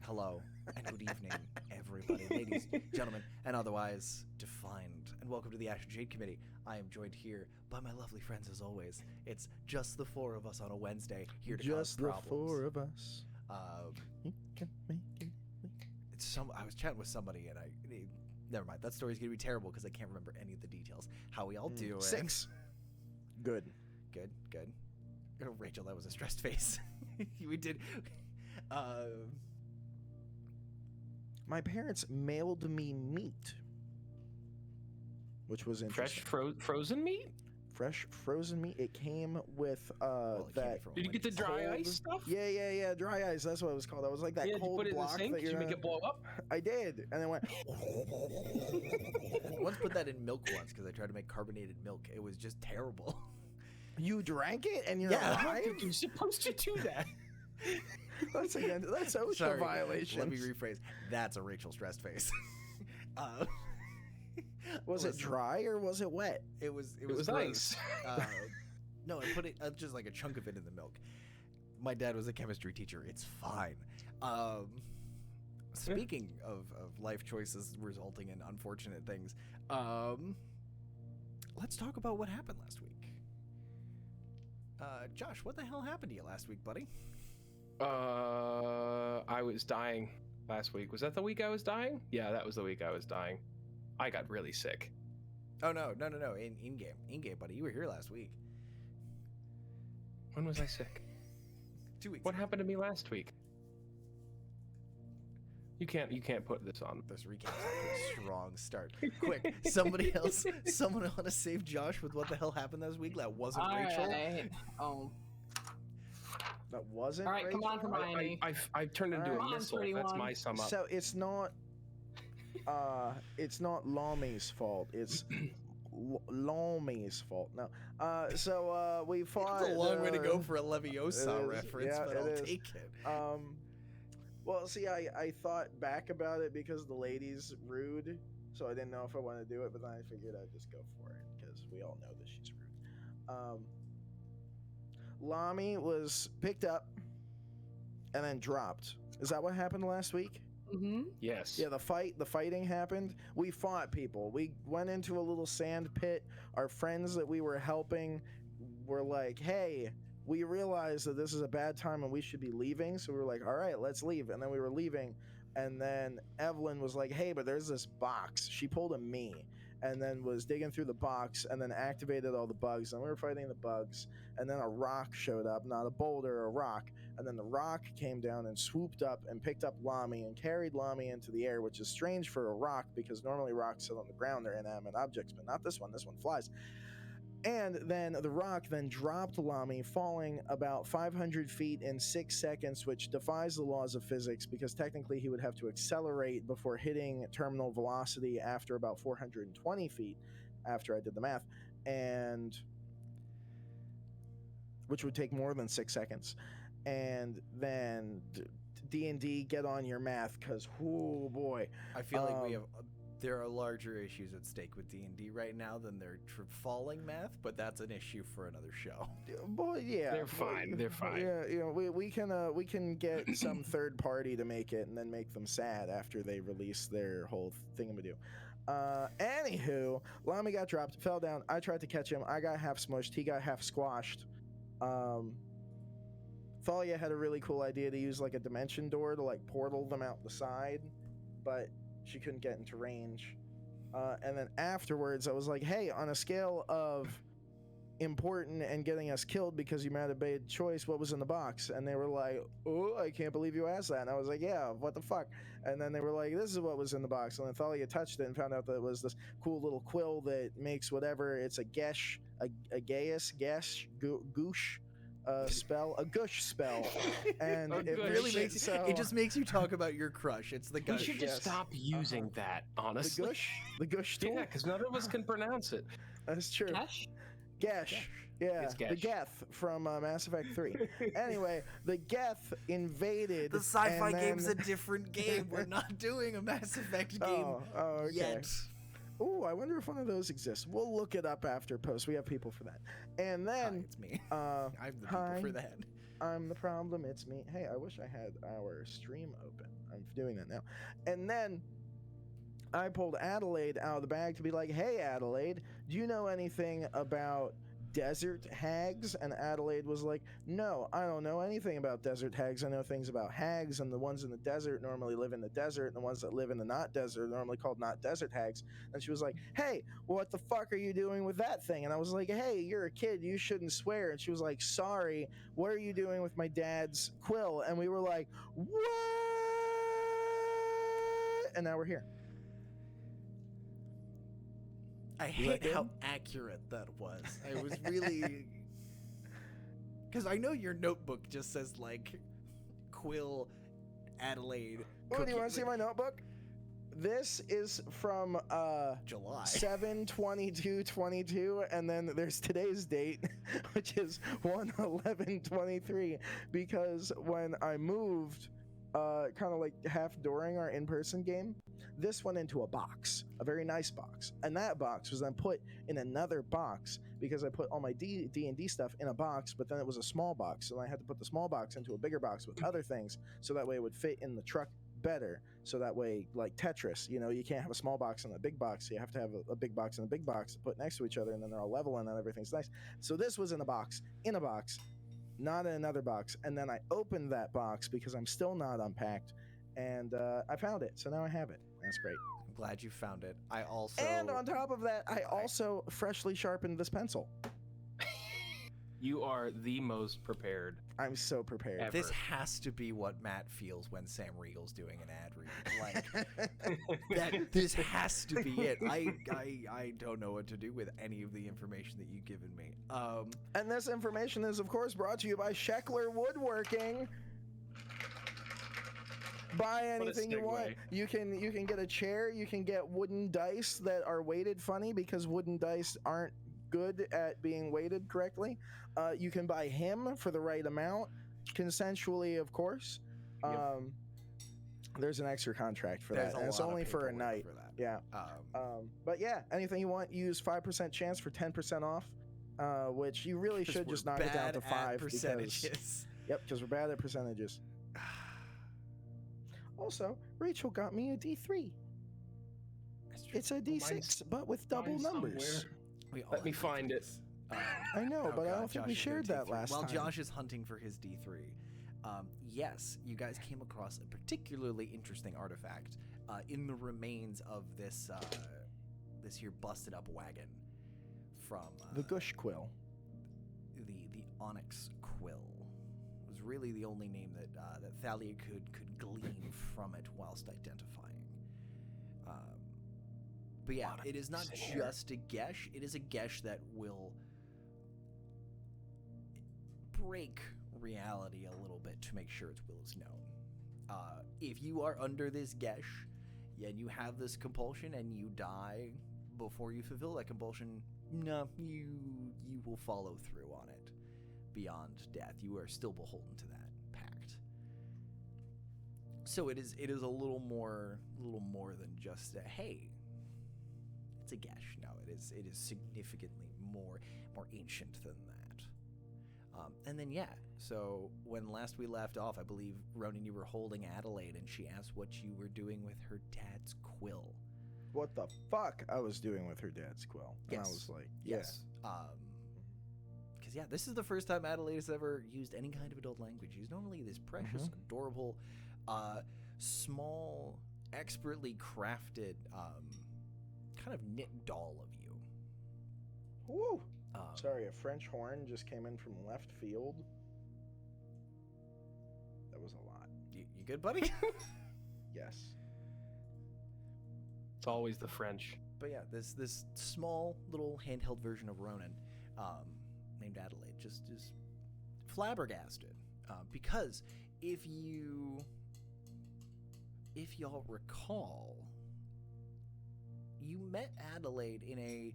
Hello and good evening, everybody, ladies, gentlemen, and otherwise defined. And welcome to the Ashe Committee. I am joined here by my lovely friends as always. It's just the four of us on a Wednesday here to cause problems. Just the four of us. You can make it. I was chatting with somebody and never mind. That story's gonna be terrible because I can't remember any of the details. How we all doing? 6. Good. Good. Oh, Rachel, that was a stressed face. We did. My parents mailed me meat, which was interesting. Fresh frozen meat? Fresh frozen meat. It came with that. Did you get the dry ice stuff? Yeah. Dry ice. That's what it was called. I was like that cold put it block in the sink? that Did you make it blow up? I did, and then went. I once put that in milk once because I tried to make carbonated milk. It was just terrible. You drank it, and you're alive? You're supposed to do that. That's OSHA violation. Let me rephrase. That's a Rachel stressed face. Was it dry or was it wet? It was ice. No, I put it just like a chunk of it in the milk. My dad was a chemistry teacher. It's fine. Speaking of life choices resulting in unfortunate things, let's talk about what happened last week. Josh, what the hell happened to you last week, buddy? I was dying last week. Was that the week I was dying? Yeah, that was the week I was dying. I got really sick. Oh, no. In-game, buddy. You were here last week. When was I sick? 2 weeks. What happened to me last week? You can't put this on. This recap's a strong start. Quick, someone want to save Josh with what the hell happened last week? That wasn't Rachel. Right. Oh. That wasn't. All right, Rachel? come on, Hermione. I've turned into a missile. That's my sum up. So it's not Lami's fault. It's Lami's fault. No. So we fought. It's a long way to go for a Leviosa reference, but I'll take it. Well, see, I thought back about it because the lady's rude, so I didn't know if I wanted to do it, but then I figured I'd just go for it because we all know that she's rude. Lami was picked up and then dropped. Is that what happened last week? Mm-hmm. Yes. Yeah, the fighting happened. We fought people. We went into a little sand pit. Our friends that we were helping were like, hey, we realized that this is a bad time and we should be leaving. So we were like, all right, let's leave. And then we were leaving. And then Evelyn was like, hey, but there's this box. She pulled a me and then was digging through the box and then activated all the bugs. And we were fighting the bugs. And then a rock showed up, not a boulder, a rock. And then the rock came down and swooped up and picked up Lami and carried Lami into the air, which is strange for a rock because normally rocks sit on the ground. They're inanimate objects, but not this one. This one flies. And then the rock then dropped Lami, falling about 500 feet in 6 seconds, which defies the laws of physics because technically he would have to accelerate before hitting terminal velocity after about 420 feet after I did the math, and which would take more than 6 seconds. And then D&D, get on your math because, oh boy. I feel like there are larger issues at stake with D&D right now than their falling math, but that's an issue for another show. Boy, yeah, they're fine. They're fine. Yeah, we can get some third party to make it and then make them sad after they release their whole thingamadoo. Anywho, Lami got dropped, fell down. I tried to catch him. I got half smushed. He got half squashed. Thalia had a really cool idea to use like a dimension door to like portal them out the side, but she couldn't get into range. And then afterwards, I was like, hey, on a scale of important and getting us killed because you made a bad choice, what was in the box? And they were like, oh, I can't believe you asked that. And I was like, yeah, what the fuck? And then they were like, this is what was in the box. And then Thalia touched it and found out that it was this cool little quill that makes whatever. It's a goosh spell, a gush spell, and it really makes it just makes you talk about your crush. It's the gush. We should just stop using that, honestly. The gush tool? Yeah, because none of us can pronounce it. That's true. Gash? Gash. Yeah, It's Gash. the Geth from Mass Effect 3. Anyway, the Geth invaded. The sci-fi game's a different game. We're not doing a Mass Effect game okay. yet. Oh, I wonder if one of those exists. We'll look it up after post. We have people for that. And then... Hi, it's me. I'm the people for that. I'm the problem. It's me. Hey, I wish I had our stream open. I'm I'm doing that now. And then I pulled Adelaide out of the bag to be like, hey, Adelaide, do you know anything about desert hags? And Adelaide was like, no, I don't know anything about desert hags. I know things about hags, and the ones in the desert normally live in the desert, and the ones that live in the not desert are normally called not desert hags. And she was like, hey, what the fuck are you doing with that thing? And I was like, hey, you're a kid, you shouldn't swear. And she was like, sorry, what are you doing with my dad's quill? And we were like, what? And now we're here. I hate how accurate that was. I was really... Because I know your notebook just says, like, Quill, Adelaide... Oh, do you want to see my notebook? This is from July. 7/22/22, and then there's today's date, which is 1/11/23, because when I moved, kind of like half during our in-person game, this went into a box, a very nice box, and that box was then put in another box because I put all my D&D stuff in a box, but then it was a small box, so I had to put the small box into a bigger box with other things, so that way it would fit in the truck better. So that way, like Tetris, you know, you can't have a small box and a big box, so you have to have a big box and a big box to put next to each other, and then they're all level and then everything's nice. So this was in a box, not in another box, and then I opened that box because I'm still not unpacked, and I found it, so now I have it. That's great. I'm glad you found it. I also... And on top of that, I also freshly sharpened this pencil. You are the most prepared. I'm so prepared. Ever. This has to be what Matt feels when Sam Riegel's doing an ad read. Like, this has to be it. I don't know what to do with any of the information that you've given me. And this information is, of course, brought to you by Sheckler Woodworking. Buy anything you want. You can get a chair. You can get wooden dice that are weighted funny because wooden dice aren't good at being weighted correctly. You can buy him for the right amount, consensually, of course. There's an extra contract for that, and it's only for a night. For that. Yeah. But yeah, anything you want, use 5% chance for 10% off, which you really should just knock it down to 5 percentages. Because we're bad at percentages. Also, Rachel got me a D3. It's a D6, but with double numbers. Let me find it. I know, but I don't think Josh we is shared doing that D3. last While time. Josh is hunting for his D3, yes, you guys came across a particularly interesting artifact in the remains of this this here busted up wagon from the Gush Quill. The Onyx Quill was really the only name that that Thalia could glean from it whilst identifying. But yeah, it is not just a gesh. It is a gesh that will break reality a little bit to make sure its will is known. If you are under this gesh and you have this compulsion and you die before you fulfill that compulsion, no, you will follow through on it beyond death. You are still beholden to that pact. So it is a little more than just a hey. It's a gesh. No, it is significantly more ancient than that. And then yeah, so when last we left off, I believe Ronan, you were holding Adelaide, and she asked what you were doing with her dad's quill. What the fuck I was doing with her dad's quill? And Yes. I was like, Yes. Because yeah, this is the first time Adelaide has ever used any kind of adult language. She's normally this precious, adorable, small, expertly crafted, kind of knit doll of you. Woo! Sorry, a French horn just came in from left field. That was a lot. You good, buddy? Yes. It's always the French. But yeah, this small little handheld version of Ronan, named Adelaide, just flabbergasted, because if y'all recall, you met Adelaide in a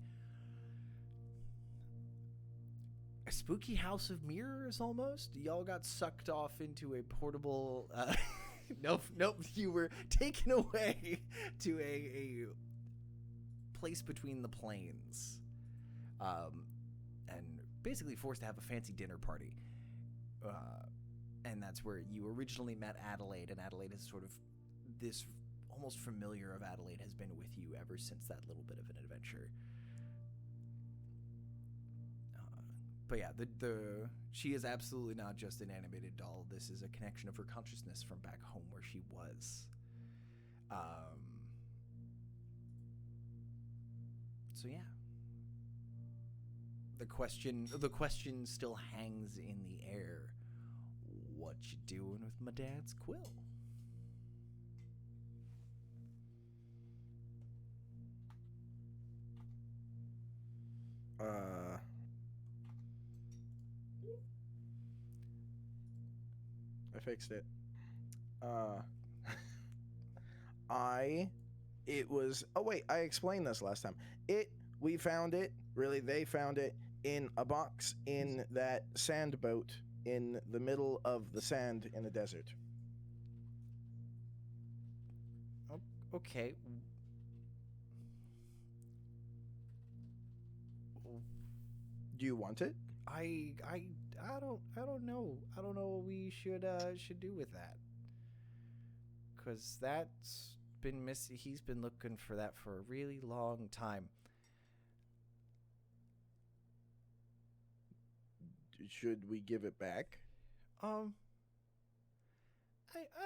spooky house of mirrors almost. Y'all got sucked off into a portable nope, you were taken away to a place between the planes, and basically forced to have a fancy dinner party, and that's where you originally met Adelaide, and Adelaide has sort of this almost familiar of Adelaide has been with you ever since that little bit of an adventure. But yeah, she is absolutely not just an animated doll. This is a connection of her consciousness from back home where she was. So yeah. The question still hangs in the air. What you doing with my dad's quill? I fixed it. I explained this last time. We found it, really, they found it in a box in that sand boat in the middle of the sand in the desert. Okay. Do you want it? I don't know. I don't know what we should do with that. 'Cause that's been missing. He's been looking for that for a really long time. Should we give it back? I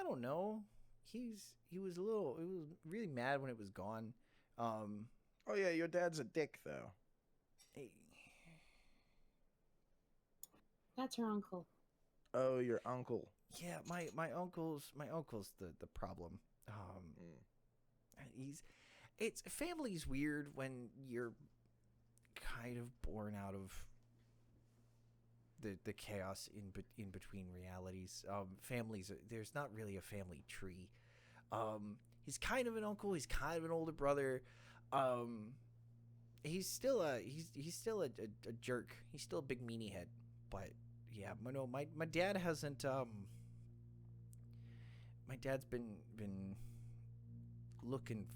don't know. He was really mad when it was gone. Oh yeah, your dad's a dick though. That's her uncle. Oh, your uncle. Yeah, my uncle's the problem. Family's weird when you're kind of born out of the chaos in between realities. There's not really a family tree. He's kind of an uncle. He's kind of an older brother. He's still a jerk. He's still a big meanie head. But yeah, my dad hasn't. My dad's been looking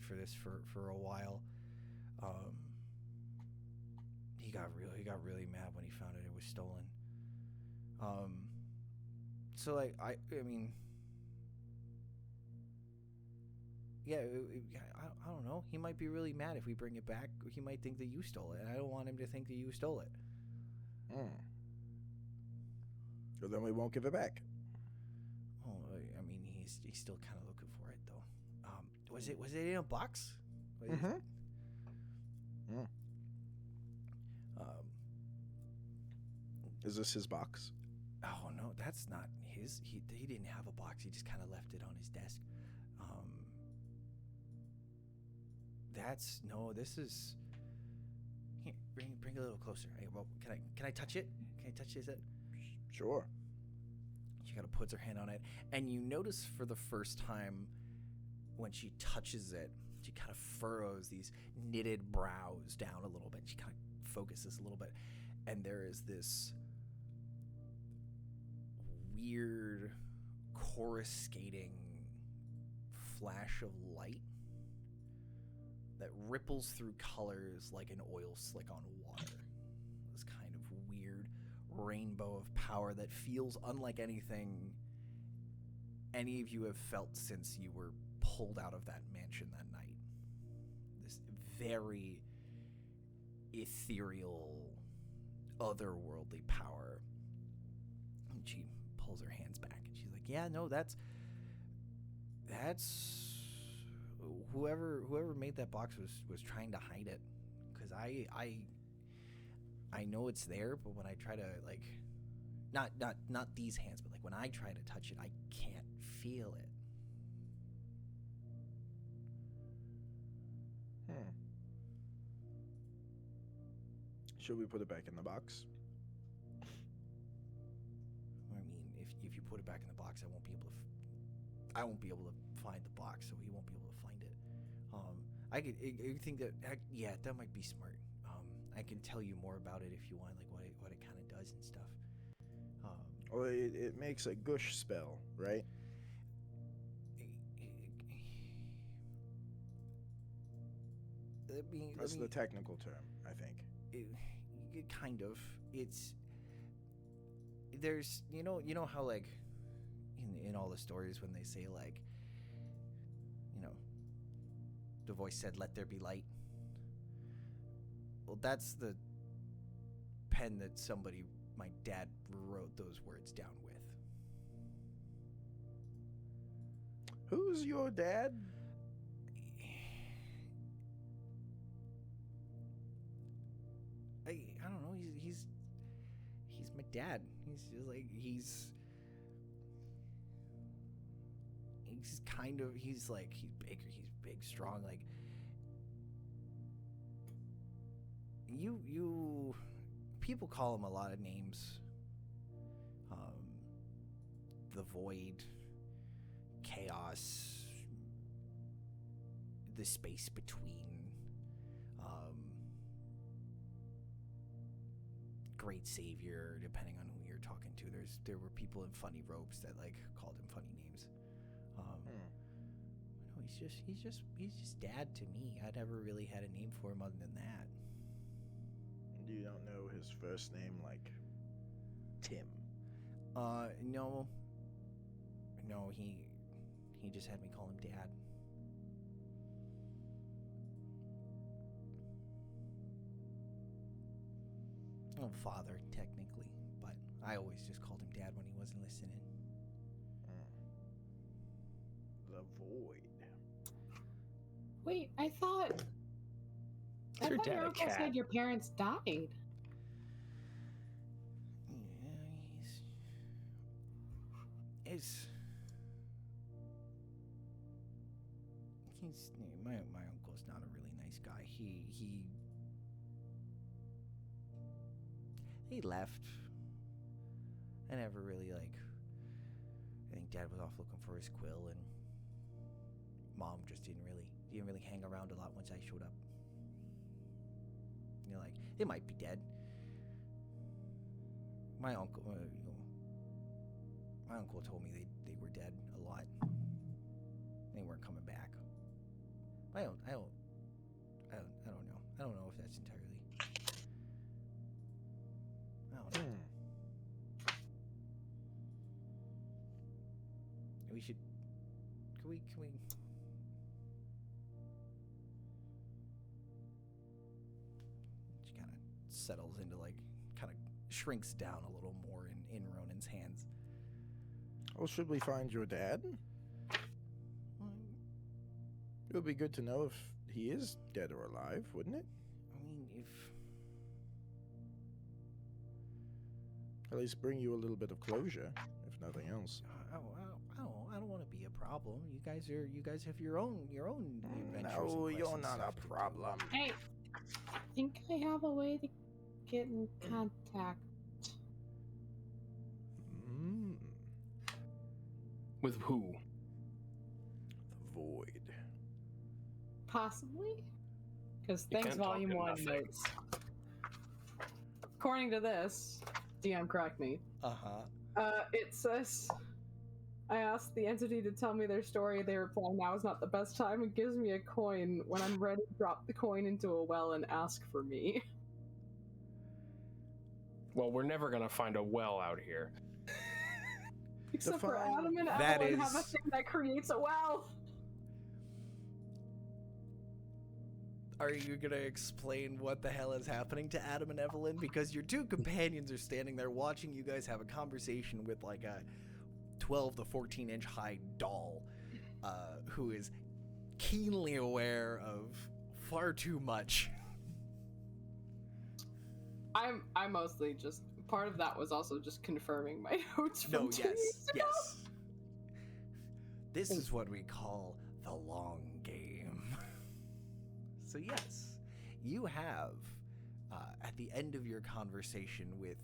for this for a while. He got really mad when he found it was stolen. So like I mean, yeah, I don't know. He might be really mad if we bring it back. He might think that you stole it, and I don't want him to think that you stole it. So then we won't give it back. Oh, I mean, he's still kind of looking for it though. Was it in a box? Is this his box? Oh no, that's not his. He didn't have a box. He just kind of left it on his desk. This is. Here, bring it a little closer. Hey, well, can I touch it? Can I touch it? Is it? Sure. She kind of puts her hand on it, and you notice for the first time when she touches it, she kind of furrows these knitted brows down a little bit. She kind of focuses a little bit, and there is this weird coruscating flash of light that ripples through colors like an oil slick on water. This kind of weird rainbow of power that feels unlike anything any of you have felt since you were pulled out of that mansion that night. This very ethereal, otherworldly power. And she pulls her hands back and she's like, yeah, no, that's whoever made that box was trying to hide it, because I know it's there, but when I try to like not these hands, but like when I try to touch it, I can't feel it. Should we put it back in the box? I mean, if you put it back in the box, I won't be able to find the box, so he won't be able to find it. I think that that might be smart. I can tell you more about it if you want, like what it kind of does and stuff. Well, it makes a gush spell, right? That's the technical term, I think. It kind of. There's you know how like in all the stories when they say like The voice said, "Let there be light." Well, that's the pen that my dad wrote those words down with. Who's your dad? I don't know. He's my dad. He's just like he's big, strong. Like you people call him a lot of names. The Void, Chaos, the space between, Great Savior, depending on who you're talking to. There were people in funny robes that like called him funny names. No, he's just dad to me. I never really had a name for him other than that. You don't know his first name, like Tim? No, he just had me call him Dad. Oh, father, technically, but I always just called him Dad when he wasn't listening. The Void. Wait, I thought Your dad your a uncle cat? said your parents died. Yeah, my uncle's not a really nice guy. He left. I never really I think Dad was off looking for his quill, and Mom just didn't really hang around a lot once I showed up. They might be dead. My uncle, my uncle told me they were dead a lot. They weren't coming back. I don't know. I don't know if that's entirely. I don't know. We should. Can we? She kind of settles into kind of shrinks down a little more in Ronan's hands. Well, should we find your dad? It would be good to know if he is dead or alive, wouldn't it? I mean, At least bring you a little bit of closure, if nothing else. I don't want to be a problem. You guys have your own adventures. No, and quests you're and not stuff a to do. problem. Hey, I think I have a way to get in contact. With who? The Void. Possibly? Because You thanks, can't talk Volume in 1 nothing. notes. According to this, DM, correct me. It says, I asked the entity to tell me their story. They reply, now is not the best time, and gives me a coin. When I'm ready, drop the coin into a well and ask for me. Well, we're never gonna find a well out here. Except for Define- Adam and That Evelyn have a is- thing that creates a well. Are you gonna explain what the hell is happening to Adam and Evelyn? Because your two companions are standing there watching you guys have a conversation with like a 12 to 14 inch high doll, who is keenly aware of far too much. I'm mostly just part of that was also just confirming my notes from No, 2 yes, weeks ago. yes. This is what we call the long game. So yes, you have, at the end of your conversation with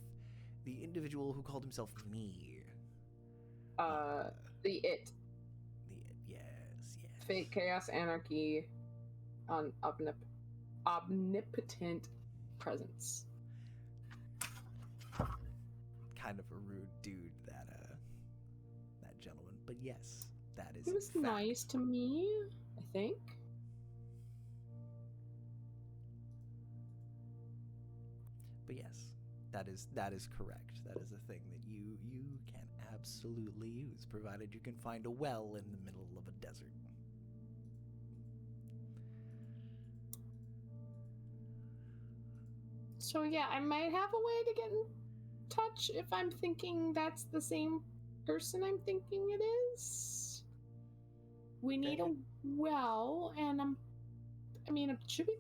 the individual who called himself Me. The it. Yes. Fate, chaos, anarchy, on omnipotent presence. Kind of a rude dude, that gentleman. But yes, that is He was in fact. nice to me, I think. But yes, that is correct. That is a thing that you can absolutely use, provided you can find a well in the middle of a desert. So yeah, I might have a way to get in touch if I'm thinking that's the same person I'm thinking it is. We need a well, and I mean, should we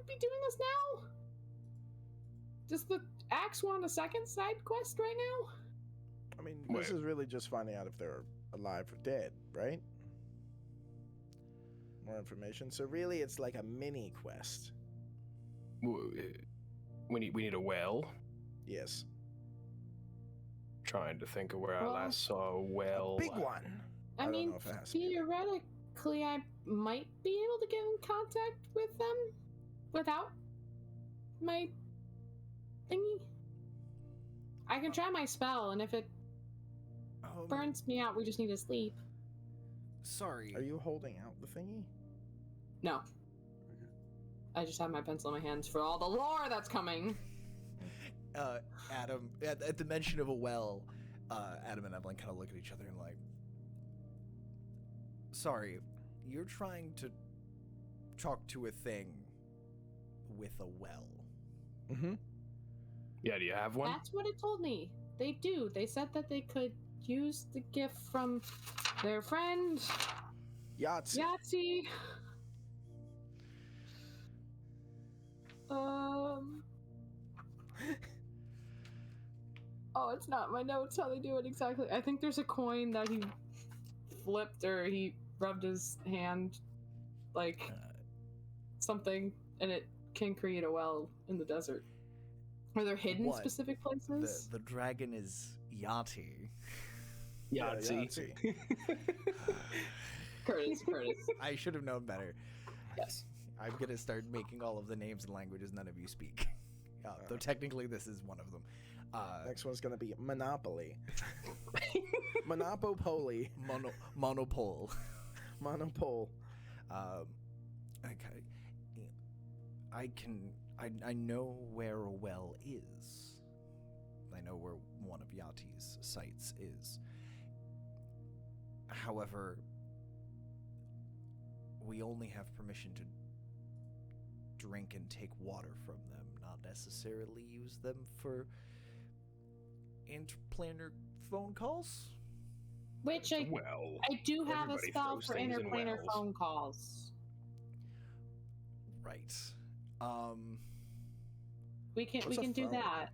be doing this now? Does the Axe want a second side quest right now? I mean, this is really just finding out if they're alive or dead, right? More information. So really, it's like a mini quest. We need a well. Yes. Trying to think of where I last saw a well. A big one. I mean, don't know if it has to be. theoretically, I might be able to get in contact with them without my thingy. I can try my spell, and if it burns me out, we just need to sleep. Sorry. Are you holding out the thingy? No. Okay. I just have my pencil in my hands for all the lore that's coming. Adam, at the mention of a well, Adam and Evelyn kind of look at each other and like, sorry, you're trying to talk to a thing with a well. Mm-hmm. Yeah, do you have one? That's what it told me. They do. They said that they could use the gift from their friend Yahtzee. Oh, it's not my notes how they do it exactly. I think there's a coin that he flipped or he rubbed his hand like something, and it can create a well in the desert. Are there hidden specific places? The dragon is Yahtzee. Yahtzee. Curtis. I should have known better. Yes. I'm gonna start making all of the names and languages none of you speak. Though technically this is one of them. Next one's gonna be Monopoly. Monopoly. Monopole. Monopole. Okay. I know where a well is. I know where one of Yahti's sites is. However, we only have permission to drink and take water from them, not necessarily use them for interplanar phone calls. Which I do have a spell for interplanar phone calls. Right. We can do that.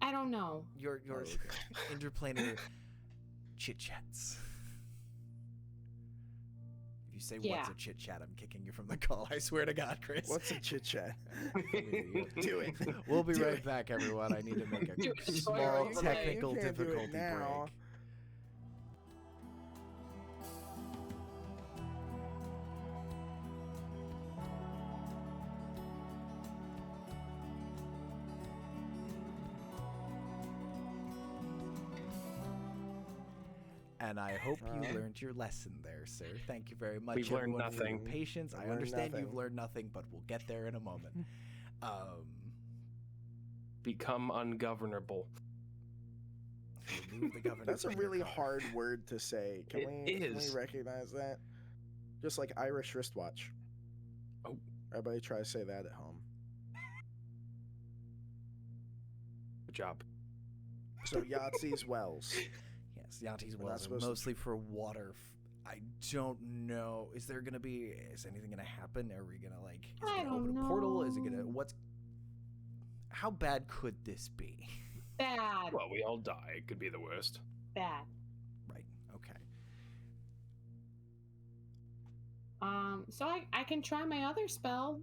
I don't know. Your interplanar chit chats. If you say what's a chit chat, I'm kicking you from the call. I swear to God, Chris. What's a chit chat? Do it. We'll be right back, everyone. I need to make a small technical difficulty break. And I hope you learned your lesson there, sir. Thank you very much. We've learned nothing. For your patience. I understand you've learned nothing, but we'll get there in a moment. Become ungovernable. Remove the governor. That's a really hard word to say. Can we recognize that? Just like Irish wristwatch. Oh. Everybody try to say that at home. Good job. So Yahtzee's wells. Yes, Yahtzee's wells are mostly for water. I don't know. Is anything gonna happen? Are we gonna is it gonna open a portal? Is it gonna how bad could this be? Bad. Well, we all die. It could be the worst. Bad. Right. Okay. So I can try my other spell.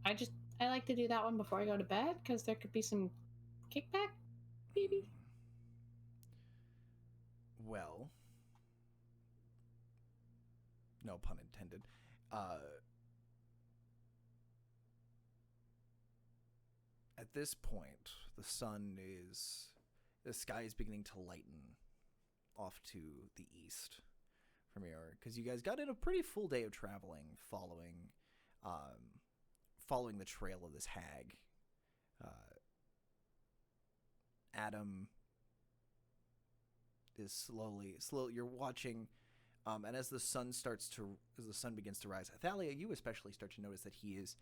I like to do that one before I go to bed because there could be some kickback, maybe. Well, no pun intended. At this point, the sky is beginning to lighten off to the east from here, because you guys got in a pretty full day of traveling following the trail of this hag. Adam is slowly you're watching And as the sun begins to rise, Thalia, you especially start to notice that he is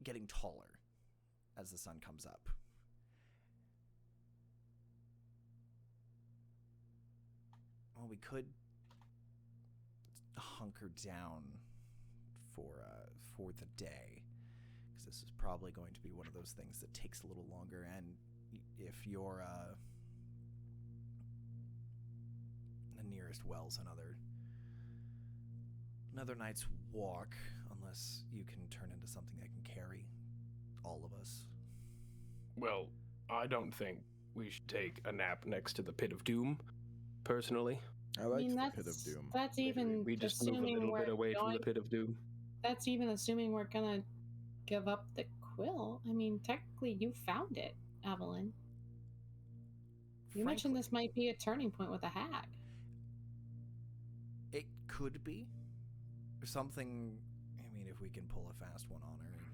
getting taller as the sun comes up. Well, we could hunker down for the day, because this is probably going to be one of those things that takes a little longer. And if you're the nearest well's another night's walk, unless you can turn into something that can carry all of us. Well, I don't think we should take a nap next to the Pit of Doom, personally. I like the Pit of Doom. That's even We just move a assuming little we're bit away from the going. Pit of Doom. That's even assuming we're gonna give up the quill. I mean, technically, you found it, Evelyn. You mentioned this might be a turning point with a hag. It could be something. I mean, if we can pull a fast one on her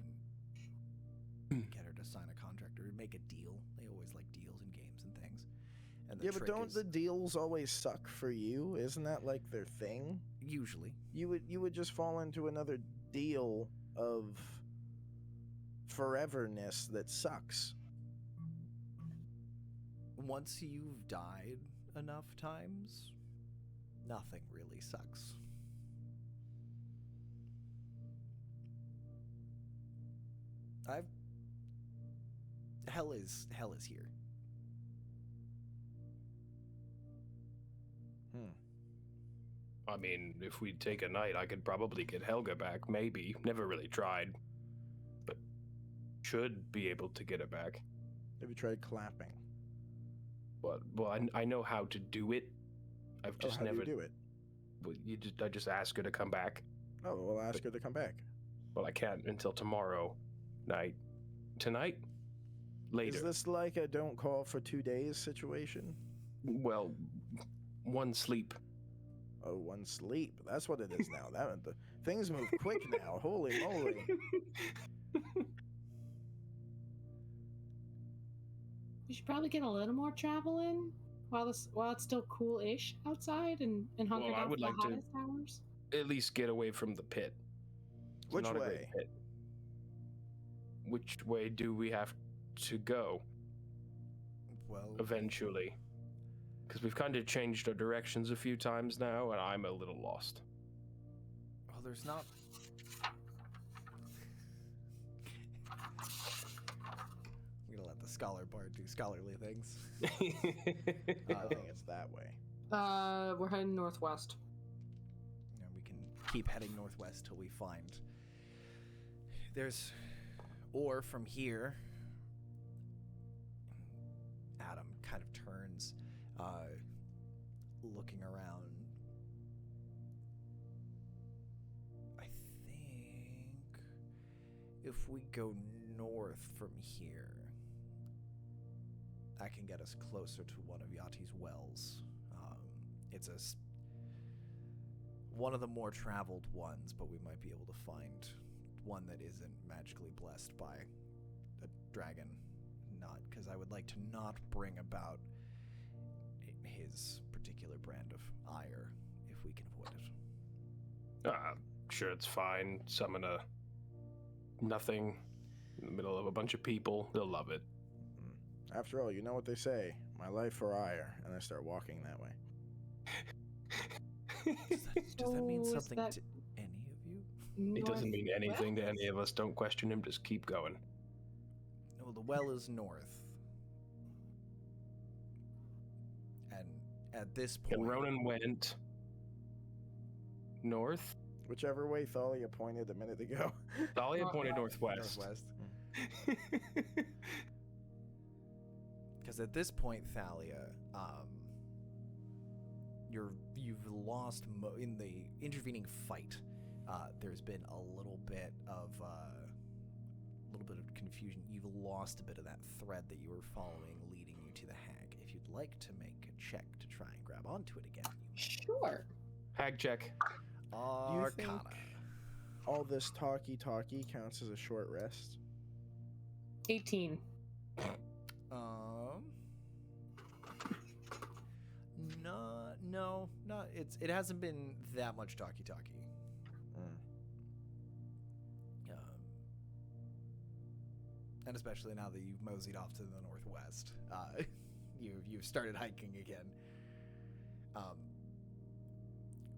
and get her to sign a contract or make a deal. They always like deals in games and things. And Yeah, but don't the deals always suck for you? Isn't that like their thing? Usually. You would just fall into another deal of foreverness that sucks. Once you've died enough times, nothing really sucks. Hell is here. I mean, if we take a night, I could probably get Helga back, maybe. Never really tried. But should be able to get her back. Have you tried clapping? Well, I know how to do it. I've just how never do you do it? Well, I just ask her to come back. Oh, well, ask her to come back. Well, I can't until tomorrow night. Tonight? Later. Is this like a don't call for 2 days situation? Well, one sleep. Oh, one sleep. That's what it is now. Things move quick now. Holy moly. We should probably get a little more travel in while it's still cool-ish outside and hunker down for the hottest hours. At least get away from the pit. It's Which not a way? great pit. Which way do we have to go? Well, eventually. Because we've kind of changed our directions a few times now, and I'm a little lost. Well, there's not... I'm gonna let the scholar bard do scholarly things. I think it's that way. We're heading northwest. And we can keep heading northwest till we find... Or from here... Adam kind of turns, looking around. I think if we go north from here, that can get us closer to one of Yati's wells. It's one of the more traveled ones, but we might be able to find one that isn't magically blessed by a dragon. Not because I would like to not bring about his particular brand of ire if we can avoid it. Sure, it's fine. Summon a nothing in the middle of a bunch of people. They'll love it. After all, you know what they say, my life or ire, and I start walking that way. Does that mean something to any of you? It doesn't mean anything to any of us. Don't question him. Just keep going. No, the well is north. And at this point... And Ronan went north? Whichever way Thalia pointed a minute ago. Thalia pointed northwest. Because at this point, Thalia, you've lost in the intervening fight. There's been a little bit of confusion. You've lost a bit of that thread that you were following, leading you to the hag. If you'd like to make a check to try and grab onto it again, Sure. Hag check. Arcana. All this talky counts as a short rest? 18. No, not it hasn't been that much talkie-talkie. And especially now that you've moseyed off to the northwest, you've started hiking again.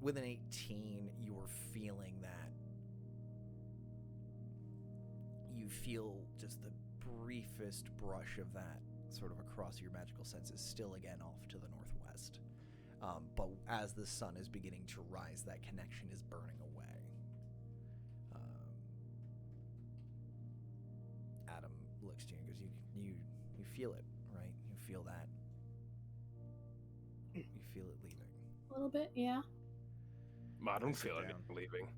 With an 18, you're feeling that. You feel just the briefest brush of that sort of across your magical senses, still again off to the northwest. But as the sun is beginning to rise, that connection is burning away. Adam looks to you and goes, you feel it, right? You feel that. You feel it leaving. A little bit, yeah. I don't feel it leaving.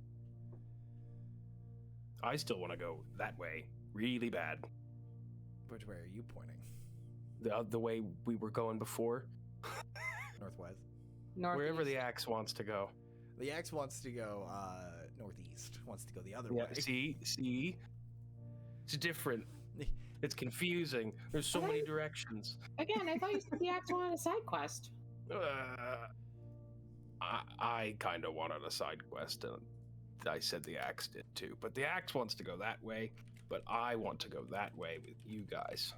I still want to go that way, really bad. Which way are you pointing? The way we were going before. Northwest. Northeast. Wherever the axe wants to go. The axe wants to go northeast. Wants to go the other way. See? It's different. It's confusing. There's so many directions. Again, I thought you said the axe wanted a side quest. I kind of wanted a side quest, and I said the axe did too. But the axe wants to go that way, but I want to go that way with you guys.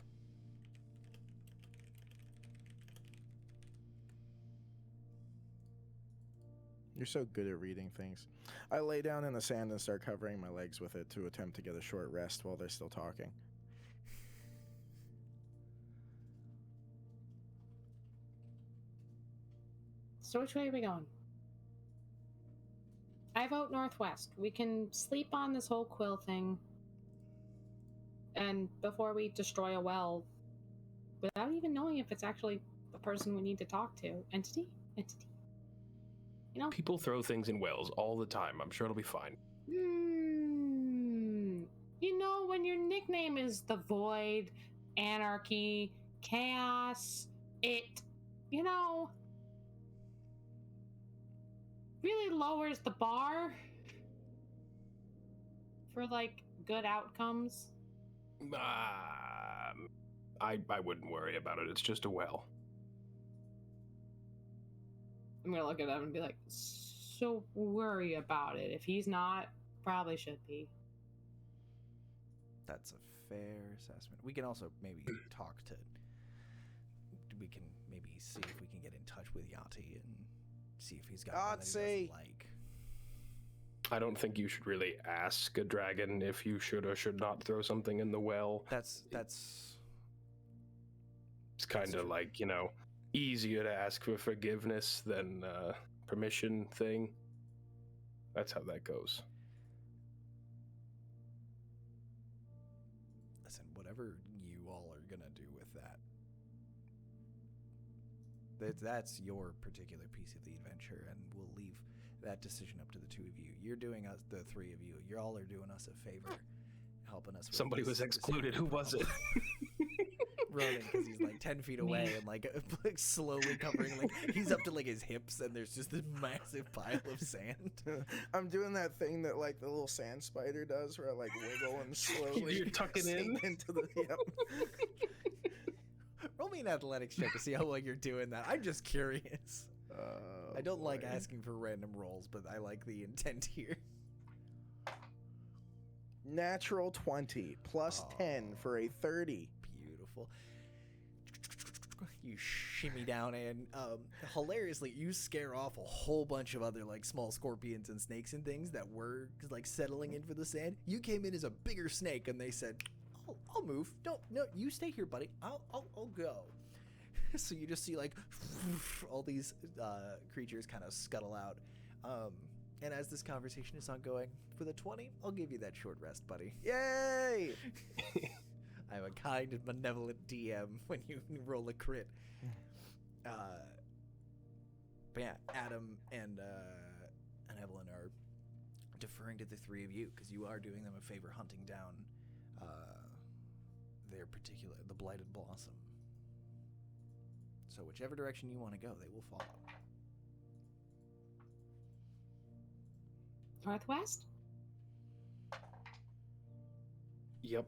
You're so good at reading things. I lay down in the sand and start covering my legs with it to attempt to get a short rest while they're still talking. So which way are we going? I vote northwest. We can sleep on this whole quill thing. And before we destroy a well, without even knowing if it's actually the person we need to talk to. Entity. You know? People throw things in wells all the time. I'm sure it'll be fine. You know, when your nickname is the Void, Anarchy, Chaos, it, really lowers the bar for, good outcomes. I wouldn't worry about it. It's just a well. I'm gonna look at him and be like, so worry about it. If he's not, probably should be. That's a fair assessment. We can also maybe talk to... We can maybe see if we can get in touch with Yati and see if he's got one that he doesn't like. I don't think you should really ask a dragon if you should or should not throw something in the well. It's kind of like, easier to ask for forgiveness than permission thing. That's how that goes. Listen, whatever you all are gonna do with that's your particular piece of the adventure, and we'll leave that decision up to the two of you. You're doing us, the three of you. You all are doing us a favor, helping us. With Somebody was excluded. Who was it? Ronan, because he's 10 feet away and slowly covering, he's up to his hips, and there's just this massive pile of sand. I'm doing that thing that the little sand spider does, where I wiggle and slowly You're tucking in into the yep. Roll me an athletics check to see how well you're doing that. I'm just curious. I don't like asking for random rolls, but I like the intent here. Natural 20 plus 10 for a 30. Beautiful. You shimmy down, and hilariously, you scare off a whole bunch of other small scorpions and snakes and things that were settling in for the sand. You came in as a bigger snake, and they said, I'll move. No, you stay here, buddy. I'll go. So you just see all these creatures kind of scuttle out. And as this conversation is ongoing, for the 20, I'll give you that short rest, buddy. Yay! I'm a kind and benevolent DM when you roll a crit. But yeah, Adam and Evelyn are deferring to the three of you because you are doing them a favor hunting down the Blighted Blossom. So whichever direction you want to go, they will follow. Northwest? Yep.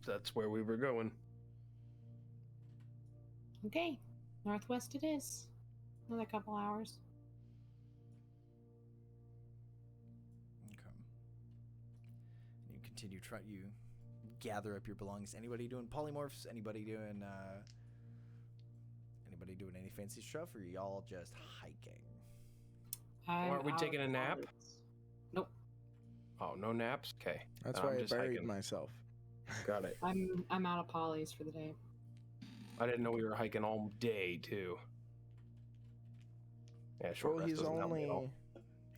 That's where we were going. Okay. Northwest it is. Another couple hours. Okay. You continue you gather up your belongings. Anybody doing polymorphs? Anybody doing any fancy stuff, or are y'all just hiking? Aren't we taking a nap? Nope. Oh, no naps? Okay. That's I'm why I just buried hiking. myself. Got it. I'm out of polys for the day. I didn't know we were hiking all day, too. Yeah, short Well, rest doesn't help me at all.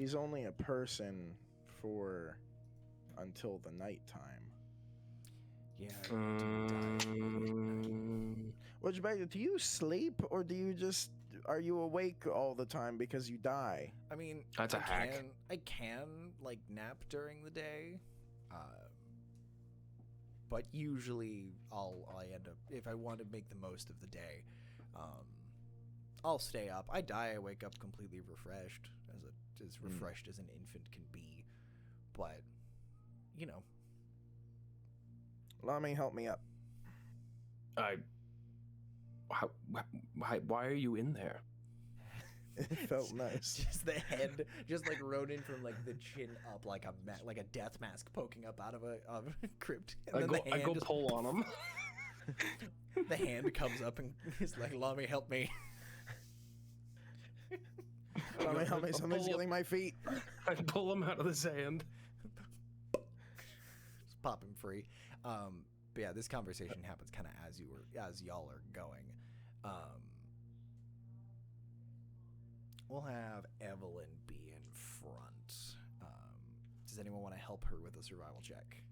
he's only a person for until the nighttime. Yeah. Which, do you sleep, or are you awake all the time because you die? I mean, That's a hack. I can like nap during the day, but usually I end up, if I want to make the most of the day, I'll stay up. I die, I wake up completely refreshed, as refreshed as an infant can be, but you know. Lami, help me up. Why are you in there? It felt nice. Just the head, just like Ronin from like the chin up, like a death mask poking up out of a crypt. And I go pull on him. The hand comes up and is like, "Lami, help me." Lami, help me! Something's killing my feet. I pull him out of the sand. Just pop him free. But yeah, this conversation happens kind of as y'all are going. We'll have Evelyn be in front. Does anyone want to help her with a survival check?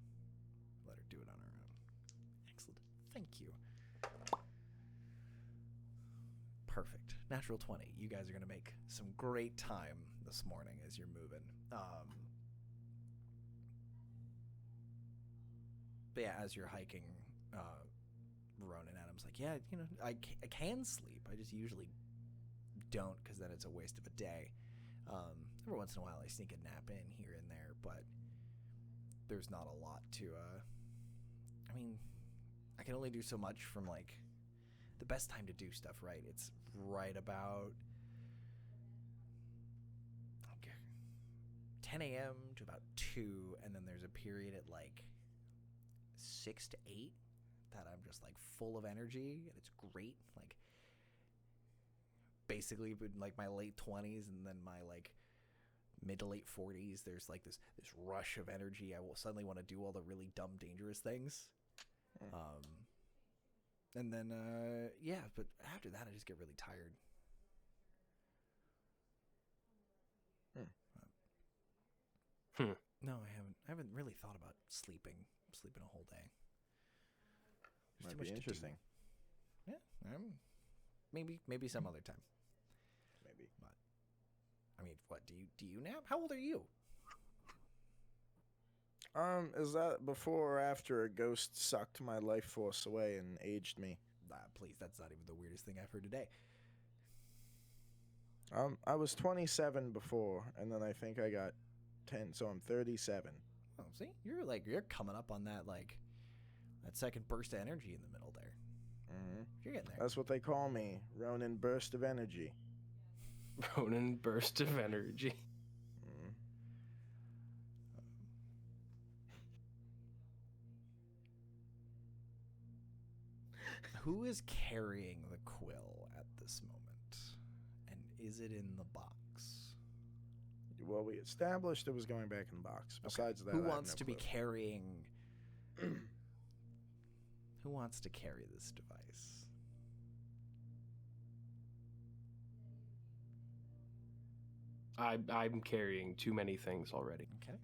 Let her do it on her own. Excellent. Thank you. Perfect. Natural 20. You guys are going to make some great time this morning as you're moving. But yeah, as you're hiking, Ronan Adams like, yeah, I can sleep. I just usually don't, because then it's a waste of a day. Every once in a while I sneak a nap in here and there, but there's not a lot to, I mean, I can only do so much from like the best time to do stuff, right? It's right about 10 a.m. to about 2, and then there's a period at like 6 to 8 that I'm just like full of energy, and it's great. Like basically in like my late 20s and then my like mid to late 40s, there's like this rush of energy. I will suddenly want to do all the really dumb, dangerous things. And then yeah, but after that I just get really tired. No, I haven't really thought about sleeping a whole day. Might be interesting. Yeah, maybe some other time. Maybe. But I mean, what do you nap? How old are you? Is that before or after a ghost sucked my life force away and aged me? Please, that's not even the weirdest thing I've heard today. I was 27 before, and then I think I got 10, so I'm 37. Oh, see, you're coming up on that that second burst of energy in the middle there. Mm-hmm. You're getting there. That's what they call me, Ronin Burst of Energy. Ronin Burst of Energy. Mm. Who is carrying the quill at this moment, and is it in the box? Well, we established it was going back in the box. Besides that, who I have wants no to be clue. carrying? Who wants to carry this device? I'm carrying too many things already. Okay.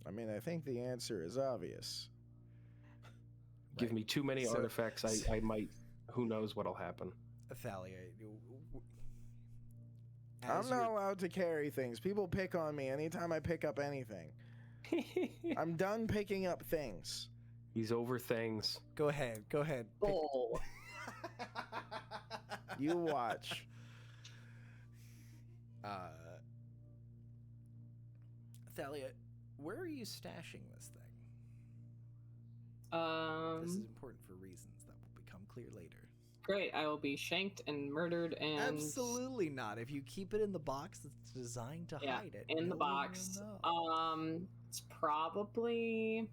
I mean, I think the answer is obvious. Give me too many artifacts, I might. Who knows what'll happen? Athalia, I'm not allowed to carry things. People pick on me anytime I pick up anything. I'm done picking up things. He's over things. Go ahead. Oh. You watch. Athalia, where are you stashing this thing? This is important for reasons that will become clear later. great. I will be shanked and murdered and... Absolutely not. If you keep it in the box that's designed to hide it. In the box. It's probably...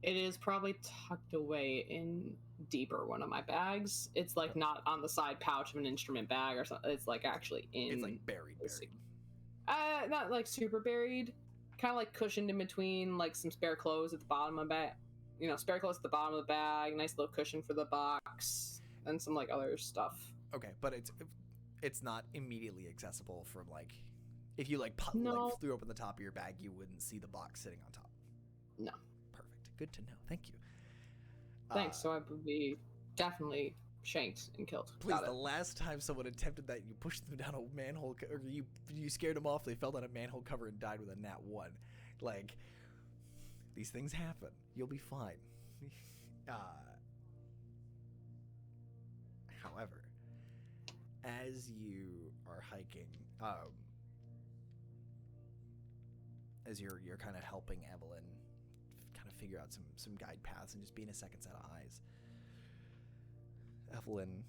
It is probably tucked away in deeper one of my bags. It's like not on the side pouch of an instrument bag or something. It's like actually in... It's like buried. Not like super buried. Kind of like cushioned in between like some spare clothes at the bottom of the bag. You know, spare clothes at the bottom of the bag. Nice little cushion for the box. And some like other stuff. Okay, but it's not immediately accessible from like... If you like threw open the top of your bag, you wouldn't see the box sitting on top. No. Good to know. Thank you. Thanks. So I would be definitely shanked and killed. Please, the last time someone attempted that, you pushed them down a manhole, or you scared them off. They fell down a manhole cover and died with a nat 1. Like, these things happen. You'll be fine. However, as you are hiking, as you're kind of helping Evelyn figure out some guide paths and just being a second set of eyes, Evelyn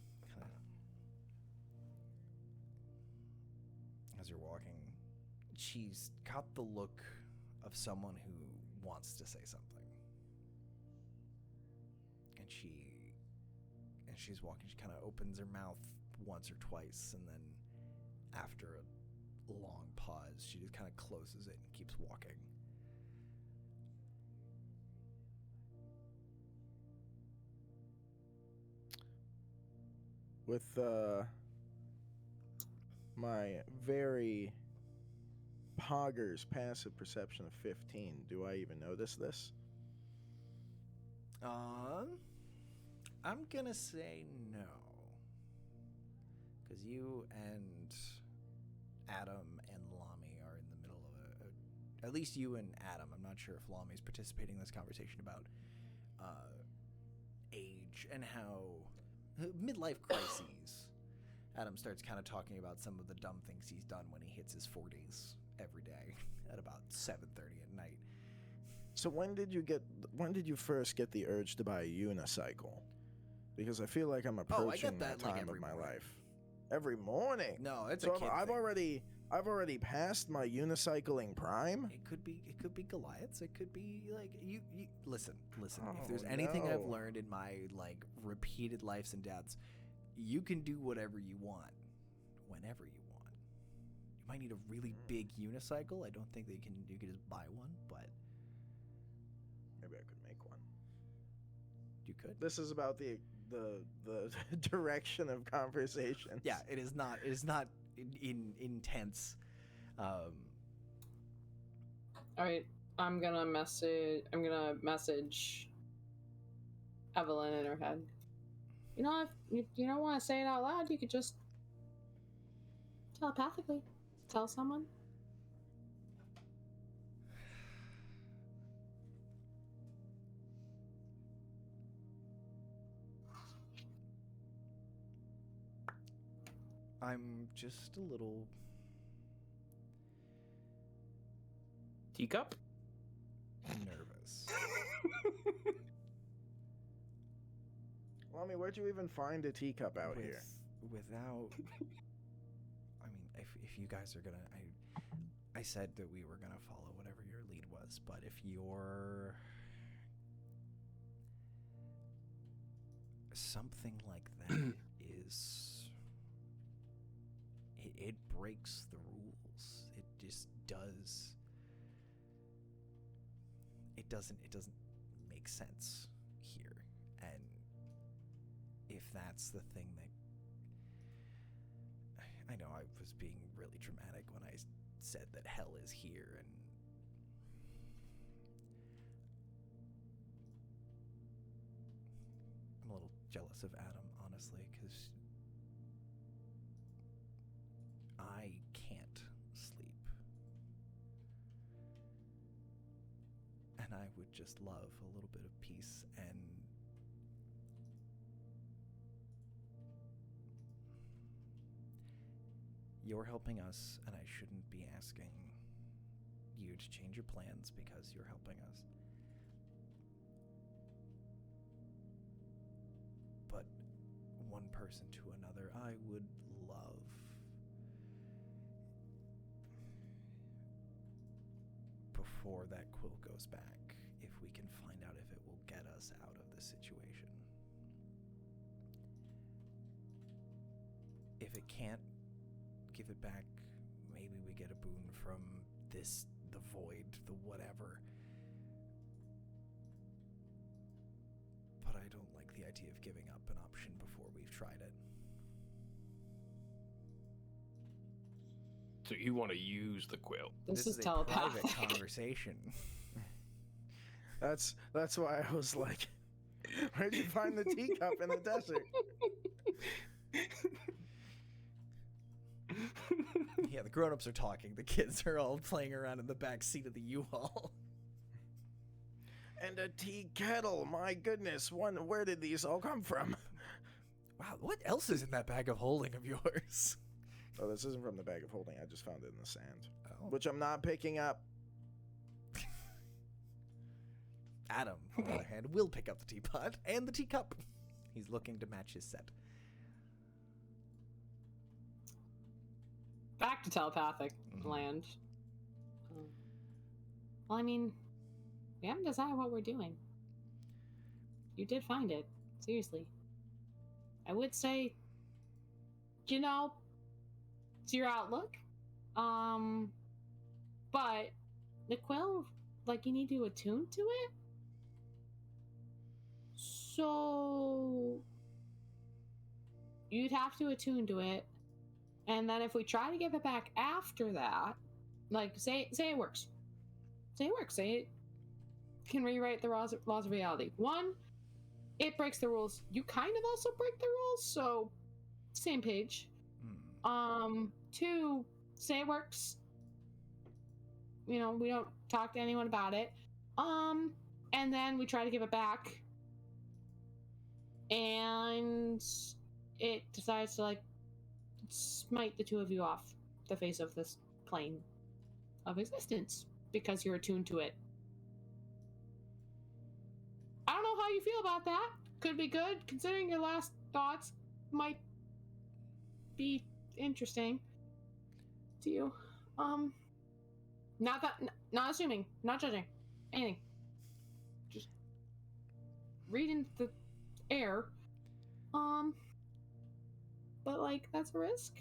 as you're walking, she's got the look of someone who wants to say something, and she's walking, she kind of opens her mouth once or twice, and then after a long pause she just kind of closes it and keeps walking. With my very poggers passive perception of 15, do I even notice this? I'm gonna say no, because you and Adam and Lami are in the middle of at least you and Adam. I'm not sure if Lami's participating in this conversation about age and how midlife crises. Adam starts kind of talking about some of the dumb things he's done when he hits his 40s every day at about 7:30 at night. So when did you first get the urge to buy a unicycle? Because I feel like I'm approaching that time of my life. Every morning? No, it's so a kid I've thing. already passed my unicycling prime. It could be Goliaths. It could be like you listen. Oh, if there's anything no. I've learned in my like repeated lives and deaths, you can do whatever you want, whenever you want. You might need a really big unicycle. I don't think you can just buy one, but maybe I could make one. You could. This is about the direction of conversation. Yeah, it is not in intense. All right, I'm gonna message Evelyn in her head. You know, if you don't want to say it out loud, you could just telepathically tell someone. I'm just a little teacup nervous. Lami, where'd you even find a teacup out here? Without, I mean, if you guys are gonna, I said that we were gonna follow whatever your lead was, but if you're something like that is, it breaks the rules. It just does. It doesn't make sense here, and if that's the thing that I know I was being really dramatic when I said that hell is here, and I'm a little jealous of Adam, honestly, because I can't sleep, and I would just love a little bit of peace. And you're helping us, and I shouldn't be asking you to change your plans because you're helping us. But one person to another, I would love before that quill goes back, if we can find out if it will get us out of this situation. If it can't give it back, maybe we get a boon from this, the void, the whatever. But I don't like the idea of giving up an option before we've tried it. So you want to use the quill? This is a telepathic. private conversation. That's why I was like, where'd you find the teacup in the desert? Yeah, the grown-ups are talking. The kids are all playing around in the back seat of the U-Haul. And a tea kettle. My goodness, where did these all come from? Wow, what else is in that bag of holding of yours? Oh, this isn't from the bag of holding. I just found it in the sand, Oh. which I'm not picking up. Adam, on the other hand, will pick up the teapot and the teacup. He's looking to match his set. Back to telepathic land. Well, I mean, we haven't decided what we're doing. You did find it. Seriously. I would say, it's your outlook. But the quill, you need to attune to it. So you'd have to attune to it. And then if we try to give it back after that, say it works. Say it can rewrite the laws of reality. 1, it breaks the rules. You kind of also break the rules, so same page. 2, say it works. We don't talk to anyone about it. And then we try to give it back. And it decides to smite the two of you off the face of this plane of existence because you're attuned to it. I don't know how you feel about that. Could be good, considering your last thoughts might be interesting to you. Not assuming, not judging, anything. Just reading the air. But that's a risk.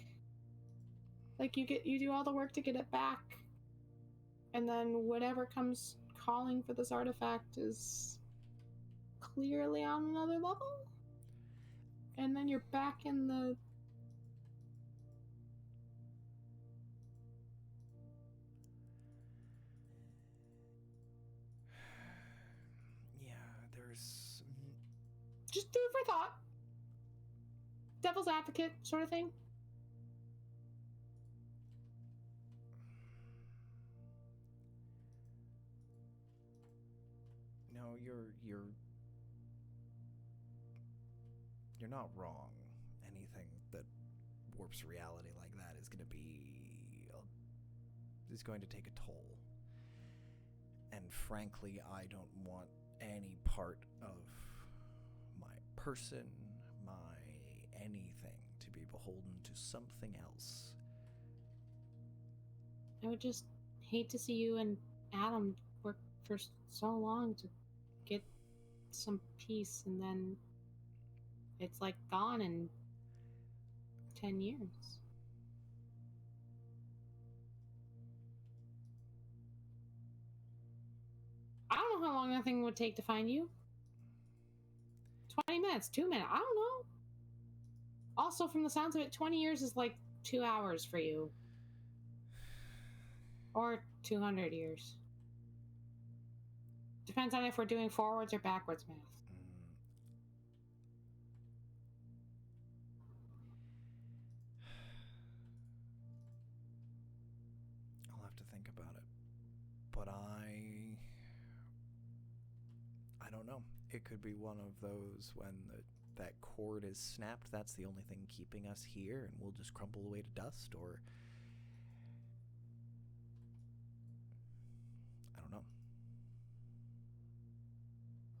You do all the work to get it back, and then whatever comes calling for this artifact is clearly on another level, and then you're back in the There's just do it for thought. Devil's advocate sort of thing. No, you're not wrong. Anything that warps reality like that is going to take a toll. And frankly, I don't want any part of my person, my anything to be beholden to something else. I would just hate to see you and Adam work for so long to get some peace, and then it's gone in 10 years. I don't know how long that thing would take to find you. 20 minutes, 2 minutes, I don't know. Also, from the sounds of it, 20 years is 2 hours for you. Or 200 years. Depends on if we're doing forwards or backwards math. I'll have to think about it. But I don't know. It could be one of those when that cord is snapped, that's the only thing keeping us here, and we'll just crumble away to dust, or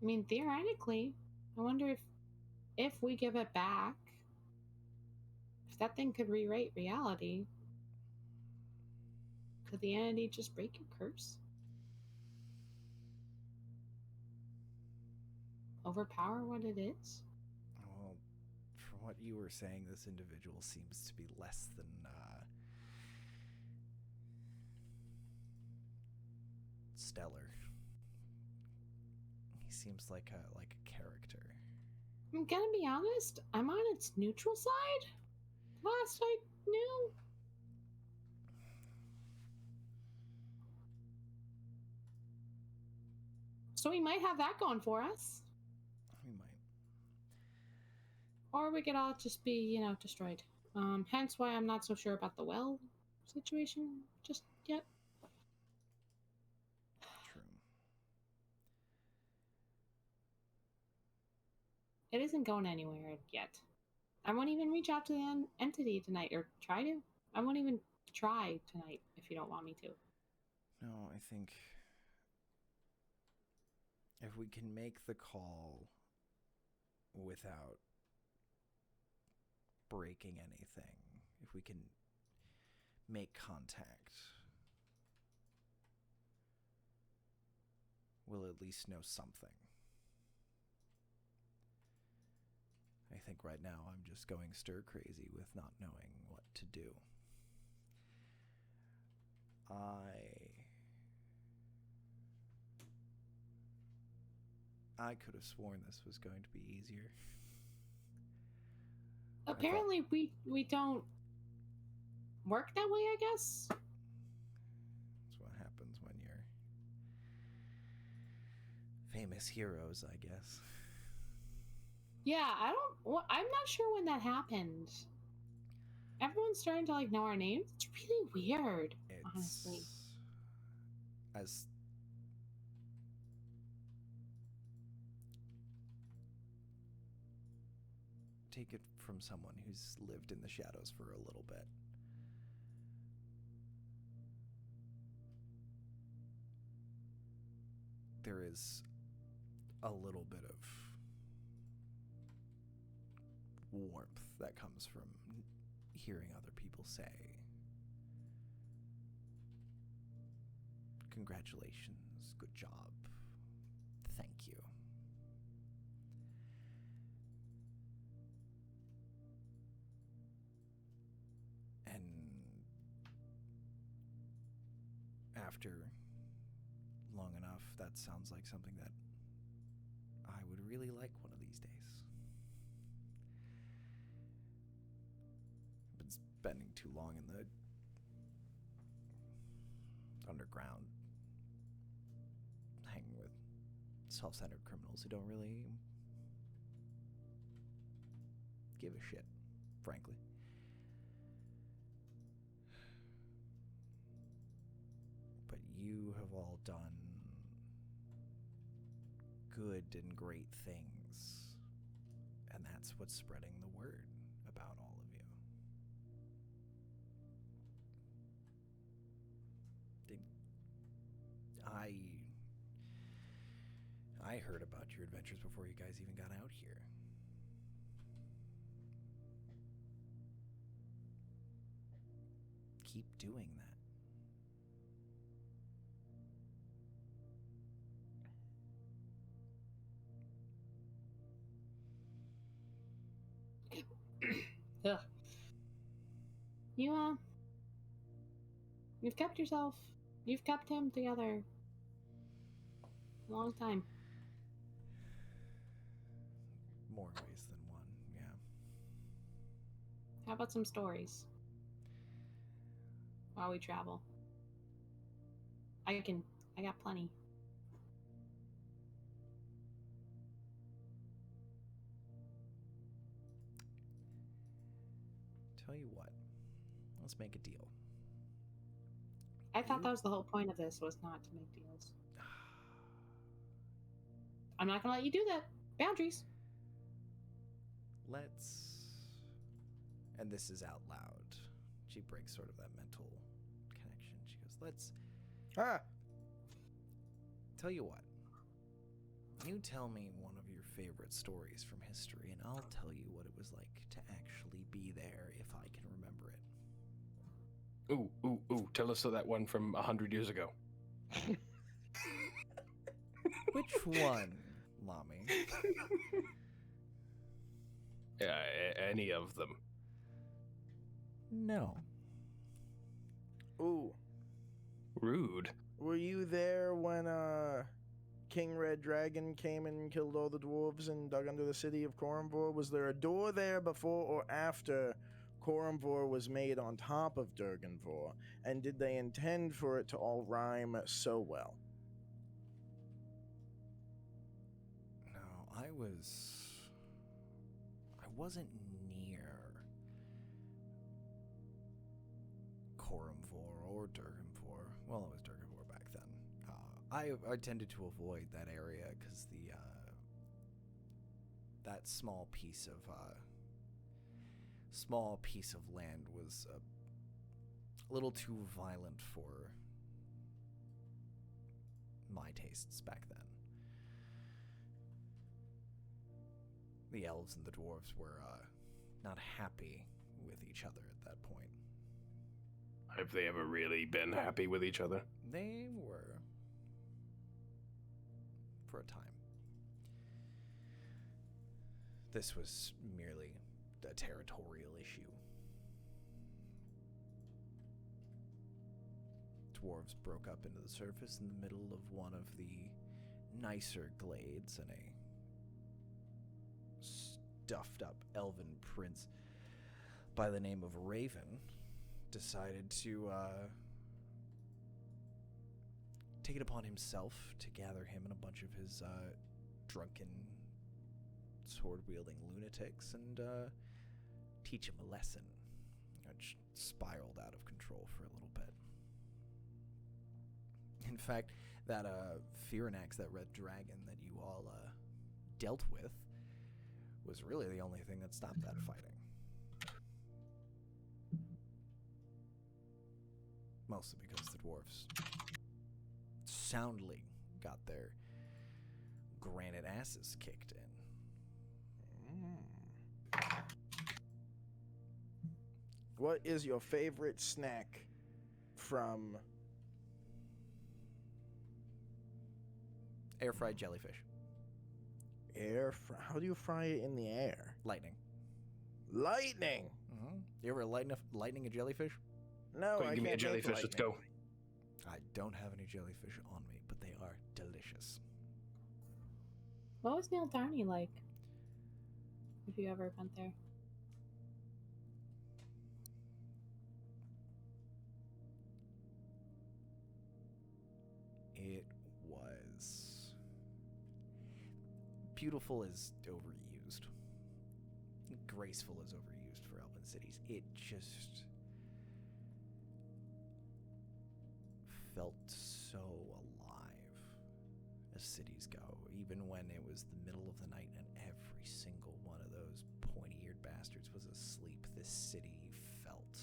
mean, theoretically, I wonder if we give it back, if that thing could rewrite reality, could the entity just break your curse? Overpower what it is? Well, from what you were saying, this individual seems to be less than stellar. He seems like a character. I'm gonna be honest, I'm on its neutral side. Last I knew. So we might have that going for us. We might. Or we could all just be, destroyed. Hence why I'm not so sure about the well situation just yet. True. It isn't going anywhere yet. I won't even reach out to the entity tonight, or try to. I won't even try tonight if you don't want me to. No, I think if we can make the call without breaking anything, if we can make contact, we'll at least know something. I think right now I'm just going stir crazy with not knowing what to do. I could have sworn this was going to be easier. Apparently we don't work that way, I guess. That's what happens when you're famous heroes, I guess. Yeah, I'm not sure when that happened. Everyone's starting to know our names. It's really weird, honestly. As take it from someone who's lived in the shadows for a little bit. There is a little bit of warmth that comes from hearing other people say, "Congratulations, good job, thank you." And after long enough, that sounds like something that I would really like one of these days. I've been spending too long in the underground, hanging with self-centered criminals who don't really give a shit, frankly. But you have all done good and great things, and that's what's spreading the word about all of you. I heard about your adventures before you guys even got out here. Keep doing that. Ugh. You've kept him together a long time. More ways than one, yeah. How about some stories while we travel? I got plenty. Tell you what, let's make a deal. I thought that was the whole point of this, was not to make deals. I'm not gonna let you do that. Boundaries. And this is out loud. She breaks sort of that mental connection. She goes, tell you what. You tell me one of your favorite stories from history, and I'll tell you what it was like to actually be there if I can remember it. Ooh. Tell us that one from 100 years ago. Which one, Lami? Yeah, any of them. No. Ooh. Rude. Were you there when King Red Dragon came and killed all the dwarves and dug under the city of Corumvor? Was there a door there before or after Corumvor was made on top of Durganvor? And did they intend for it to all rhyme so well? No, I wasn't near Corumvor or Durganvor. Well, it was Durganvor back then. I tended to avoid that area because that small piece of land was a little too violent for my tastes back then. The elves and the dwarves were not happy with each other at that point. Have they ever really been happy with each other? They were. For a time. This was merely a territorial issue. Dwarves broke up into the surface in the middle of one of the nicer glades, and a stuffed up elven prince by the name of Raven decided to take it upon himself to gather him and a bunch of his drunken sword-wielding lunatics and teach him a lesson, which spiraled out of control for a little bit. In fact, that Firanax, that red dragon that you all dealt with, was really the only thing that stopped that fighting. Mostly because the dwarves soundly got their granite asses kicked in. What is your favorite snack from Air-fried jellyfish. How do you fry it in the air? Lightning. Lightning. Mm-hmm. You ever lightning a jellyfish? No, Quick, I give me a can't make jellyfish. Let's lightning. go. I don't have any jellyfish on me, but they are delicious. What was Neil Darney like? If you ever went there. It was beautiful is overused. Graceful is overused for elven cities. It just felt so alive as cities go, even when it was the middle of the night and every single one of those pointy-eared bastards was asleep. This city felt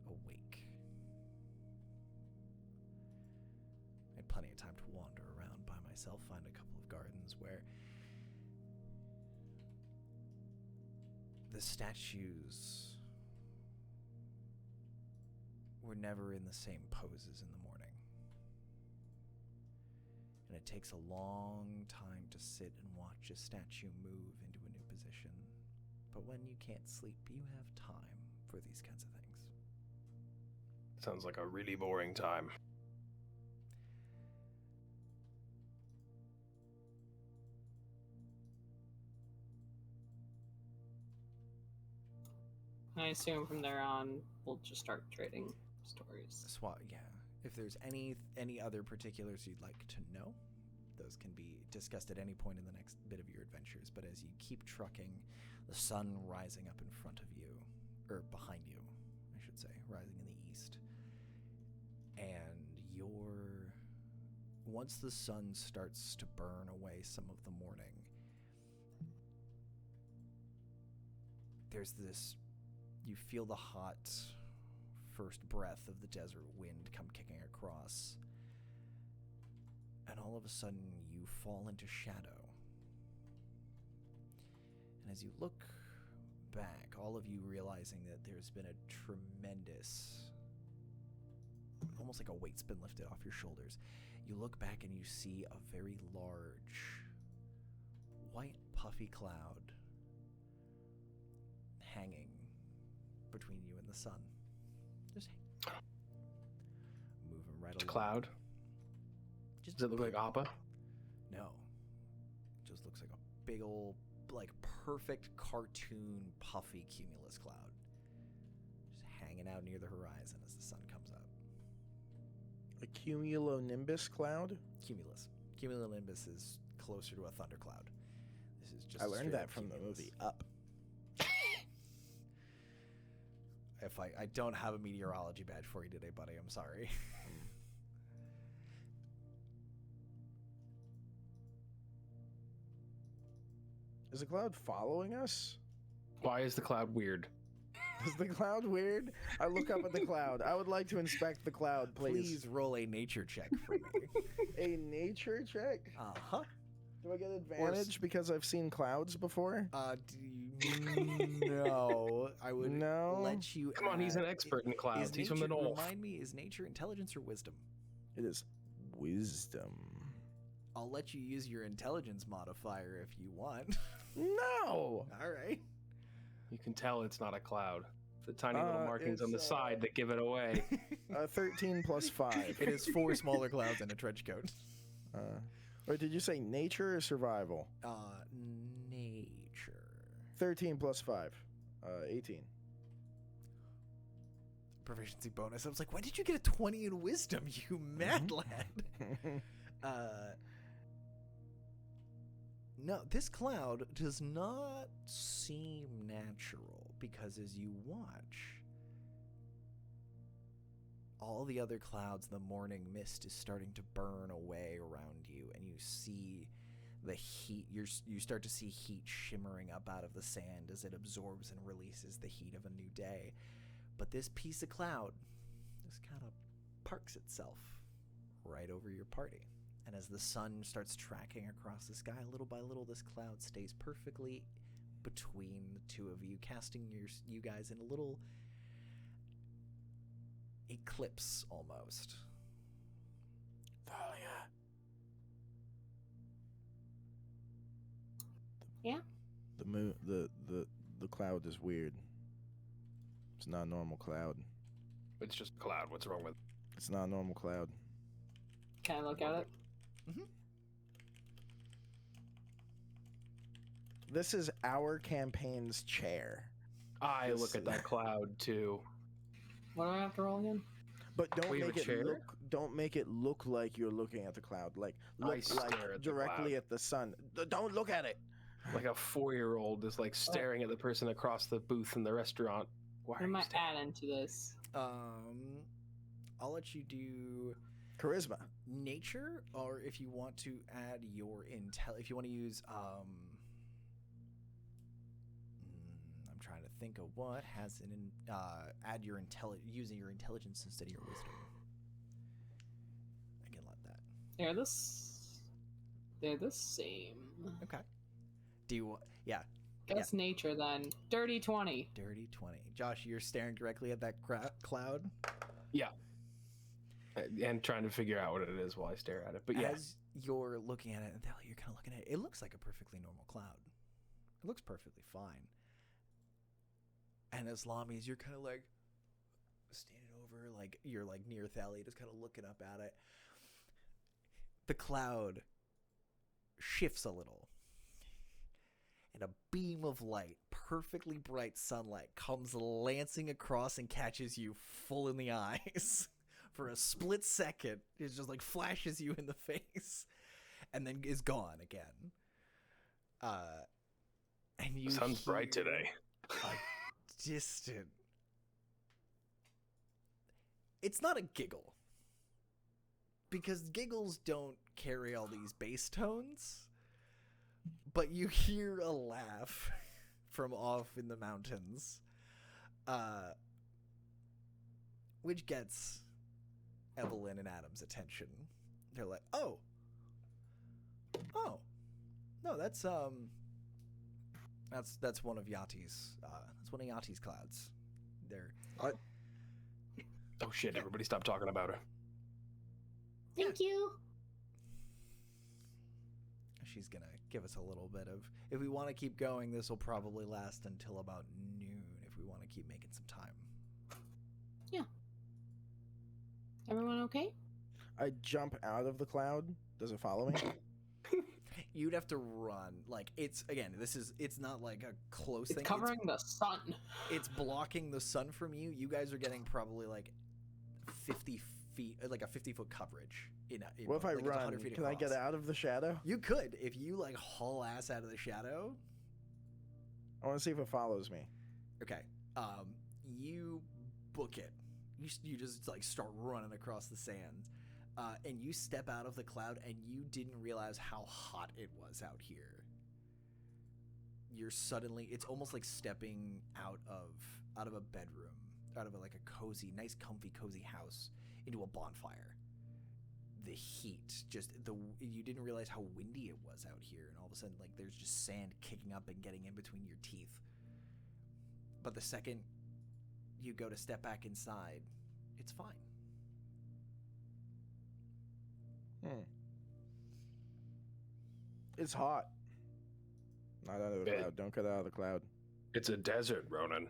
awake. I had plenty of time to wander around by myself, find a couple of gardens where the statues were never in the same poses in the morning. And it takes a long time to sit and watch a statue move into a new position. But when you can't sleep, you have time for these kinds of things. Sounds like a really boring time. I assume from there on, we'll just start trading stories. Yeah. If there's any other particulars you'd like to know, those can be discussed at any point in the next bit of your adventures. But as you keep trucking, the sun rising up in front of you, or behind you, I should say, rising in the east, and once the sun starts to burn away some of the morning, there's this, you feel the hot first breath of the desert wind come kicking across, and all of a sudden you fall into shadow. And as you look back, all of you realizing that there's been a tremendous, almost like a weight's been lifted off your shoulders, you look back and you see a very large, white, puffy cloud hanging between you and the sun. Just moving right along. Cloud? Just Does it look like Appa? No. Just looks like a big old, like, perfect cartoon puffy cumulus cloud. Just hanging out near the horizon as the sun comes up. A cumulonimbus cloud? Cumulus. Cumulonimbus is closer to a thundercloud. This is just I learned straight that up from the cumulus. movie Up. If I don't have a meteorology badge for you today, buddy, I'm sorry. Is the cloud following us? Why is the cloud weird? Is the cloud weird? I look up at the cloud. I would like to inspect the cloud, please. Please roll a nature check for me. A nature check? Uh-huh. Do I get advantage because I've seen clouds before? No. I would let you. Come on, he's an expert in clouds. He's from the north. Remind me, is nature intelligence or wisdom? It is wisdom. I'll let you use your intelligence modifier if you want. No! All right. You can tell it's not a cloud. The tiny little markings on the it's, side that give it away. 13 plus 5. It is 4 smaller clouds and a trench coat. Or did you say nature or survival? Nature. 13 plus 5. 18. Proficiency bonus. I was like, why did you get a 20 in wisdom, you mad lad? No, this cloud does not seem natural because as you watch, all the other clouds, the morning mist is starting to burn away around you, and you see the heat. You start to see heat shimmering up out of the sand as it absorbs and releases the heat of a new day. But this piece of cloud just kind of parks itself right over your party. And as the sun starts tracking across the sky, little by little, this cloud stays perfectly between the two of you, casting you guys in a little eclipse almost. Thalia. Yeah? The cloud is weird. It's not a normal cloud. It's just a cloud. What's wrong with it? It's not a normal cloud. Can I look at it? Mm-hmm. This is our campaign's chair. I look at that cloud too. What do I have to roll again? But chair? Don't make it look like you're looking at the cloud. Like look stare like at the directly cloud. at the sun. Don't look at it. Like a 4-year-old is like staring at the person across the booth in the restaurant. Why What are am you I staring? adding to this? I'll let you do Charisma. nature, or if you want to add your if you want to use I'm trying to think of what has an add your using your intelligence instead of your wisdom. I can let that. They're the same. Okay. Do you yeah, Guess nature then. Dirty 20. dirty 20. Josh, you're staring directly at that cloud. Yeah. And trying to figure out what it is while I stare at it. But yeah. As you're looking at it, and you're kind of looking at it, it looks like a perfectly normal cloud. It looks perfectly fine. And as Lamis, you're kind of like standing over, like you're like near Thalia, just kind of looking up at it. The cloud shifts a little, and a beam of light, perfectly bright sunlight, comes lancing across and catches you full in the eyes. For a split second, it just like flashes you in the face, and then is gone again. And you Sun's bright hear today. a distant. It's not a giggle, because giggles don't carry all these bass tones. But you hear a laugh from off in the mountains, which gets Evelyn and Adam's attention. They're like, oh, Oh, no, that's one of Yati's. That's one of Yati's clouds. They're. What? Oh shit! Everybody, stop talking about her. Thank you. She's gonna give us a little bit of. If we want to keep going, this will probably last until about noon. If we want to keep making some time. Yeah. Everyone okay? I jump out of the cloud. Does it follow me? You'd have to run. Like, it's not like a close It's thing. covering the sun. It's blocking the sun from you. You guys are getting probably like 50 feet, like a 50-foot coverage. What if I like it's run? 100 feet Can I get across. out of the shadow? You could. If you like haul ass out of the shadow. I want to see if it follows me. Okay. You book it. You just like start running across the sand. And you step out of the cloud and you didn't realize how hot it was out here. It's almost like stepping out of a bedroom, out of like a cozy, nice, comfy, cozy house into a bonfire. The heat, you didn't realize how windy it was out here, and all of a sudden, like, there's just sand kicking up and getting in between your teeth. But the second you go to step back inside, it's fine. It's hot. Not out of the cloud. Don't get out of the cloud. It's a desert, Ronan.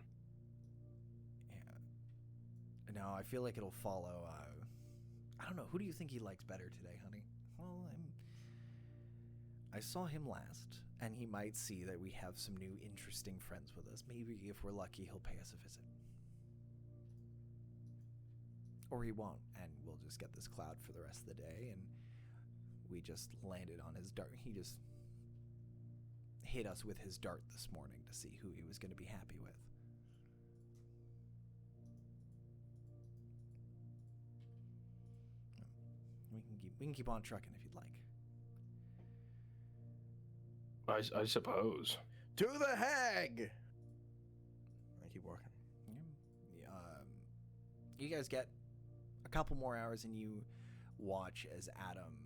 Yeah. No, I feel like it'll follow. I don't know. Who do you think he likes better today, honey? Well, I saw him last, and he might see that we have some new interesting friends with us. Maybe if we're lucky, he'll pay us a visit. Or he won't, and we'll just get this cloud for the rest of the day, and we just landed on his dart. He just hit us with his dart this morning to see who he was going to be happy with. We can keep on trucking if you'd like. I suppose. To the hag! I keep walking. You guys get a couple more hours and you watch as Adam,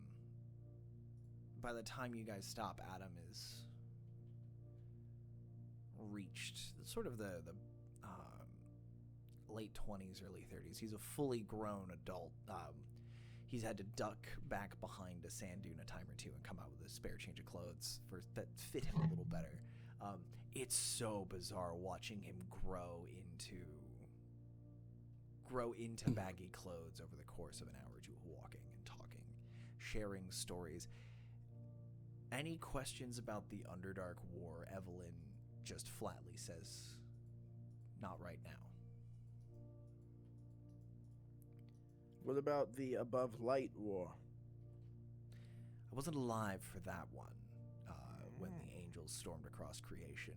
by the time you guys stop, Adam is reached sort of the late 20s, early 30s. He's a fully grown adult. He's had to duck back behind a sand dune a time or two and come out with a spare change of clothes that fit him a little better. It's so bizarre watching him grow into baggy clothes over the course of an hour or two of walking and talking, sharing stories. Any questions about the Underdark War, Evelyn just flatly says, not right now. What about the Above Light War? I wasn't alive for that one, when the angels stormed across creation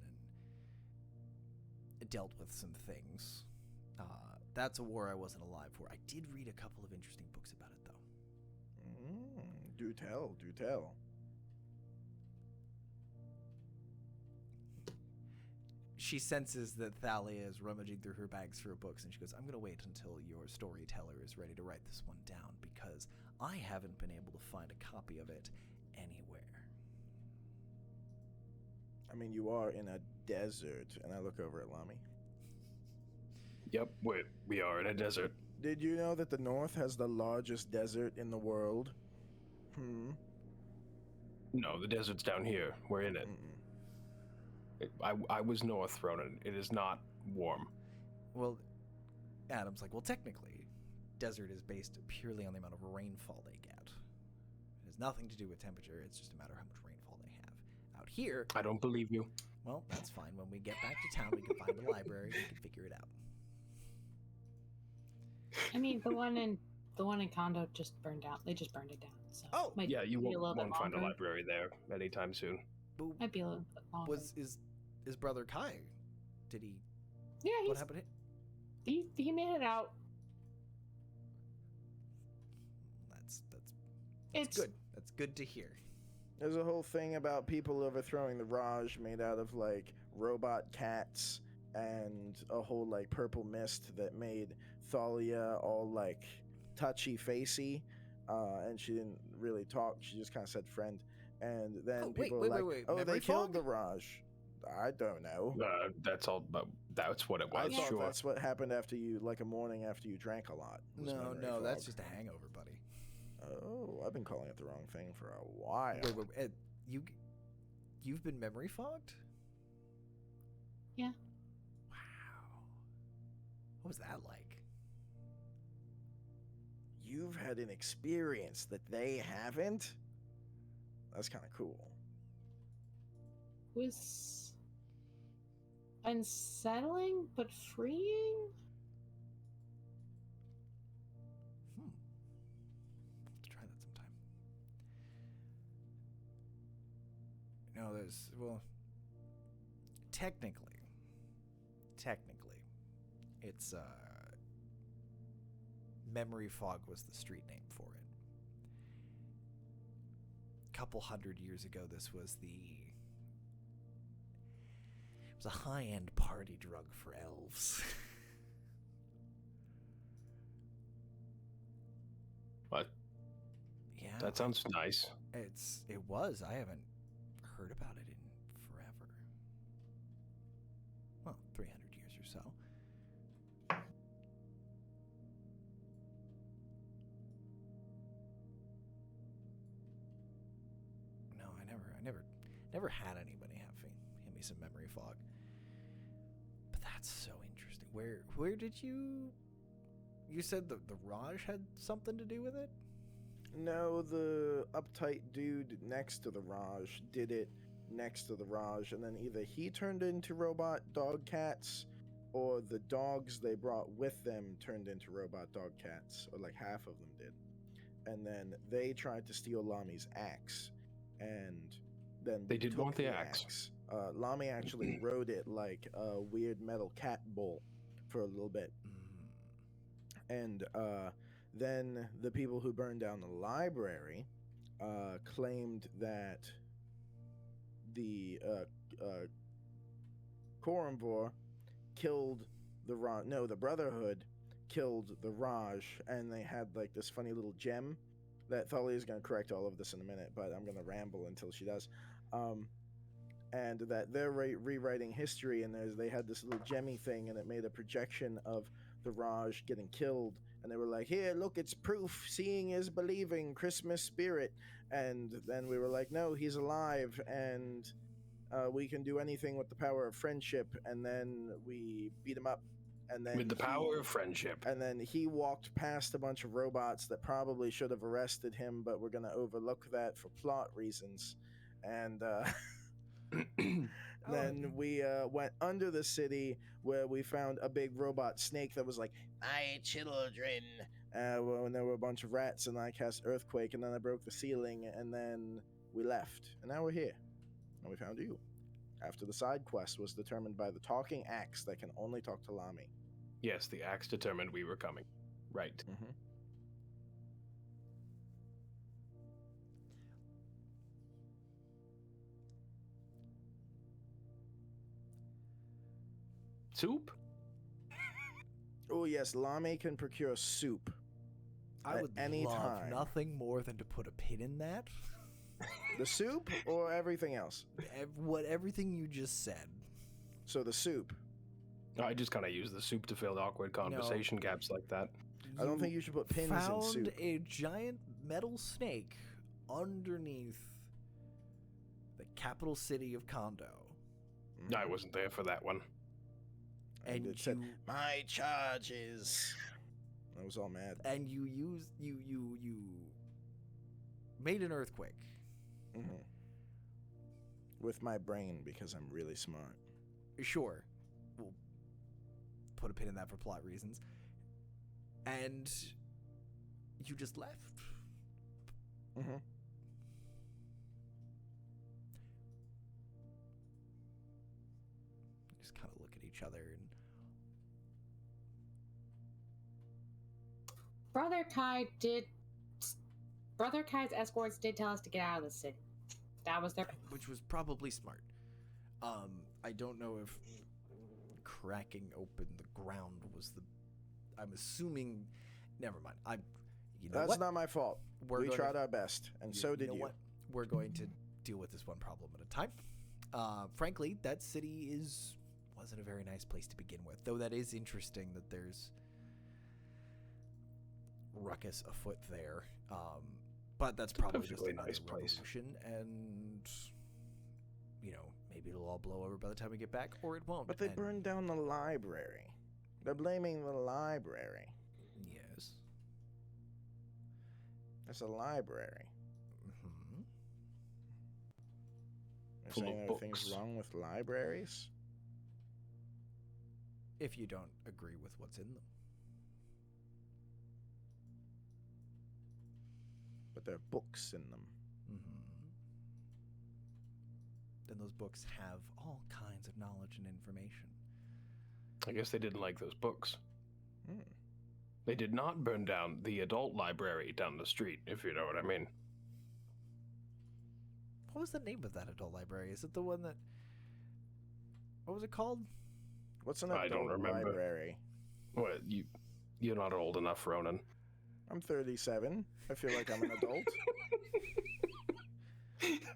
and dealt with some things. That's a war I wasn't alive for. I did read a couple of interesting books about it, though. Do tell, do tell. She senses that Thalia is rummaging through her bags for books, and she goes, I'm going to wait until your storyteller is ready to write this one down, because I haven't been able to find a copy of it anywhere. I mean, you are in a desert, and I look over at Lami. Yep, we are in a desert. Did you know that the North has the largest desert in the world? No, the desert's down here. We're in it. I was north, Ronan. It is not warm. Well, Adam's like, well, technically, desert is based purely on the amount of rainfall they get. It has nothing to do with temperature. It's just a matter of how much rainfall they have. Out here... I don't believe you. Well, that's fine. When we get back to town, we can find the library. We can figure it out. I mean, the one in Kondo just burned out. They just burned it down. So yeah, you won't find a longer. library there anytime soon. Might be a little bit longer. Was his brother Kai? Did he? Yeah, What happened? he made it out. That's good. That's good to hear. There's a whole thing about people overthrowing the Raj made out of like robot cats and a whole like purple mist that made Thalia all like touchy-facey, and she didn't really talk. She just kind of said friend. And then Oh, people wait, were like, wait. "Oh, Memory they killed fog? the Raj." I don't know. That's all. But that's what it I was. thought Sure. that's what happened after you, like a morning after you drank a lot. Was No, memory no, that's fog. just a hangover, buddy. Oh, I've been calling it the wrong thing for a while. Wait, you've been memory fogged? Yeah. Wow. What was that like? You've had an experience that they haven't? That's kind of cool. Was unsettling but freeing. Let's try that sometime. No, technically, it's memory fog was the street name for it. A couple hundred years ago, this was a high-end party drug for elves. What? Yeah. That sounds nice. It was. I haven't heard about it in forever. Well, 300 years or so. No, I never had anybody hand me some memory fog. But that's so interesting. Where did you said the Raj had something to do with it? No, the uptight dude next to the Raj did it next to the Raj, and then either he turned into robot dog cats, or the dogs they brought with them turned into robot dog cats, or like half of them did. And then they tried to steal Lami's axe, and then They did took want the axe. Lami actually rode it like a weird metal cat bull for a little bit. And then the people who burned down the library claimed that the Korumvor killed the Raj. No, the Brotherhood killed the Raj, and they had like this funny little gem that Thali is going to correct all of this in a minute, but I'm going to ramble until she does. And that they're rewriting history, and they had this little gemmy thing, and it made a projection of the Raj getting killed, and they were like, "Here, look, it's proof. Seeing is believing. Christmas spirit." And then we were like, "No, he's alive, and we can do anything with the power of friendship." And then we beat him up, and then With the power of friendship. And then he walked past a bunch of robots that probably should have arrested him, but we're gonna overlook that for plot reasons. And then we went under the city, where we found a big robot snake that was like, "My children." And there were a bunch of rats, and I cast Earthquake, and then I broke the ceiling, and then we left. And now we're here. And we found you. After the side quest was determined by the talking axe that can only talk to Lami. Yes, the axe determined we were coming. Right. Mm-hmm. Soup? Oh yes, Lami can procure soup. I would any love time. nothing more than to put a pin in that. The soup or everything else? Everything you just said. So the soup. I just kind of use the soup to fill awkward conversation gaps like that. I don't think you should put pins in found soup. a giant metal snake underneath the capital city of Kondo. I wasn't there for that one. And And it said, you- "My charges." I was all mad. And you made an earthquake. Mm-hmm. With my brain, because I'm really smart. Sure. We'll put a pin in that for plot reasons. And you just left. Mm-hmm. Just kind of look at each other and Brother Kai's escorts did tell us to get out of the city. That was their. which was probably smart. I don't know if cracking open the ground was the. I'm assuming. Never mind. You know That's what? not my fault. We're We gonna- tried our best, and so did know you. what? We're going to deal with this one problem at a time. Frankly, that city wasn't a very nice place to begin with, though that is interesting that there's ruckus afoot there. But that's probably just Perfectly another nice place. revolution, and maybe it'll all blow over by the time we get back, or it won't. But they burned down the library. They're blaming the library. Yes. It's a library. Mm-hmm. They're Full saying of there are things books. wrong with libraries. If you don't agree with what's in them. But there are books in them. Mm-hmm. Then those books have all kinds of knowledge and information. I guess they didn't like those books. Hmm. They did not burn down the adult library down the street, if you know what I mean. What was the name of that adult library? Is it the one that... What was it called? What's an I don't adult remember. library? What, you're not old enough, Ronan. I'm 37. I feel like I'm an adult.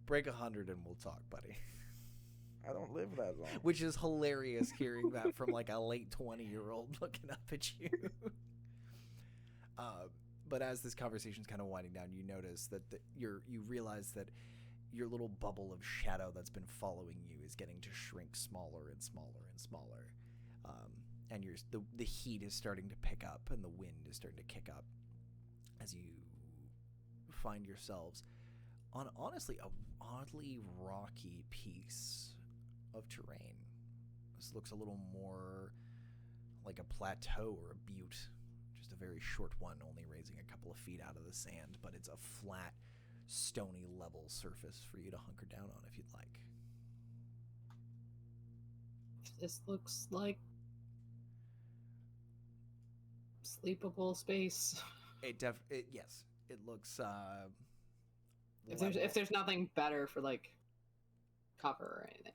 Break 100 and we'll talk, buddy. I don't live that long. Which is hilarious hearing that from like a late 20-year-old looking up at you. But as this conversation's kind of winding down, you notice that you realize that your little bubble of shadow that's been following you is getting to shrink smaller and smaller and smaller. And the heat is starting to pick up and the wind is starting to kick up as you find yourselves on honestly a oddly rocky piece of terrain. This looks a little more like a plateau or a butte, just a very short one, only raising a couple of feet out of the sand, but it's a flat, stony level surface for you to hunker down on if you'd like. This looks like sleepable space. Yes, it looks If there's nothing better for like cover or anything.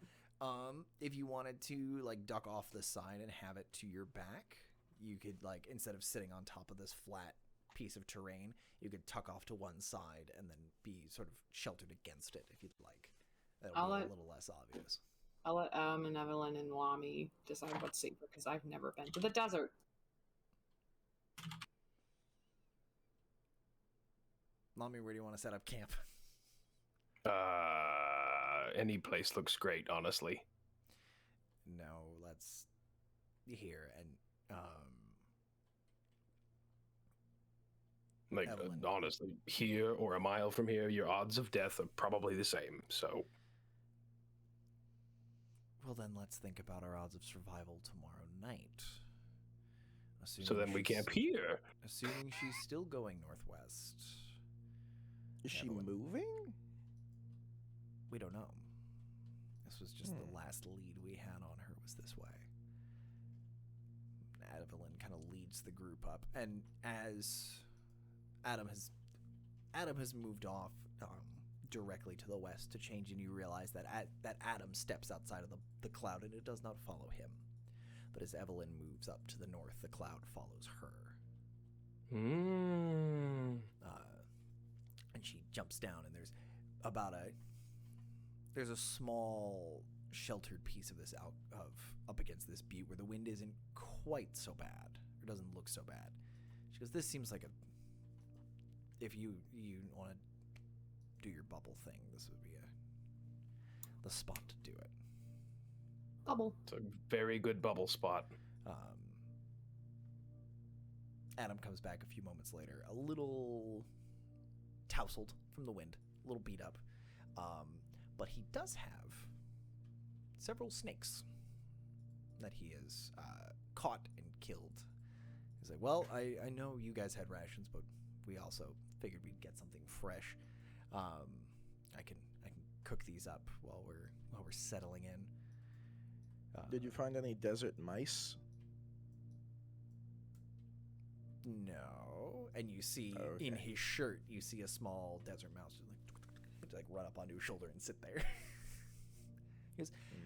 If you wanted to like duck off the side and have it to your back, you could like, instead of sitting on top of this flat piece of terrain, you could tuck off to one side and then be sort of sheltered against it if you'd like. That'll be a little less obvious. I'll let and Evelyn and Wami decide what's safer because I've never been to the desert. Mommy, where do you want to set up camp? Any place looks great, honestly. No, let's here and Evelyn. Honestly, here or a mile from here, your odds of death are probably the same. So, well, then let's think about our odds of survival tomorrow night. so then we camp here. Assuming she's still going northwest. Is she Evelyn. moving? We don't know. This was just the last lead we had on her was this way. Evelyn kind of leads the group up, and as Adam has moved off directly to the west to change, and you realize that that Adam steps outside of the cloud, and it does not follow him. But as Evelyn moves up to the north, the cloud follows her. And she jumps down, and there's a small sheltered piece of this up against this butte where the wind isn't quite so bad, or doesn't look so bad. She goes, this seems like if you want to do your bubble thing, this would be the spot to do it. Bubble. It's a very good bubble spot. Adam comes back a few moments later, a little tousled from the wind, a little beat up, but he does have several snakes that he has caught and killed. He's like, well, I know you guys had rations, but we also figured we'd get something fresh. I can cook these up while we're settling in. Did you find any desert mice? No. And you see in his shirt, you see a small desert mouse just like run up onto his shoulder and sit there. He goes, I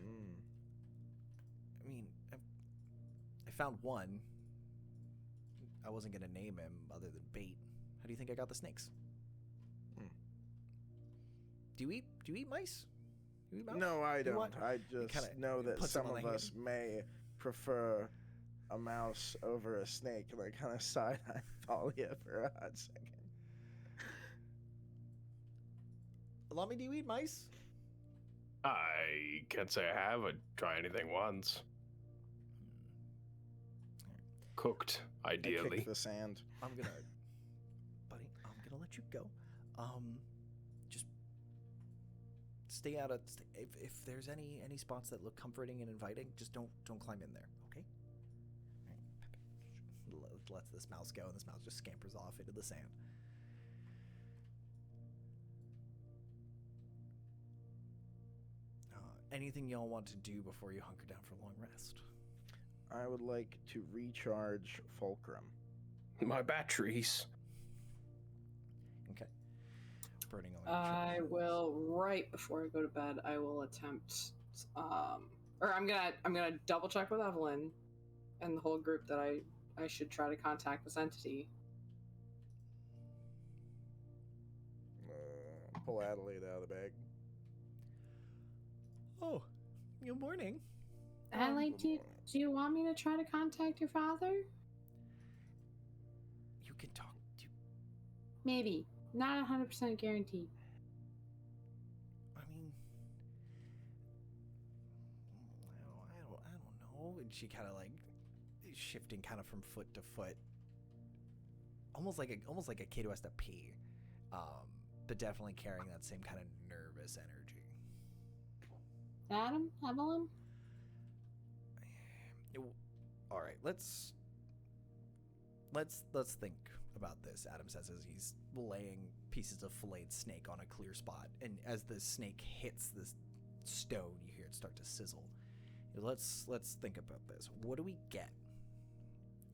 mean, I found one. I wasn't going to name him other than bait. How do you think I got the snakes? Do you eat Do you eat mice? You eat mouse? No, I You don't. want- I just know that put some some on of the us may prefer a mouse over a snake, and I kind of side-eye Thalia for a hot second. Lummy, do you eat mice? I can't say I have. I'd try anything once. Cooked, I ideally. kick the sand. I'm gonna, buddy. I'm gonna let you go. Just stay out of. If there's any spots that look comforting and inviting, just don't climb in there. Okay. Lets this mouse go, and this mouse just scampers off into the sand. Anything y'all want to do before you hunker down for a long rest? I would like to recharge Fulcrum. My batteries. Okay. Burning on the I will, right before I go to bed, I will attempt, or I'm gonna double check with Evelyn and the whole group that I should try to contact this entity. Pull Adelaide out of the bag. Oh, good morning. Adelaide, do you want me to try to contact your father? You can talk to. Maybe. Not 100% guaranteed. I mean, I don't know. And she kind of like is shifting kind of from foot to foot, almost like a kid who has to pee, but definitely carrying that same kind of nervous energy. Adam? Evelyn? All right, let's think about this. Adam says as he's laying pieces of filleted snake on a clear spot, and as the snake hits this stone, you hear it start to sizzle. Let's think about this. What do we get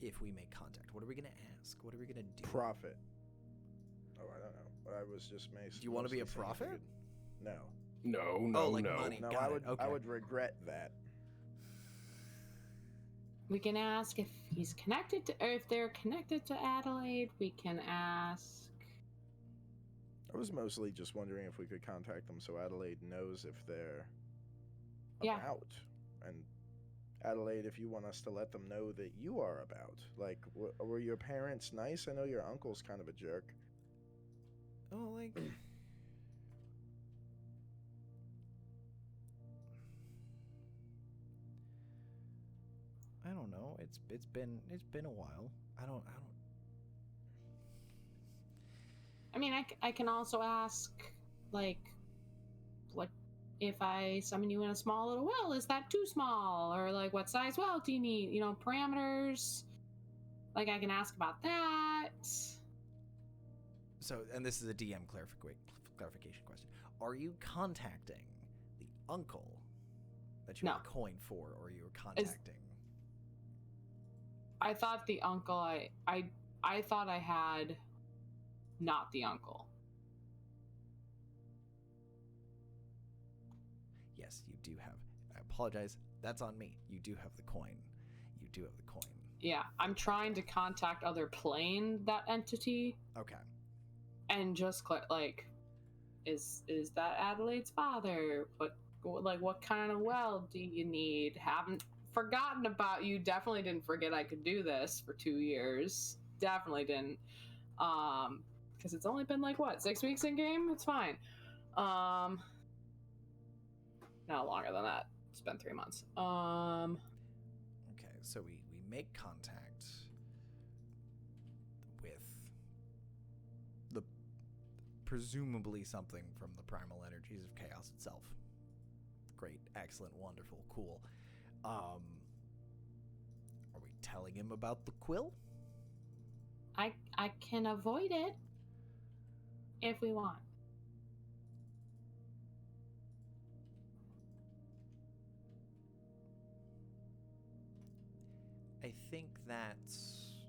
if we make contact? What are we gonna ask? What are we gonna do? Profit. Oh, I don't know. But I was just Do you want to be a prophet? No. No. Money. No, Got I would. it. Okay. I would regret that. We can ask if he's connected to, or if they're connected to Adelaide. We can ask. I was mostly just wondering if we could contact them so Adelaide knows if they're Yeah. about. And Adelaide, if you want us to let them know that you are about. Like, were your parents nice? I know your uncle's kind of a jerk. Oh, like. I don't know. It's been a while. I don't. I mean, I can also ask, like if I summon you in a small little well, is that too small? Or like, what size well do you need? You know, parameters. Like, I can ask about that. So, and this is a DM clarification question. Are you contacting the uncle that you No. have a coin for, or you were contacting? I thought the uncle. I thought I had, not the uncle. Yes, you do have. I apologize. That's on me. You do have the coin. You do have the coin. Yeah, I'm trying to contact other plane that entity Okay. and just like, is that Adelaide's father? What kind of well do you need? Haven't forgotten about you. Definitely didn't forget I could do this for 2 years. Definitely didn't. Because it's only been like what, 6 weeks in game? It's fine. No, longer than that. It's been 3 months. Okay, so we make contact with the presumably something from the primal energies of chaos itself. Great, excellent, wonderful, cool. Are we telling him about the quill? I can avoid it if we want. I think that's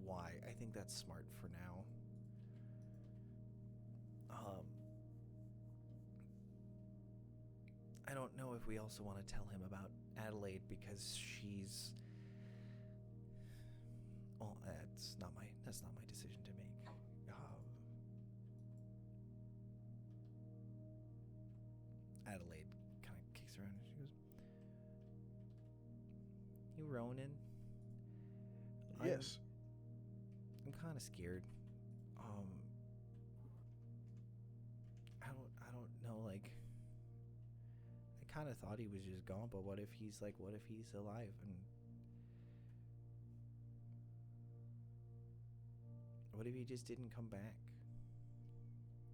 why. I think that's smart for now. I don't know if we also want to tell him about Adelaide because she's. Well, that's not my decision to make. Ronan? Yes. I'm kind of scared. I don't know, like, I kind of thought he was just gone, but what if he's alive? And what if he just didn't come back?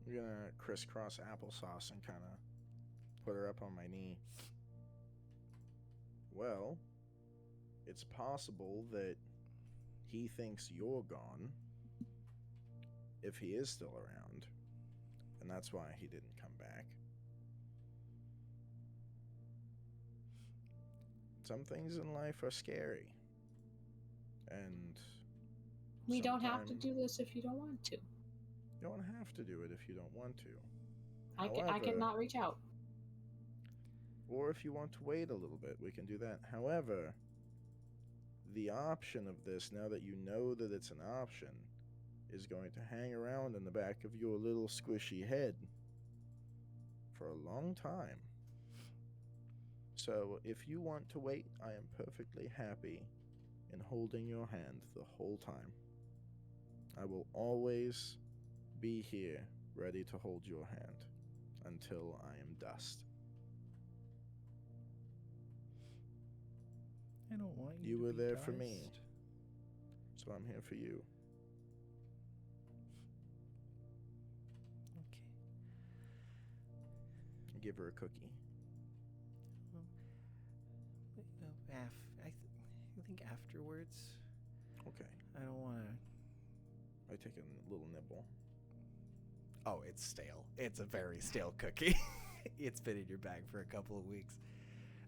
I'm gonna crisscross applesauce and kind of put her up on my knee. Well, it's possible that he thinks you're gone, if he is still around, and that's why he didn't come back. Some things in life are scary, and we don't have to sometimes do this if you don't want to. you don't have to do it if you don't want to. I However, cannot reach out. or if you want to wait a little bit, we can do that. However, the option of this, now that you know that it's an option, is going to hang around in the back of your little squishy head for a long time. So if you want to wait, I am perfectly happy in holding your hand the whole time. I will always be here, ready to hold your hand until I am dust. I don't want you. You to were be there for me, dust. so I'm here for you. Okay. Give her a cookie. Well, no, I think afterwards. Okay. I don't want to. I take a little nibble. Oh, it's stale. It's a very stale cookie. It's been in your bag for a couple of weeks.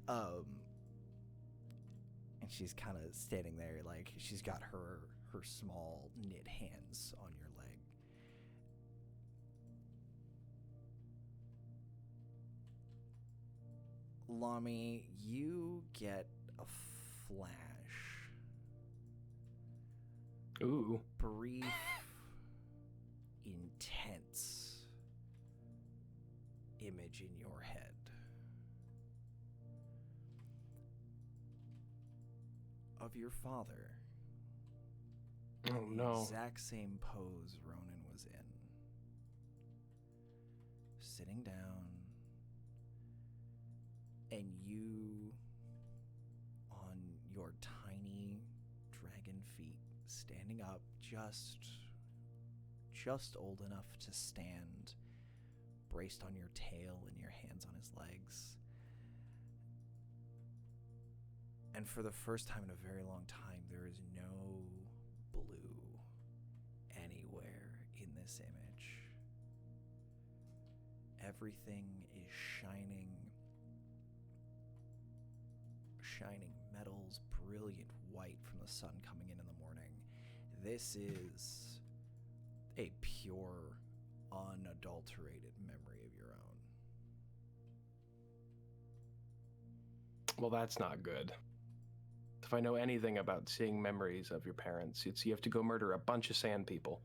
And she's kind of standing there, like she's got her small knit hands on your leg. Lami, you get a flash. Ooh. Brief, intense image in your head. Of your father. Oh no. Exact same pose Ronan was in. Sitting down, and you on your tiny dragon feet, standing up just old enough to stand, braced on your tail and your hands on his legs. And for the first time in a very long time, there is no blue anywhere in this image. Everything is shining metals, brilliant white from the sun coming in the morning. This is a pure, unadulterated memory of your own. Well, that's not good. If I know anything about seeing memories of your parents, it's you have to go murder a bunch of sand people.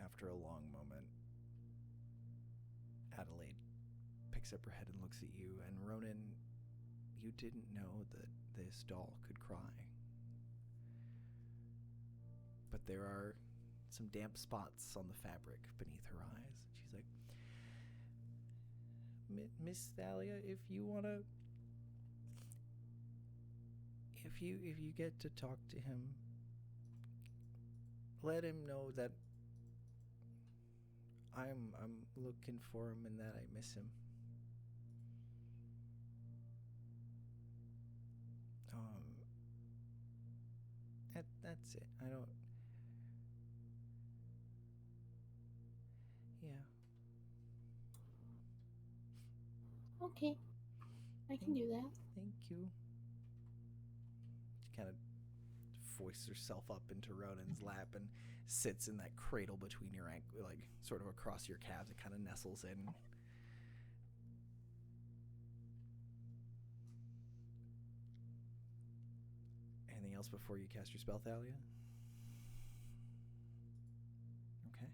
After a long moment, Adelaide picks up her head and looks at you, and Ronan, you didn't know that this doll could cry. But there are some damp spots on the fabric beneath her eyes. She's like, Miss Thalia, if you get to talk to him, let him know that I'm looking for him and that I miss him. That's it. I don't. Yeah. Okay. I can do that. Thank you. She kind of foists herself up into Ronan's lap and sits in that cradle between your ankle, like sort of across your calves. It kind of nestles in. Anything else before you cast your spell, Thalia? Okay.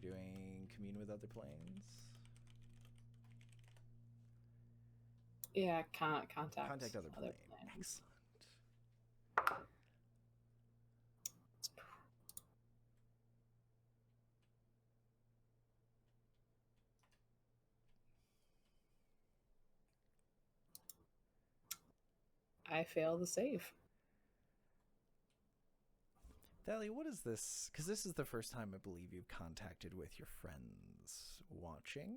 doing commune with other planes? Yeah, contact Other plane. planes. Excellent. I fail the save. Thalia, what is this? Because this is the first time I believe you've contacted with your friends watching.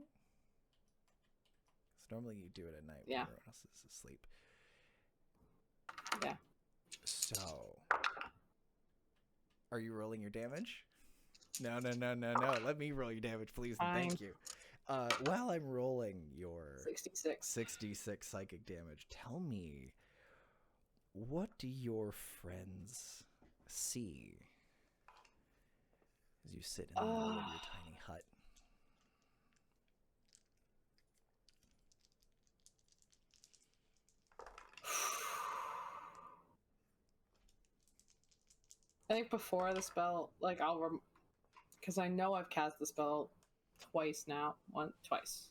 So normally you do it at night when everyone else is asleep. Yeah. So, are you rolling your damage? No. Let me roll your damage, please. And thank you. While I'm rolling your 66 psychic damage, tell me, what do your friends see as you sit in the middle of your tiny hut? I think before the spell, like because I know I've cast the spell twice now. Twice.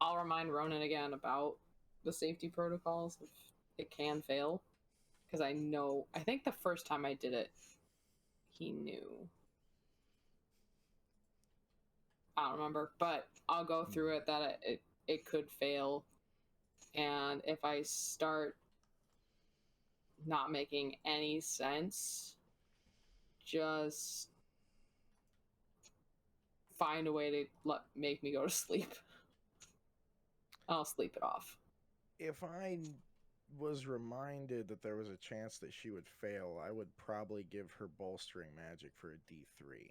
I'll remind Ronan again about the safety protocols if it can fail, because I think the first time I did it, he knew. I don't remember, but I'll go through it that it could fail, and if I start not making any sense, just find a way to make me go to sleep. I'll sleep it off. If I was reminded that there was a chance that she would fail, I would probably give her bolstering magic for a D3.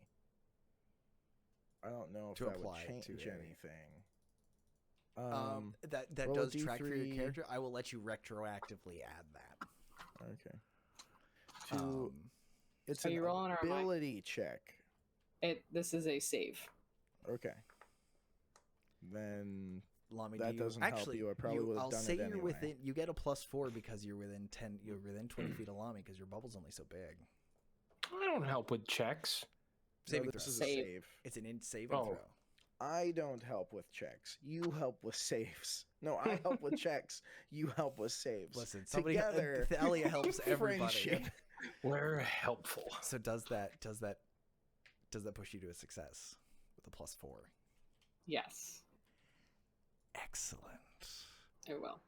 I don't know if that would change anything. That does track for your character. I will let you retroactively add that. Okay. It's an ability check. This is a save. Okay. Then Lami, that doesn't help you. I probably would have done it anyway. You're within. You get a +4 because you're within 10. You're within 20 feet of Lami because your bubble's only so big. I don't help with checks. Saving throw. This is a save. It's an saving throw. I don't help with checks. You help with saves. No, I help with checks. You help with saves. Listen, together, Thalia helps everybody. Friendship. We're helpful. So does that push you to a success with a +4? Yes. Excellent. It will.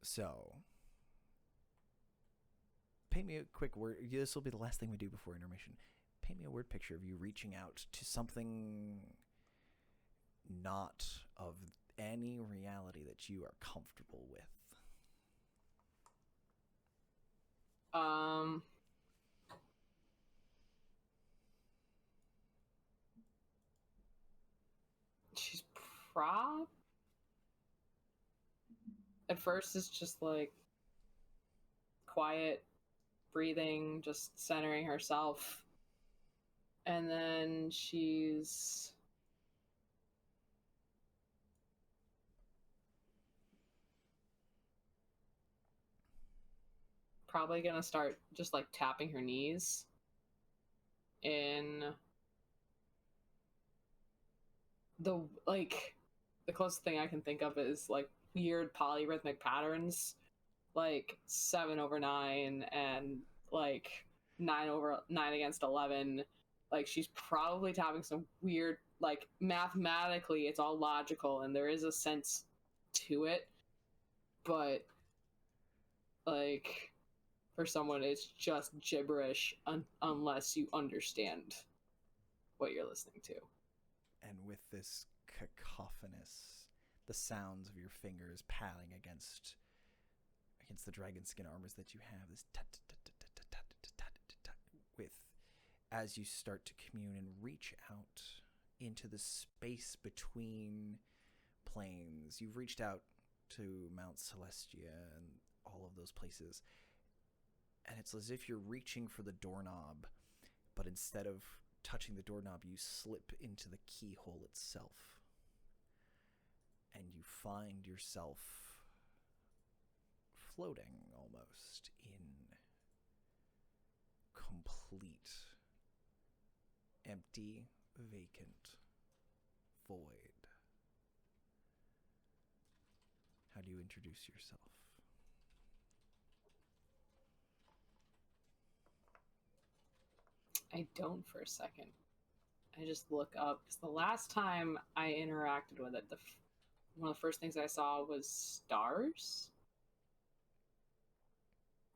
So, paint me a quick word. This will be the last thing we do before intermission. Paint me a word picture of you reaching out to something not of any reality that you are comfortable with. She's at first it's just like quiet breathing, just centering herself, and then she's probably gonna start just like tapping her knees in the closest thing I can think of is like weird polyrhythmic patterns, like 7/9 and like 9/9 against 11. Like she's probably tapping some weird, like mathematically it's all logical and there is a sense to it, but like for someone it's just gibberish unless you understand what you're listening to. And with this cacophonous, the sounds of your fingers padding against the dragon skin armors that you have, this with, as you start to commune and reach out into the space between planes. You've reached out to Mount Celestia and all of those places, and it's as if you're reaching for the doorknob, but instead of touching the doorknob, you slip into the keyhole itself, and you find yourself floating almost in complete empty, vacant, void. How do you introduce yourself? I don't for a second. I just look up because the last time I interacted with it, one of the first things I saw was stars.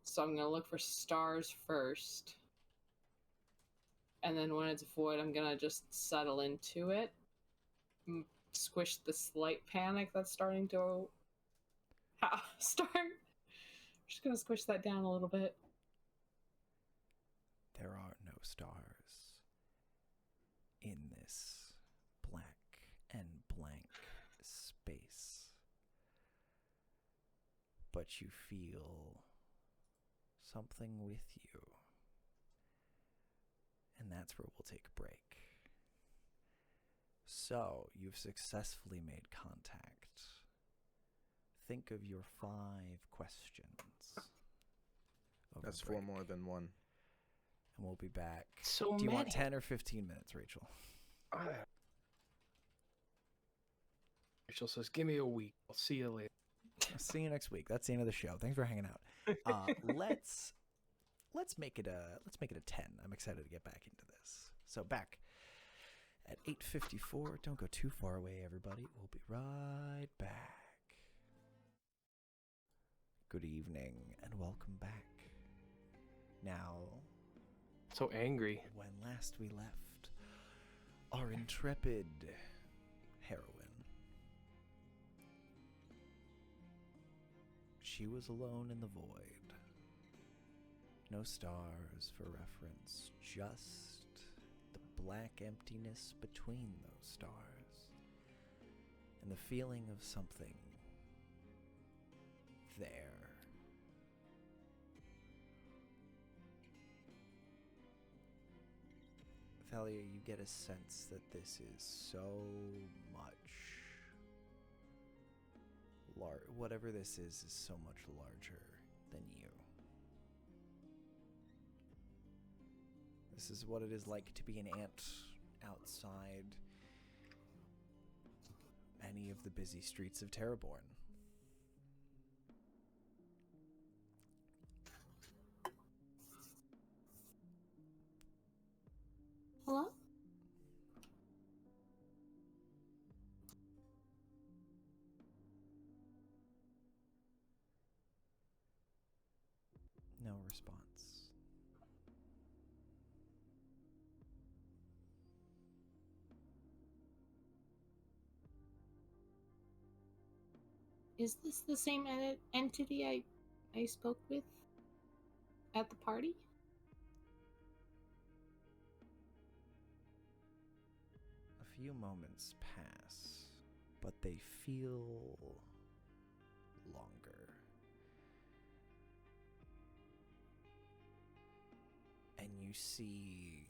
So I'm gonna look for stars first, and then when it's void, I'm gonna just settle into it, squish the slight panic that's starting to start. Just gonna squish that down a little bit. There are no stars in this black and blank space. But you feel something with you. And that's where we'll take a break. So, you've successfully made contact. Think of your 5 questions. That's 4 more than 1. And we'll be back. So Do you want many. 10 or 15 minutes, Rachel? Rachel says, "Give me a week. I'll see you later." I'll see you next week. That's the end of the show. Thanks for hanging out. Let's make it a 10. I'm excited to get back into this. So back at 8:54. Don't go too far away, everybody. We'll be right back. Good evening and welcome back. Now, So angry. when last we left, our intrepid heroine, she was alone in the void. No stars for reference, just the black emptiness between those stars, and the feeling of something there. Thalia, you get a sense that this is so much whatever this is so much larger than you. This is what it is like to be an ant outside any of the busy streets of Terraborn. Hello? No response. Is this the same entity I spoke with at the party? A few moments pass, but they feel longer. And you see,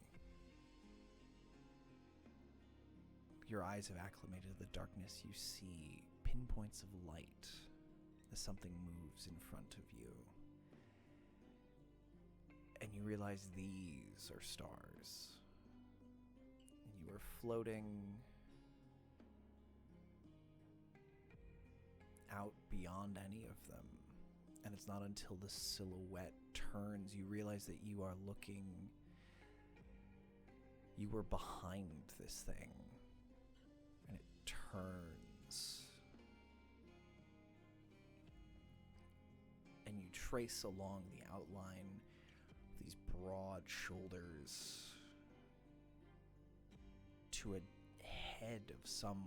your eyes have acclimated to the darkness. You see pinpoints of light as something moves in front of you. And you realize these are stars. And you are floating out beyond any of them. And it's not until the silhouette turns you realize that you are looking. You were behind this thing. And it turns. And you trace along the outline of these broad shoulders to a head of some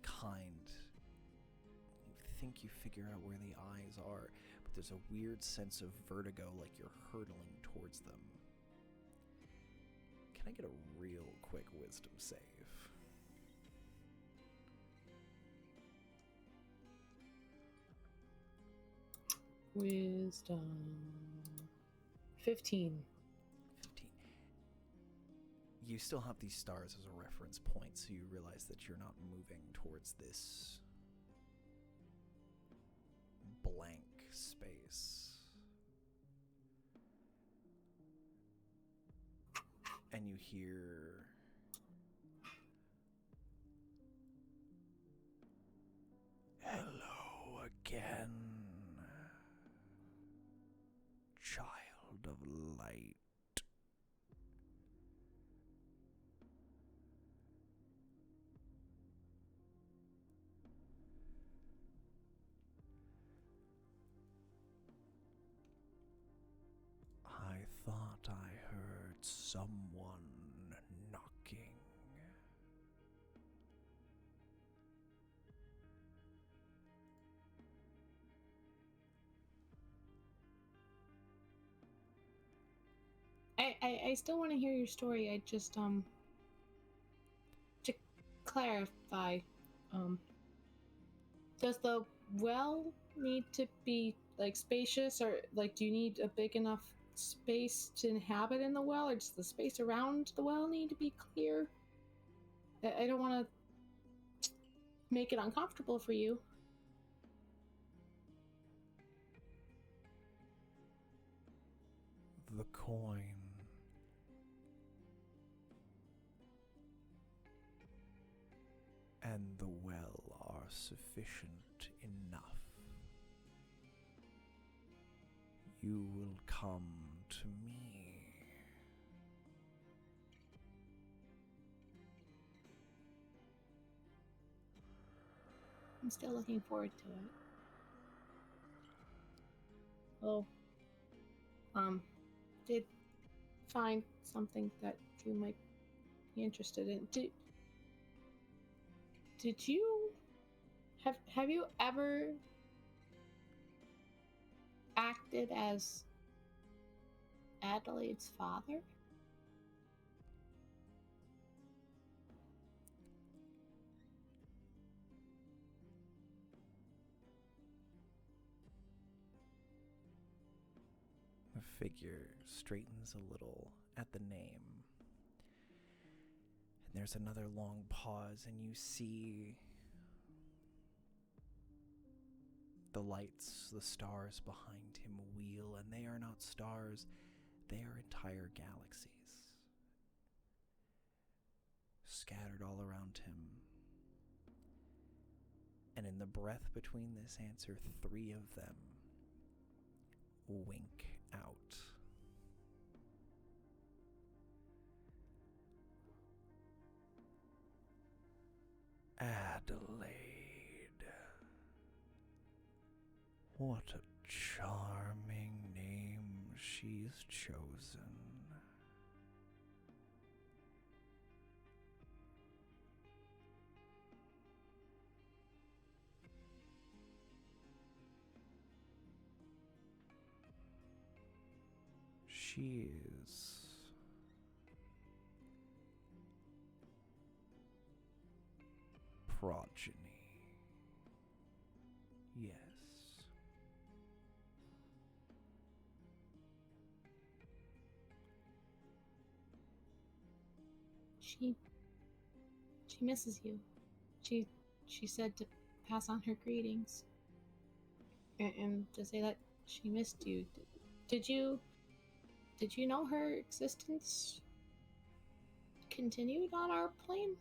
kind. You think you figure out where the eyes are, but there's a weird sense of vertigo, like you're hurtling towards them. Can I get a real quick wisdom save? Wisdom. 15. 15. You still have these stars as a reference point, so you realize that you're not moving towards this blank space. And you hear light. I thought I heard someone knocking. I still want to hear your story. I just to clarify, does the well need to be like spacious, or like do you need a big enough space to inhabit in the well, or does the space around the well need to be clear? I don't want to make it uncomfortable for you. The coin and the well are sufficient enough. You will come to me. I'm still looking forward to it. Oh, did find something that you might be interested in. Did you have you ever acted as Adelaide's father? The figure straightens a little at the name. And there's another long pause, and you see the lights, the stars behind him wheel, and they are not stars, they are entire galaxies scattered all around him. And in the breath between this answer, 3 of them wink out. Adelaide. What a charming name she's chosen. She is progeny. Yes. She misses you. She said to pass on her greetings. And to say that she missed you. Did you know her existence continued on our plane?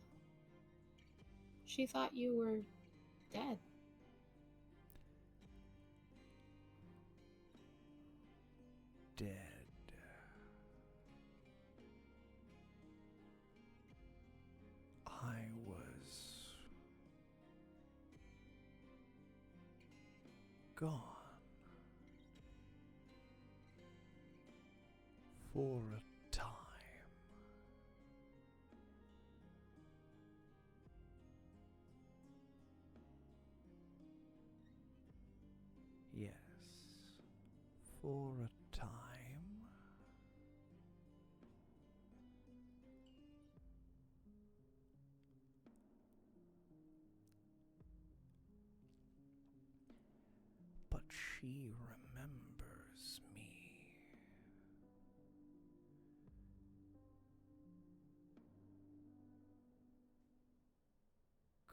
She thought you were dead. Dead. I was gone for a time. Yes, for a time. But she remembers me.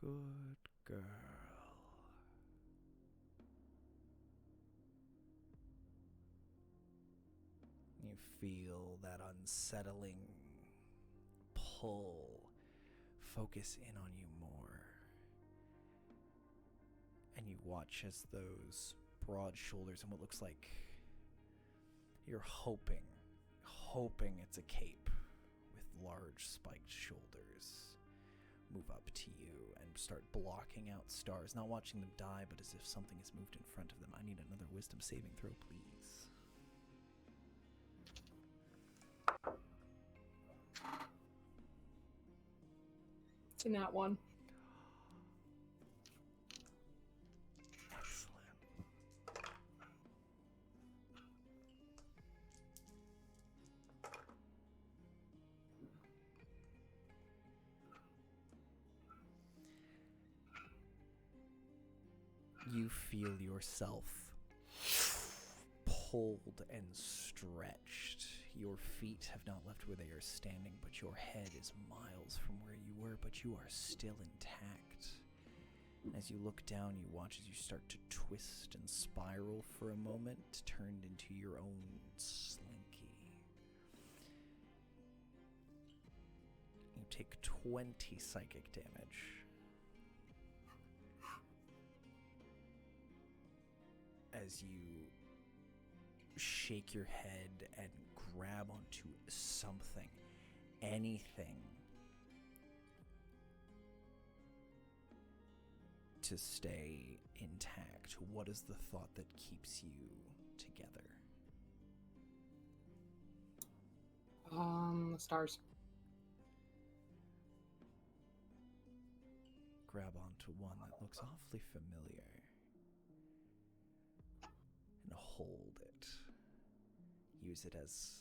Good girl. You feel that unsettling pull focus in on you more. And you watch as those broad shoulders and what looks like you're hoping hoping it's a cape with large spiked shoulders, move up to you and start blocking out stars, not watching them die, but as if something has moved in front of them. I need another wisdom saving throw, please. It's a nat 1. Excellent. You feel yourself pulled and stretched. Your feet have not left where they are standing, but your head is miles from where you were, but you are still intact. As you look down, you watch as you start to twist and spiral for a moment, turned into your own slinky. You take 20 psychic damage. As you shake your head and grab onto something, anything, to stay intact. What is the thought that keeps you together? The stars. Grab onto one that looks awfully familiar and hold it. Use it as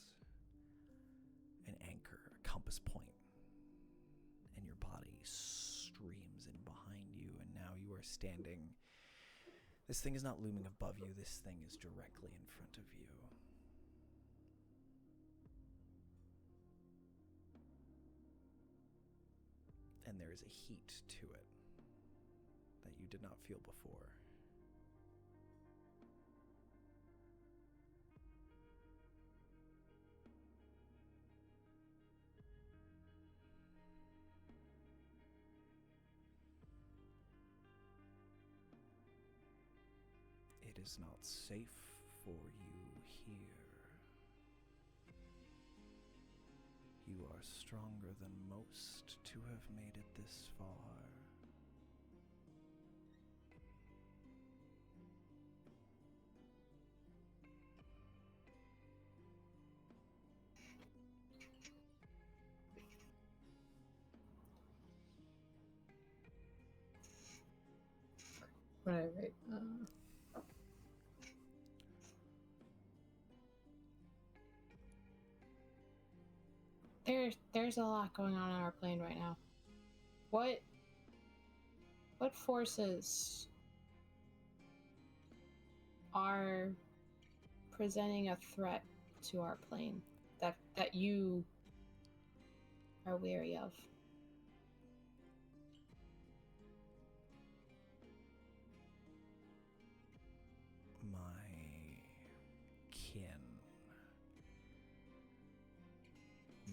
an anchor, a compass point, and your body streams in behind you, and now you are standing. This thing is not looming above you, this thing is directly in front of you. And there is a heat to it that you did not feel before. It is not safe for you here. You are stronger than most to have made it this far. Right. There's a lot going on our plane right now. What forces are presenting a threat to our plane that you are wary of? My kin,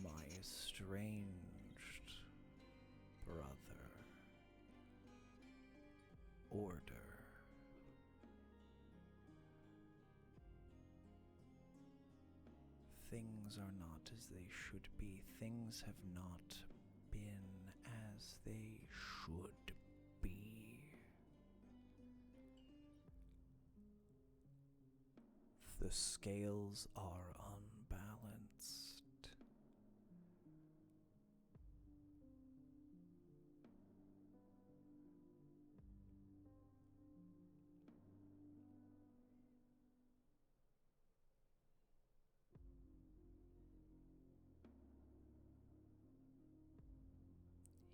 my estranged brother, order. Things are not as they should be. Things have not been as they should be. The scales are unbalanced.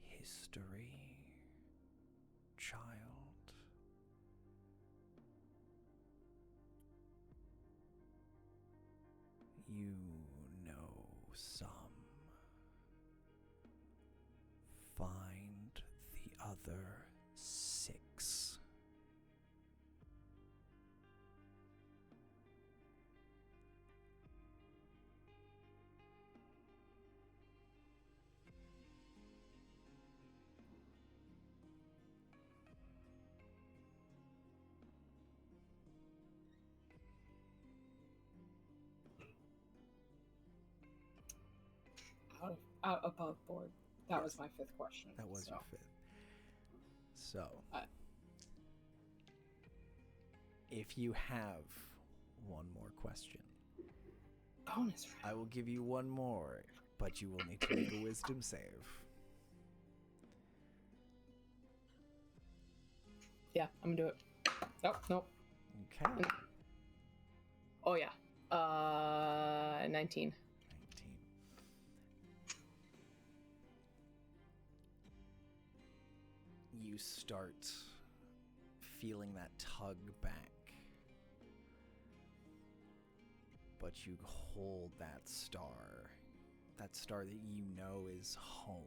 History, child. You know some. Find the other 6. above board. That was my 5th question. That was your 5th. So, if you have one more question, bonus round. I will give you one more, but you will need to make a wisdom save. Yeah, I'm gonna do it. Nope. Okay. Oh yeah. 19. You start feeling that tug back, but you hold that star that you know is home.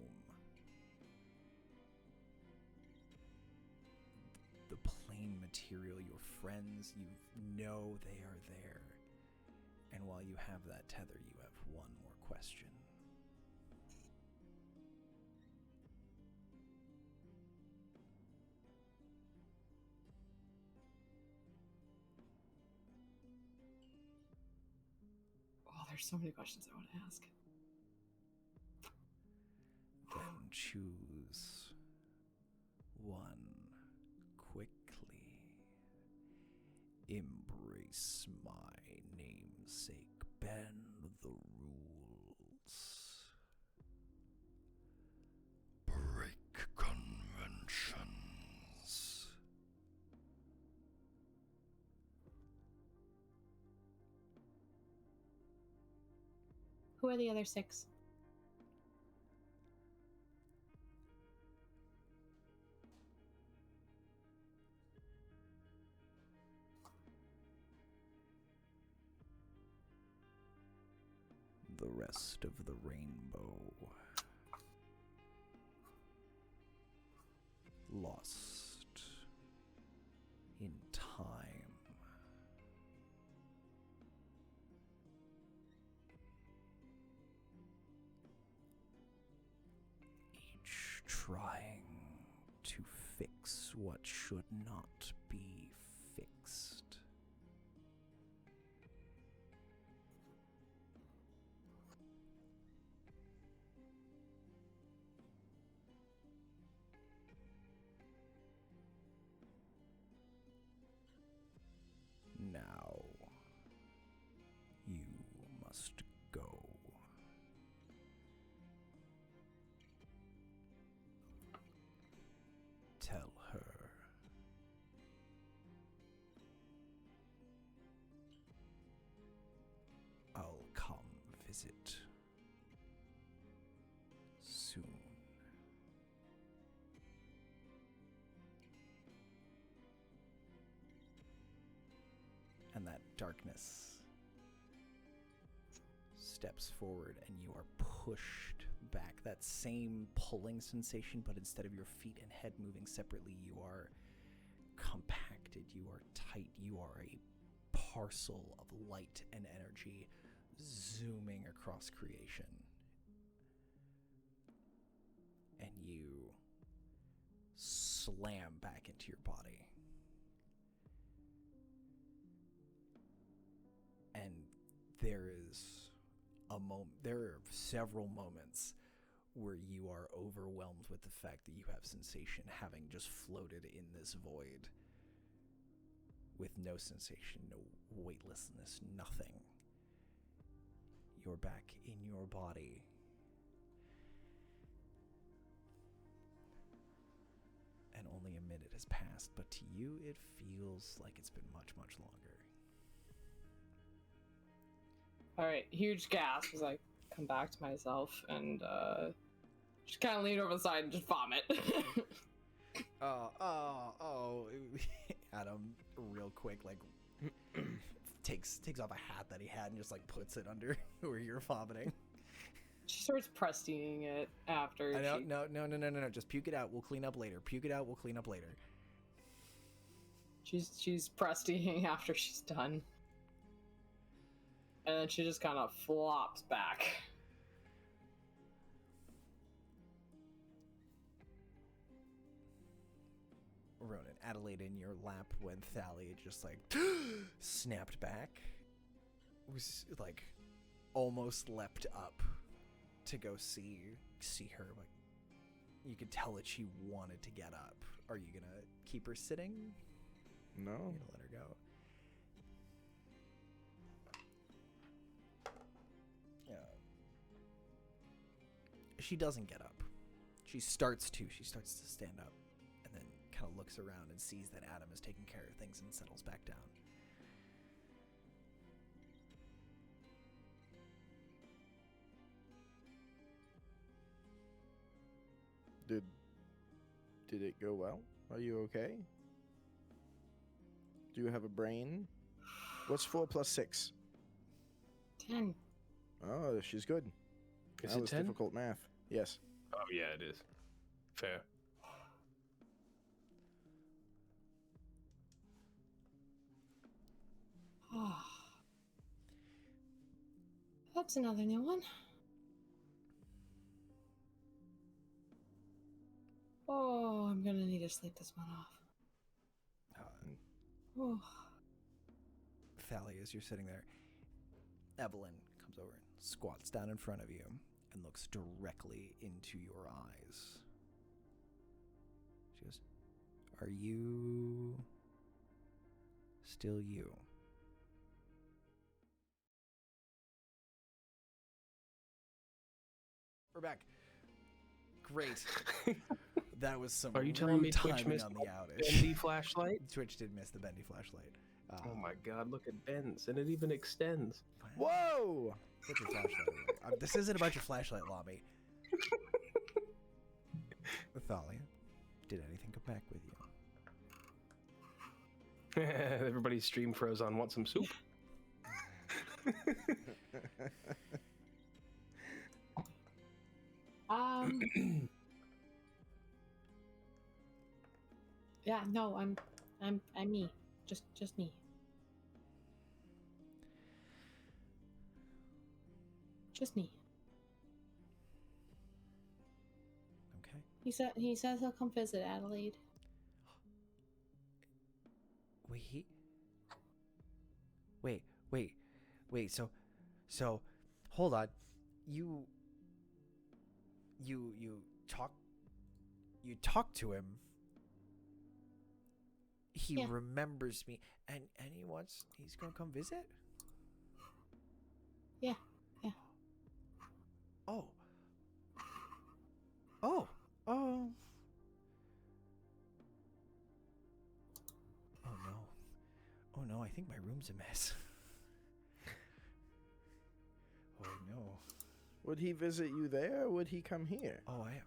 The plane material, your friends, you know they are there. And while you have that tether, you have one more question. Oh, there's so many questions I want to ask. Then choose one quickly. Embrace my namesake. Bend the rules. Break conventions. Who are the other 6? The rest of the rainbow. Lost in time. Each trying to fix what should not be fixed. Now, you must go. Tell her. I'll come visit soon. And that darkness steps forward and you are pushed back. That same pulling sensation, but instead of your feet and head moving separately, you are compacted, you are tight, you are a parcel of light and energy zooming across creation. And you slam back into your body. And there are several moments where you are overwhelmed with the fact that you have sensation, having just floated in this void with no sensation, no weightlessness, nothing. You're back in your body. And only a minute has passed, but to you it feels like it's been much, much longer. Alright, huge gasp as I come back to myself and just kind of lean over the side and just vomit. Adam, real quick, like, takes off a hat that he had and just, like, puts it under where you're vomiting. She starts prestying it after. No. Just puke it out. We'll clean up later. Puke it out. We'll clean up later. She's prestying after she's done. And then she just kind of flops back. Ronan, Adelaide in your lap when Thalia just like snapped back. Was like almost leapt up to go see her, but you could tell that she wanted to get up. Are you gonna keep her sitting? No. You're gonna let her go. Yeah. She doesn't get up. She starts to stand up, and then kind of looks around and sees that Adam is taking care of things and settles back down. Did it go well? Are you okay? Do you have a brain? What's 4 plus 6? 10. Oh, she's good. Is That it was 10? difficult math. Yes. Oh, yeah, it is. Fair. Oh. That's another new one. Oh, I'm gonna need to sleep this one off. Oh. Thali, as you're sitting there, Evelyn comes over and squats down in front of you and looks directly into your eyes. She goes, "Are you still you?" We're back. Great. That was some Are you telling me Twitch timing missed on the my outage. bendy flashlight? Twitch did miss the bendy flashlight. Oh my god, look at Ben's, and it even extends. Whoa! Put your flashlight away. This isn't about your flashlight, Lobby. Thalia, did anything come back with you? Everybody's stream froze on want some soup. Yeah, no, I'm me. Just me. Just me. Okay. He says he'll come visit Adelaide. Wait, so hold on. You talk to him. He remembers me and he's gonna come visit? Yeah. Oh, no, I think my room's a mess. Oh no. Would he visit you there, or would he come here? Oh, I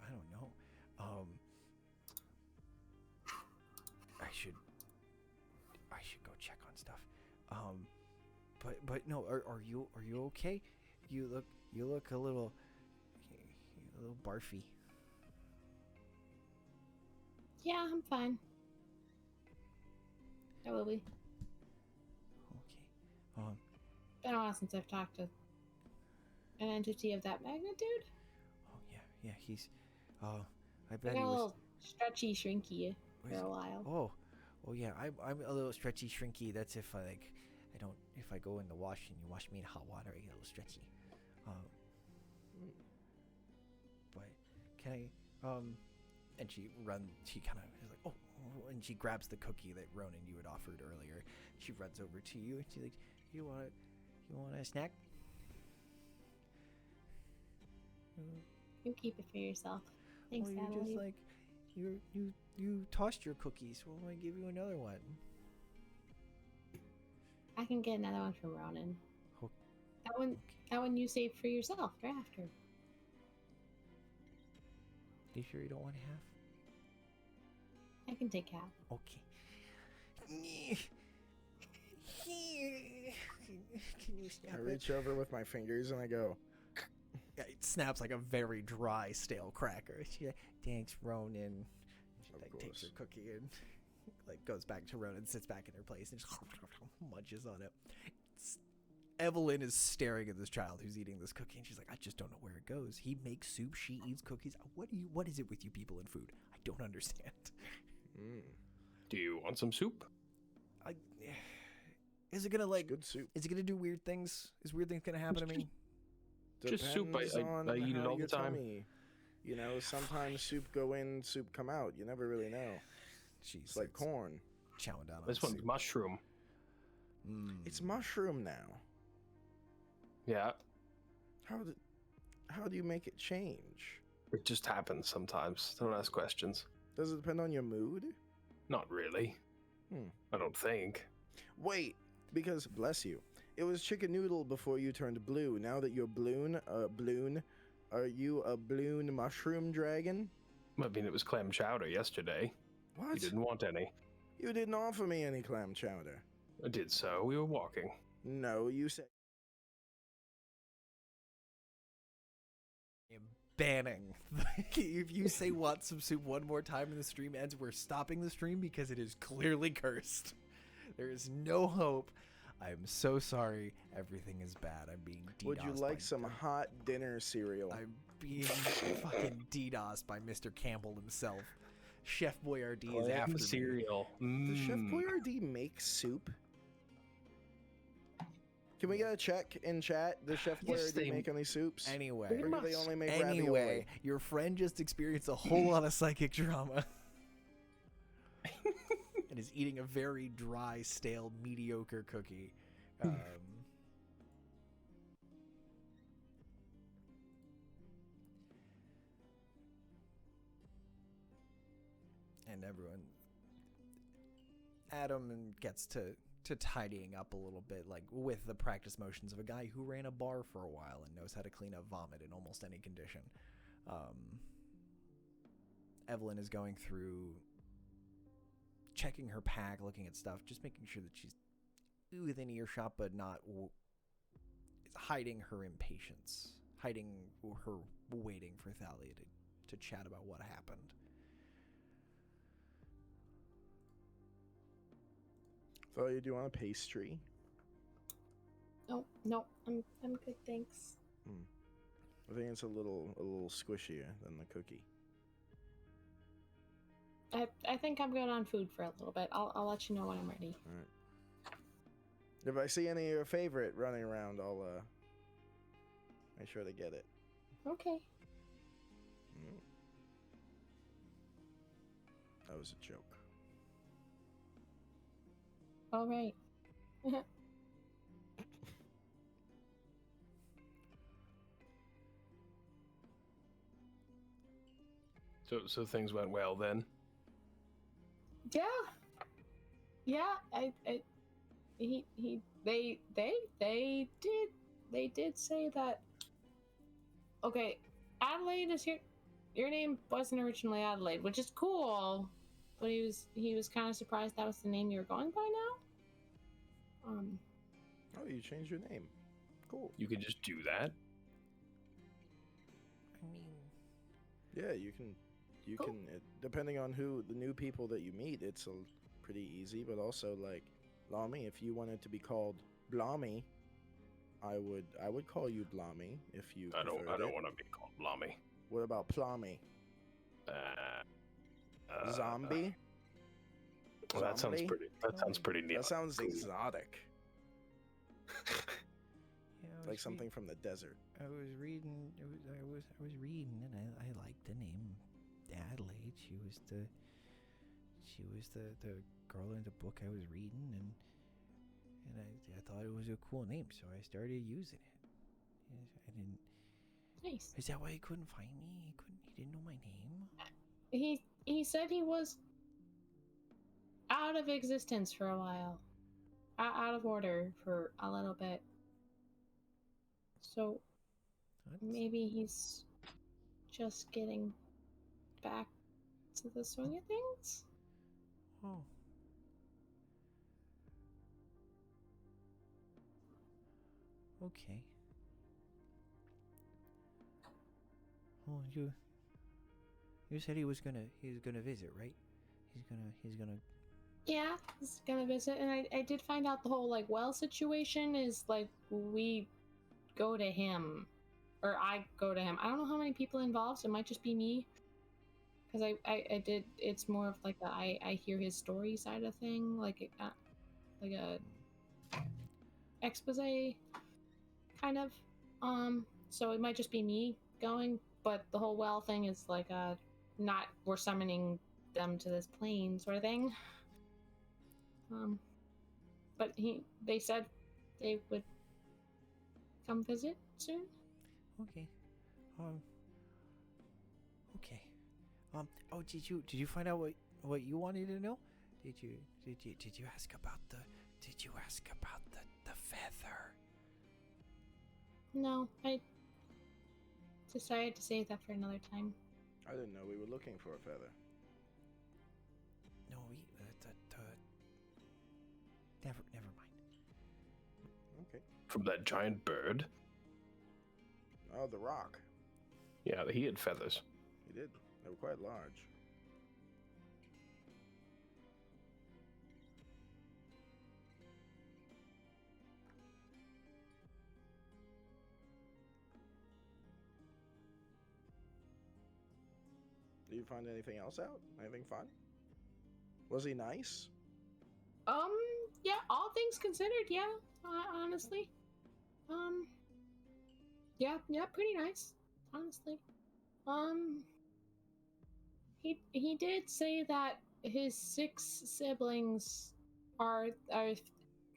don't know. I should go check on stuff. But no, are you okay? You look a little barfy. Yeah, I'm fine. I will be. Okay. Been a while since I've talked to an entity of that magnitude. Oh yeah, he's I bet I he got a was little stretchy, shrinky for a while. Oh yeah, I'm a little stretchy, shrinky. That's if if I go in the wash and you wash me in hot water, I get a little stretchy. But can I and she kind of is like, oh, and she grabs the cookie that Ronan you had offered earlier. She runs over to you and she's like, you want a snack? You keep it for yourself. Thanks, you're Adelaide. just like you tossed your cookies. Well, I give you another one. I can get another one from Ronan. Oh, That one you saved for yourself right after. You sure you don't want half? I can take half. Okay. Can you snap I it? reach over with my fingers and I go. Yeah, it snaps like a very dry, stale cracker. She's like, thanks, Ronan. She takes her cookie and goes back to Ronan, sits back in her place, and just munches on it. Evelyn is staring at this child who's eating this cookie, and she's like, I just don't know where it goes. He makes soup, she eats cookies. What is it with you people in food? I don't understand. Do you want some soup? Is it gonna Good soup. Is it gonna do weird things? Is weird things gonna happen to me? Just soup. Depends on I eat it how all your the time. tummy. You know, sometimes soup go in, soup come out. You never really know. Jeez, It's like corn. chowing down on This the one's soup. mushroom. It's mushroom now. Yeah, How do you make it change? it just happens sometimes. Don't ask questions. Does it depend on your mood? Not really. I don't think. Wait, because bless you, it was chicken noodle before you turned blue. Now that you're bloon, are you a bloon mushroom dragon? I mean, it was clam chowder yesterday. What? You didn't want any. You didn't offer me any clam chowder. I did so. We were walking. No, you said. Banning. If you say want some soup one more time and the stream ends, we're stopping the stream because it is clearly cursed. There is no hope. I'm so sorry. Everything is bad. I'm being DDoSed. Would you like some hot dinner cereal? I'm being fucking DDoSed by Mr. Campbell himself. Chef Boyardee is after me. cereal. Does Chef Boyardee make soup? Can we get a check in chat? Does Chef Yes, Boyardee make any soups? Anyway, Or do they only make anyway, ravioli? your friend just experienced a whole lot of psychic drama. And is eating a very dry, stale, mediocre cookie. And everyone, Adam gets to tidying up a little bit, like with the practice motions of a guy who ran a bar for a while and knows how to clean up vomit in almost any condition. Evelyn is going through, checking her pack, looking at stuff, just making sure that she's within earshot, but not hiding her impatience, hiding her waiting for Thalia to chat about what happened. Thalia, do you want a pastry? No, I'm good, thanks. I think it's a little squishier than the cookie. I think I'm good on food for a little bit. I'll let you know when I'm ready. All right. If I see any of your favorite running around, I'll make sure to get it. Okay. That was a joke. All right. So things went well then. Yeah. They did say that. Okay, Adelaide is your name wasn't originally Adelaide, which is cool, but he was kind of surprised that was the name you were going by now. Oh, you changed your name. Cool. You can just do that. I mean, Yeah, you Cool. can. Depending on who the new people that you meet, it's pretty easy. But also, like, Blommy, if you wanted to be called Blommy, I would call you Blommy if you. I don't preferred it. want to be called Blommy. What about Plommy? Zombie? Well, that sounds Zombie? pretty neat. That sounds exotic. yeah, I was Like something from the desert. I was reading. I was reading, and I liked the name Adelaide. She was the girl in the book I was reading, and I thought it was a cool name, so I started using it. I didn't. Nice. Is that why he couldn't find me? He didn't know my name. He said he was out of existence for a while, out of order for a little bit. So maybe he's just getting back to the swing of things. Oh. Okay. Well, you said he's gonna visit, right? He's gonna. Yeah, he's gonna visit, and I did find out the whole like well situation is like we go to him, or I go to him. I don't know how many people involved, so it might just be me. Because I did, it's more of like I hear his story side of thing, like a expose kind of. so it might just be me going. But the whole well thing is like not we're summoning them to this plane sort of thing. But they said they would come visit soon. Okay. Okay. Oh, did you find out what you wanted to know? Did you ask about the feather? No, I decided to save that for another time. I didn't know we were looking for a feather. No, never mind. Okay. From that giant bird? Oh, the rock. Yeah, he had feathers. He did. They were quite large. Did you find anything else out? Anything fun? Was he nice? Yeah, all things considered, yeah. Honestly. Yeah, pretty nice. Honestly. He did say that his 6 siblings are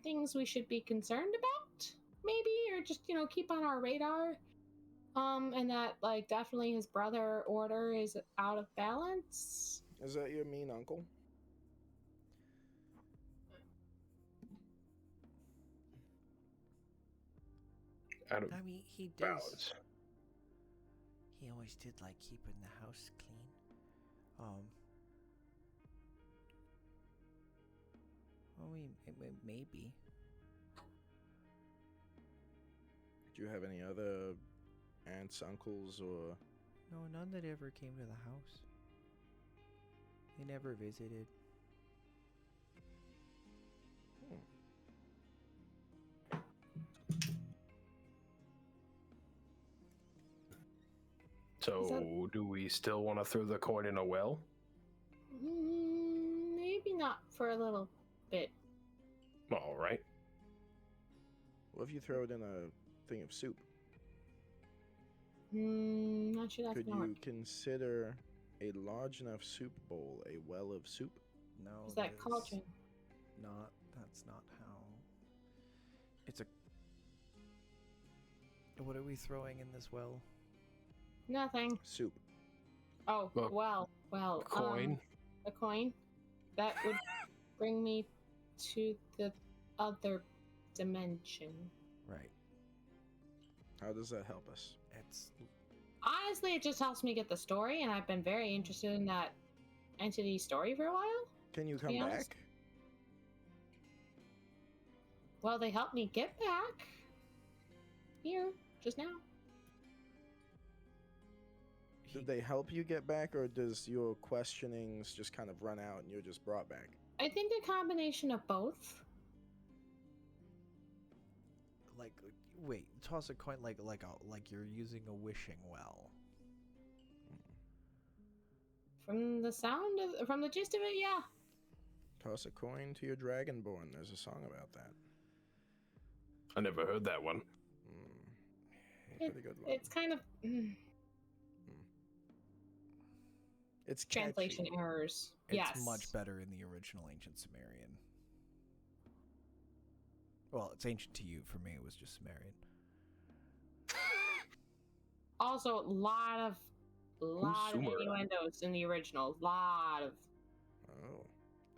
things we should be concerned about, maybe, or just, keep on our radar. And that, like, definitely his brother order is out of balance. Is that your mean uncle? Out of I mean, he does. balance. He always did like keeping the house clean. I mean, maybe. Do you have any other aunts, uncles, or... No, none that ever came to the house. They never visited. So, do we still want to throw the coin in a well? Maybe not for a little bit. All right. What if you throw it in a thing of soup? Not sure that's Could gonna you work. consider a large enough soup bowl a well of soup? No. Is that cauldron? That's not how. It's a. What are we throwing in this well? Nothing. Soup. Oh, Well, well. Coin? A coin? That would bring me to the other dimension. Right. How does that help us? It's. Honestly, it just helps me get the story, and I've been very interested in that entity story for a while. Can you come be honest. back? Well, they helped me get back here just now. Did they help you get back, or does your questionings just kind of run out and you're just brought back? I think a combination of both. Like, wait, toss a coin like you're using a wishing well. From the gist of it, yeah. Toss a coin to your dragonborn. There's a song about that. I never heard that one. Pretty good one. It's kind of It's catchy. translation errors. It's Yes. much better in the original Ancient Sumerian. Well, it's ancient to you. For me, it was just Sumerian. Also, lot of Sumer? innuendos in the original. Lot of Oh.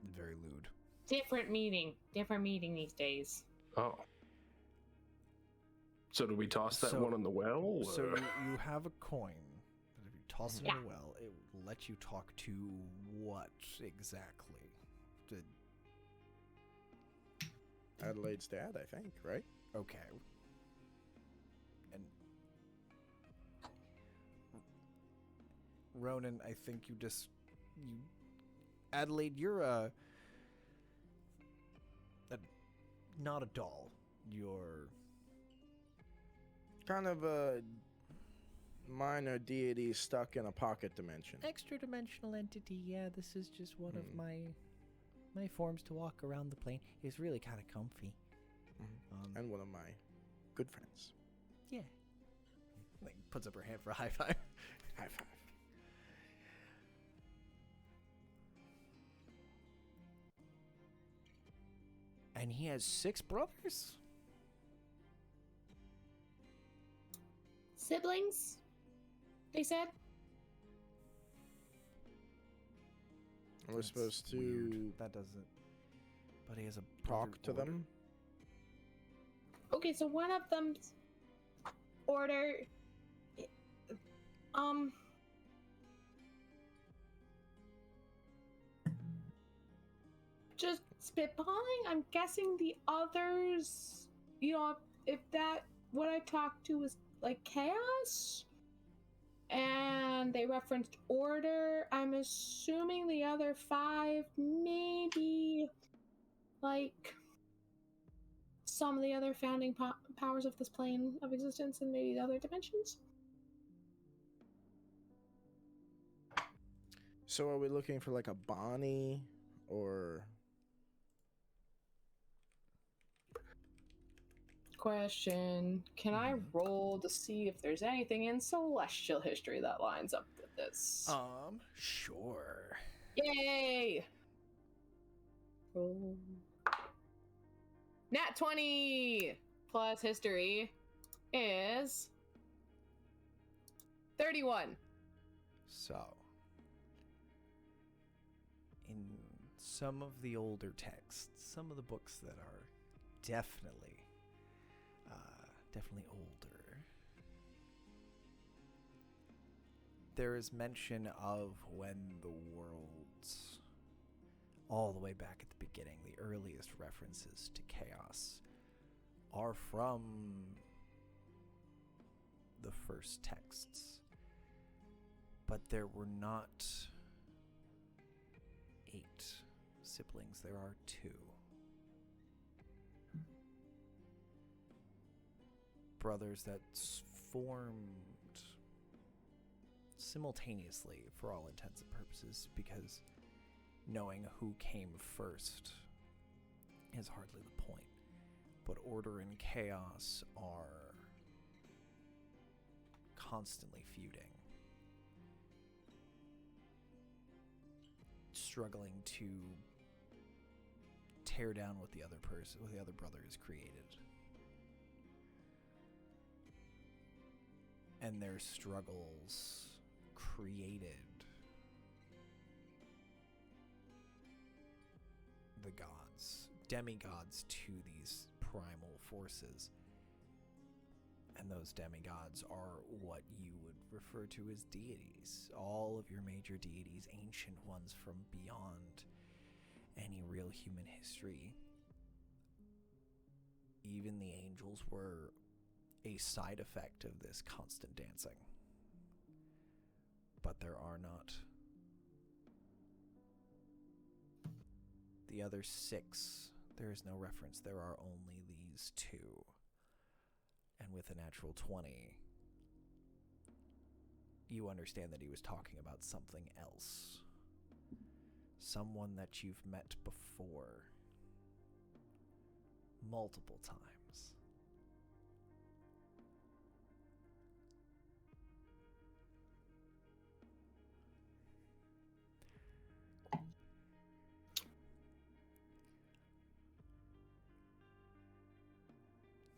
Very lewd. different meaning these days. Oh. So do we toss that So- one in the well? So or- you have a coin, but if you toss it Yeah. in a well, it will let you talk to what exactly? Adelaide's dad, I think, right? Okay. And Ronan, I think you Adelaide, you're not a doll. You're Kind of a minor deity stuck in a pocket dimension. extra dimensional entity. Yeah, this is just one of Hmm. my forms to walk around the plane. It's really kind of comfy. And one of my good friends. Yeah. Like, puts up her hand for a high five. High five. And he has 6 brothers? Siblings, they said. We're That's supposed to weird. That doesn't. But he has a brother talk to order. them. Okay, so one of them's order. Just spitballing. I'm guessing the others. You know, if that what I talked to was like chaos, and they referenced order. I'm assuming the other 5 maybe like some of the other founding powers of this plane of existence and maybe the other dimensions. So are we looking for like a Bonnie or Question. Can I roll to see if there's anything in celestial history that lines up with this? Sure. Yay! Roll. Nat 20 plus history is 31. So, in some of the older texts, some of the books that are definitely older, there is mention of when the worlds, all the way back at the beginning, the earliest references to chaos are from the first texts. But there were not 8 siblings, there are 2. Brothers that formed simultaneously for all intents and purposes, because knowing who came first is hardly the point. But order and chaos are constantly feuding, struggling to tear down what the other brother has created. And their struggles created the gods, demigods to these primal forces. And those demigods are what you would refer to as deities. All of your major deities, ancient ones from beyond any real human history. Even the angels were a side effect of this constant dancing. But there are not. The other 6, there is no reference. There are only these 2. And with a natural 20, you understand that he was talking about something else. Someone that you've met before. Multiple times.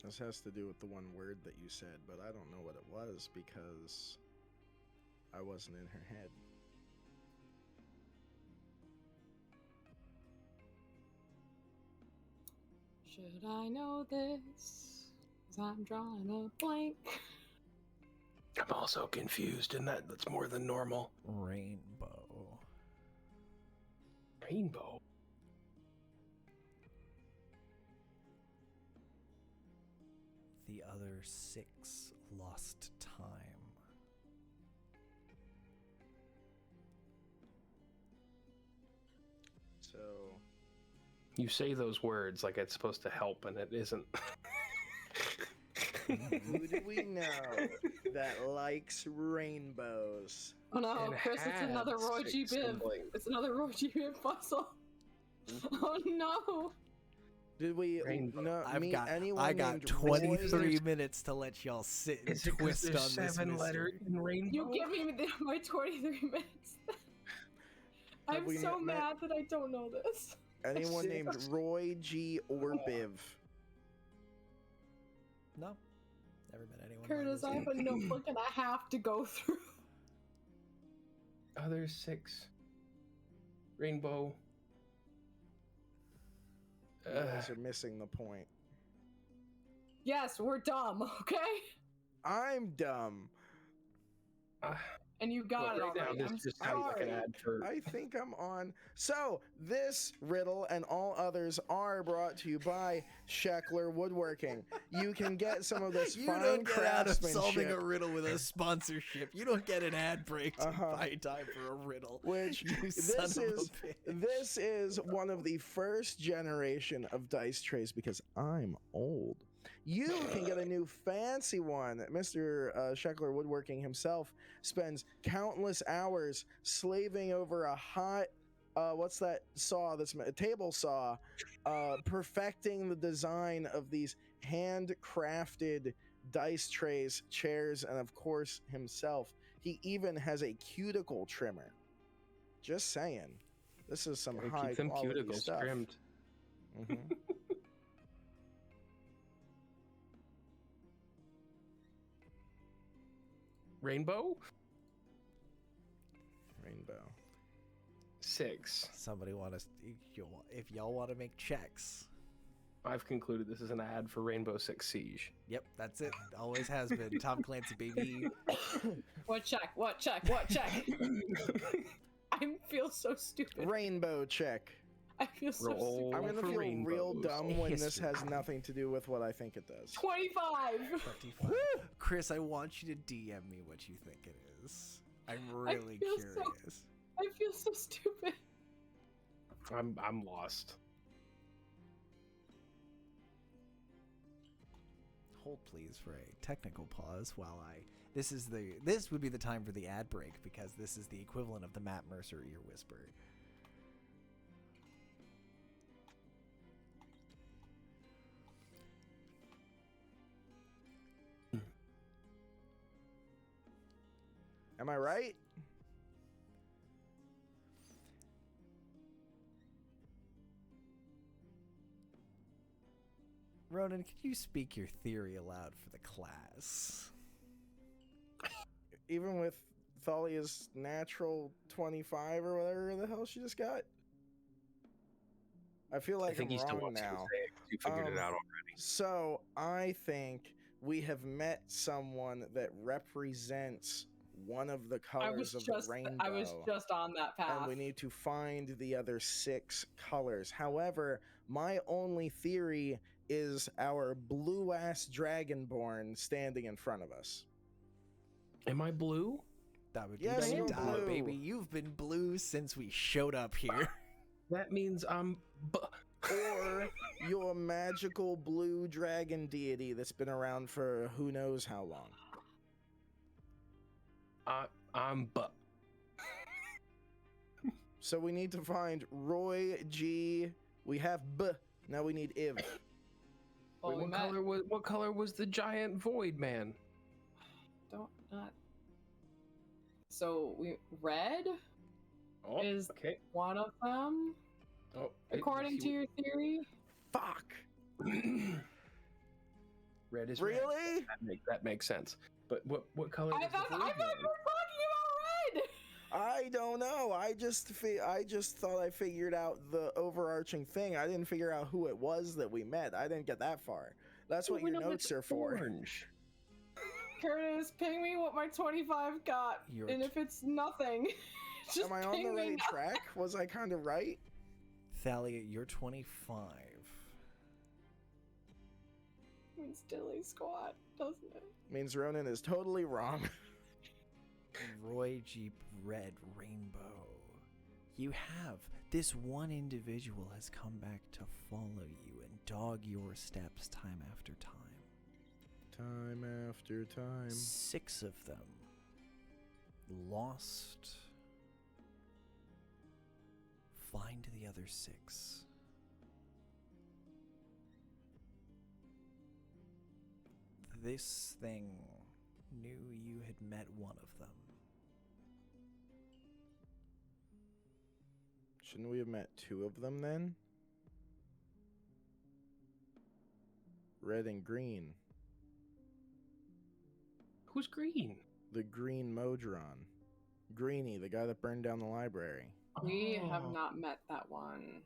This has to do with the one word that you said, but I don't know what it was because I wasn't in her head. Should I know this? 'Cause I'm drawing a blank. I'm also confused, and that's more than normal. Rainbow. Rainbow? The other 6 lost time. So You say those words like it's supposed to help, and it isn't. who do we know that likes rainbows? Oh no, And Chris, it's another has Roy G. 6 Biv. siblings. It's another Roy G. Biv puzzle. Oh no! Did we meet anyone I got named 23 Roy? minutes to let y'all sit and Is it 'cause twist on there's this 7 mystery. letters in rainbow? You give me my 23 minutes. I'm we so met- mad that I don't know this. Anyone named Roy G. or Biv? No, never met anyone. Curtis, I named have a notebook and I have to go through. Oh, there's 6. Rainbow. You guys are missing the point. Yes, we're dumb, okay? I'm dumb. And you got it right now, already. this I'm just sounds like an sorry. ad for. I think I'm on. So, this riddle and all others are brought to you by Sheckler Woodworking. You can get some of this You fine don't get out of solving craftsmanship, a riddle with a sponsorship. You don't get an ad break to buy time for a riddle. which You son this of is a bitch. this is one of the first generation of dice trays because I'm old. You can get a new fancy one. Mr. Sheckler Woodworking himself spends countless hours slaving over a hot, what's that saw? That's a table saw, perfecting the design of these handcrafted dice trays, chairs, and of course himself. He even has a cuticle trimmer. Just saying, this is some high Keep them quality cuticles stuff. trimmed. Mhm. Rainbow? Rainbow. 6. Somebody want to, if y'all want to make checks. I've concluded this is an ad for Rainbow Six Siege. Yep, that's it. Always has been. Tom Clancy, baby. What check? What check? What check? I feel so stupid. Rainbow check. I feel so Roll. stupid. I'm gonna for feel real rainbows. dumb when this History. has nothing to do with what I think it does. 25. 25. Chris, I want you to DM me what you think it is. I'm really feel curious. so- I feel so stupid. I'm lost. Hold please for a technical pause while I. This would be the time for the ad break because this is the equivalent of the Matt Mercer ear whisper. Am I right? Ronan, could you speak your theory aloud for the class? Even with Thalia's natural 25 or whatever the hell she just got? I feel like I think I'm he still wrong wants to now. say it 'cause you figured it out already. So I think we have met someone that represents one of the colors of the rainbow. I was just on that path. And we need to find the other 6 colors. However, my only theory is our blue-ass dragonborn standing in front of us. Am I blue? That would Yes, be you're duh, blue. baby. You've been blue since we showed up here. That means I'm. Or your magical blue dragon deity that's been around for who knows how long. I'm but. So we need to find Roy G. We have B. Now we need Iv. Well, we met. What color was the giant void man? Don't not. So red Oh, is okay. one of them, Oh, according to your theory. Fuck. Red is Really? red. That makes sense. But what color I is the thought we void were man? talking about red. I don't know. I just thought I figured out the overarching thing. I didn't figure out who it was that we met. I didn't get that far. That's what We your know notes it's are for. Orange. Curtis, ping me what my 25 got, Your and if it's nothing, just Am I on ping the me right now. track? Was I kind of right? Thalia, you're 25. Means dilly squat, doesn't it? Means Ronan is totally wrong. Roy Jeep Red Rainbow. You have. This one individual has come back to follow you and dog your steps time after time. Time after time. 6 of them lost. Find the other 6. this thing knew you had met one of them. Shouldn't we have met two of them then? Red and green. Who's green? The green Modron. Greenie, the guy that burned down the library. We have not met that one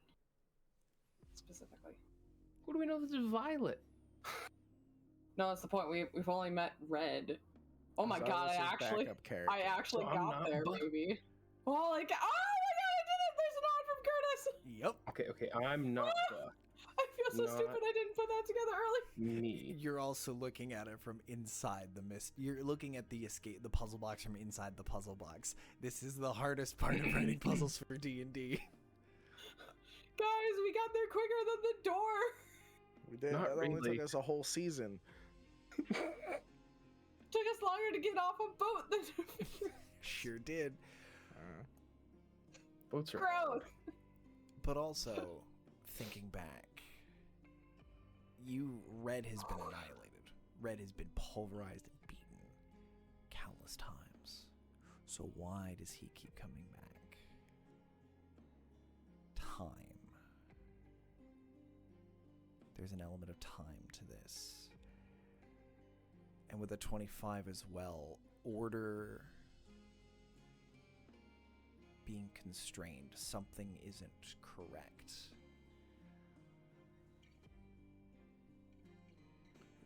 specifically. What do we know? This is Violet. No, that's the point. We've only met Red. Oh my god! I actually got there, baby. Oh, like, oh my god! I did it! There's a nod from Curtis. Yep. Okay. I'm not. I feel so stupid. I didn't put that together early. Me. You're also looking at it from inside the mist. You're looking at the puzzle box from inside the puzzle box. This is the hardest part of writing puzzles for D&D. Guys, we got there quicker than the door. We did. That only took us a whole season. Took us longer to get off a boat than Sure did. Boats are gross. But also, thinking back, Red has been annihilated. Red has been pulverized and beaten countless times. So why does he keep coming back? Time. There's an element of time to this. And with a 25 as well, order being constrained, something isn't correct.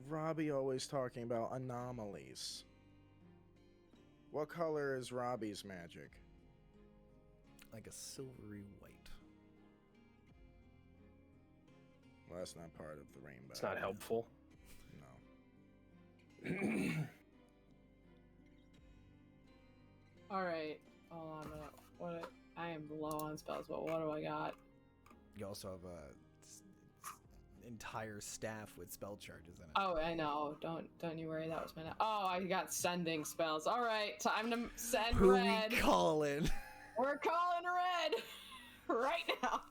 Robbie always talking about anomalies. What color is Robbie's magic? Like a silvery white. Well, that's not part of the rainbow. It's not helpful. No. All right. Hold on a minute. I am low on spells, but what do I got? You also have a entire staff with spell charges in it. Oh, I know. Don't you worry. That was my. Oh, I got sending spells. All right, time to send Who Red. we calling? We're calling Red right now.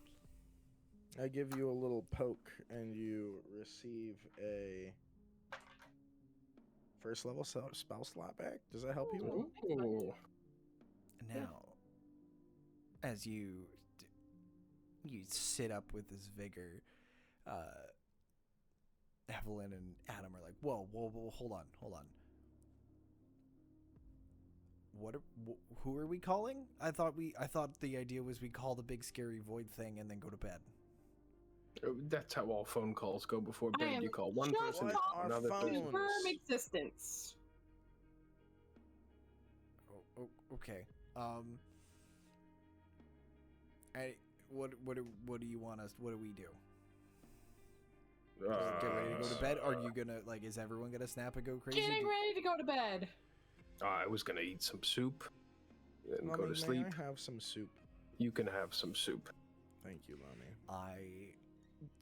I give you a little poke, and you receive a first level spell slot back. Does that help you? Ooh. Now, as you sit up with this vigor, Evelyn and Adam are like, whoa, hold on. Who are we calling? I thought the idea was we call the big scary void thing and then go to bed. That's how all phone calls go before bed. You call one person, another person. Confirm existence. Oh, okay. What do you want us? What do we do? Get ready to go to bed? Are you gonna is everyone gonna snap and go crazy? Getting ready to go to bed. I was gonna eat some soup and Lummi, go to sleep. May I have some soup? You can have some soup. Thank you, Lummi.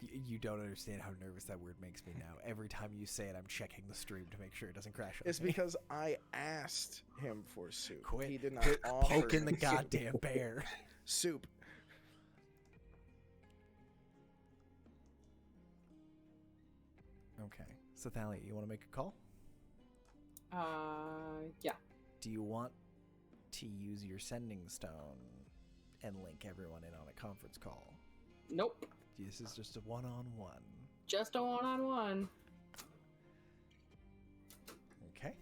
You don't understand how nervous that word makes me now. Every time you say it, I'm checking the stream to make sure it doesn't crash. It's because I asked him for soup. Quit, He did not offer poking me the goddamn bear. soup. Okay, so Thalia, you want to make a call? Yeah. Do you want to use your sending stone and link everyone in on a conference call? Nope. This is just a one-on-one. Just a one-on-one. Okay.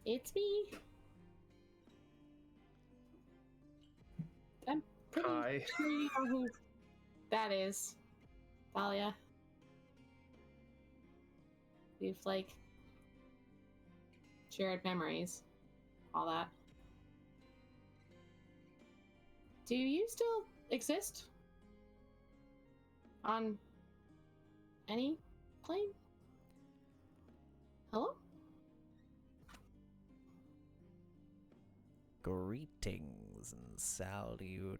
It's me. I'm pretty Hi. sure you know who that is. Thalia. We've shared memories. All that. Do you still exist? On any plane? Hello? Greetings and salutations,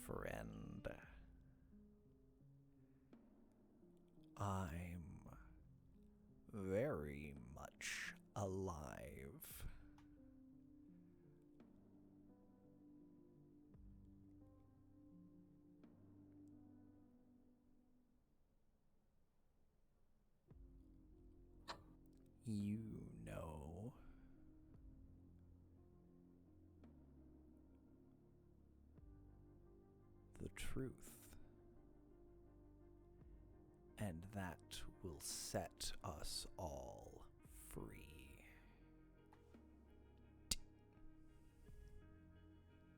friend. I'm very much alive. you know the truth. And that will set us all free.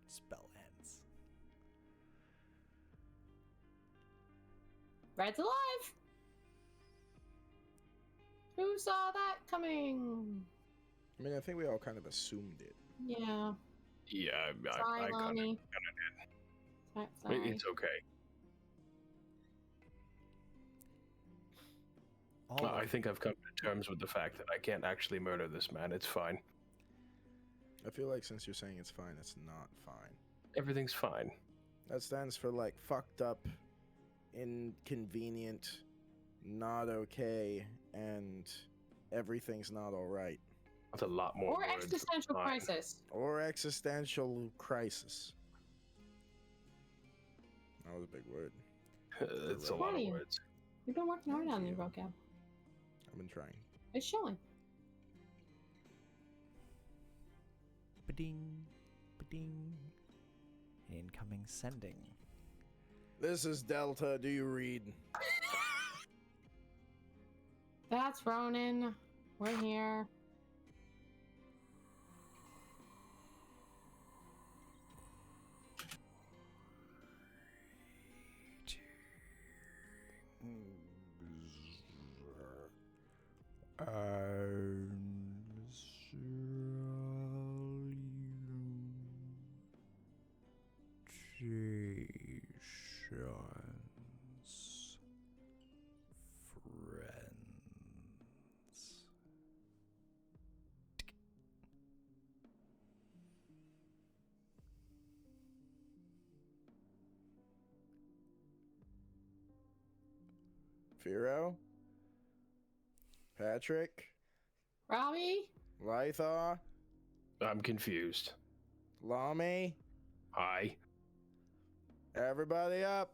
Spell ends. Red's alive! Who saw that coming? I mean, I think we all kind of assumed it. Yeah. Yeah, Sorry, I kind Lonnie. of Sorry. did. It's okay. I think I've come to terms with the fact that I can't actually murder this man. It's fine. I feel like since you're saying it's fine, it's not fine. Everything's fine. That stands for like fucked up, inconvenient, not okay, and everything's not alright. That's a lot more Or words. existential Fine. crisis. Or existential crisis. That was a big word. It's a lot of words. You've been working hard Thank on you. your vocab. I've been trying. It's showing. Ba-ding, ba-ding. Incoming sending. This is Delta. Do you read? That's Ronan. We're here. Salutations, friends. Firo? Patrick? Robbie? Lythaw? I'm confused. Lami? Hi. Everybody up?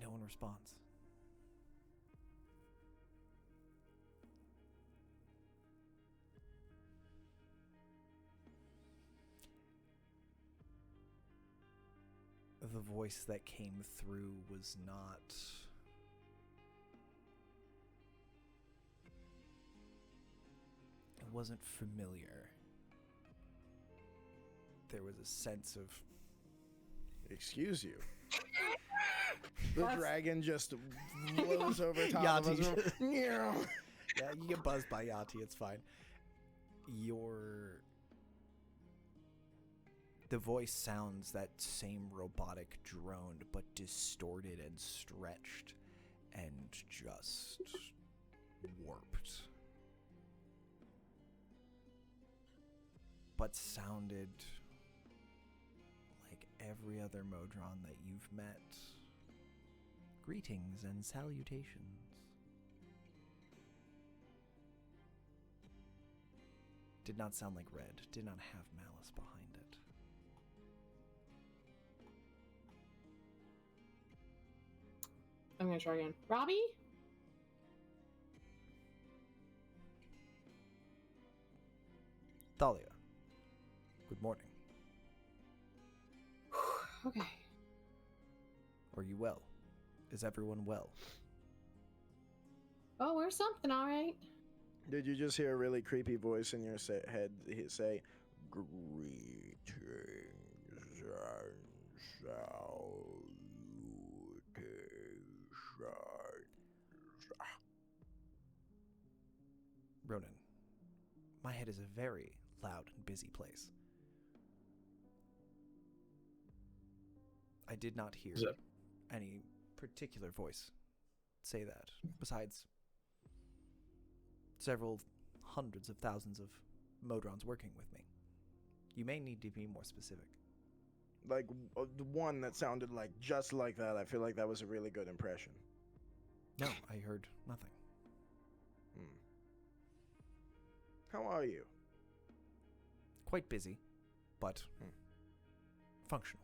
No one responds. The voice that came through was not... It wasn't familiar. There was a sense of... Excuse you. The dragon just blows over top of us. Yeah, you get buzzed by Yati, it's fine. The voice sounds that same robotic drone, but distorted and stretched and just warped. But sounded like every other Modron that you've met. Greetings and salutations. Did not sound like Red, did not have malice behind it. I'm gonna try again. Robbie? Thalia, good morning. Okay. Are you well? Is everyone well? Oh, we're something, alright. Did you just hear a really creepy voice in your head say, "Greetings and salutations"? Ronan, my head is a very loud and busy place. I did not hear any particular voice say that, besides several hundreds of thousands of Modrons working with me. You may need to be more specific. Like, the one that sounded like just like that. I feel like that was a really good impression. No, I heard nothing. How are you? Quite busy, but functional.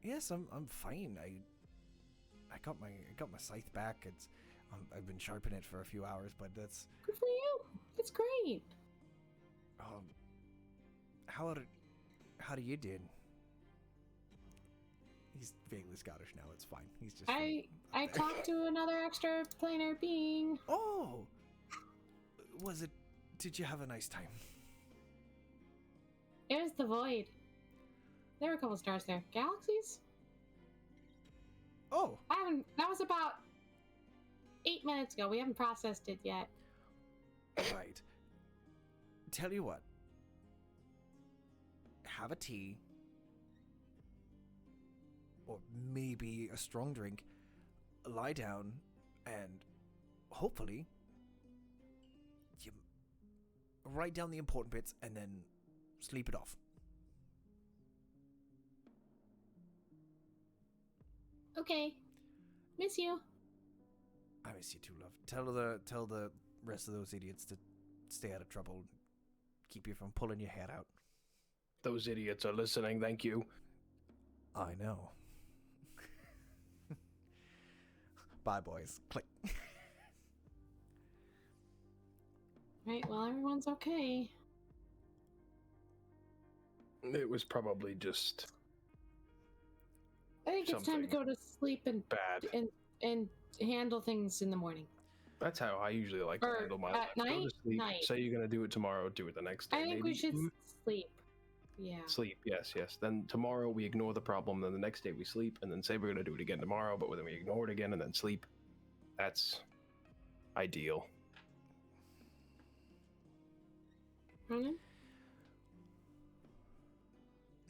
Yes, I'm fine. I got my scythe back. I've been sharpening it for a few hours, but that's Good for you. It's great. How do you do? He's vaguely Scottish now. It's fine. He's just. I talked to another extra planar being. Oh, was it? Did you have a nice time? It was the void. There were a couple stars there. Galaxies? Oh. That was about 8 minutes ago. We haven't processed it yet. Right. Tell you what. Have a tea. Or maybe a strong drink. Lie down and hopefully you write down the important bits and then sleep it off. Okay. Miss you. I miss you too, love. Tell the rest of those idiots to stay out of trouble. Keep you from pulling your hair out. Those idiots are listening, thank you. I know. Bye, boys. Click. Right, well, everyone's okay. It was probably just I think it's time to go to sleep and bad. and handle things in the morning. That's how I usually like to Or handle my at life. Go night? to sleep. Night. Say you're gonna do it tomorrow. Do it the next day. I think maybe. we should sleep. Yeah. Sleep. Yes. Then tomorrow we ignore the problem. Then the next day we sleep, and then say we're gonna do it again tomorrow, but then we ignore it again and then sleep. That's ideal. Ronan?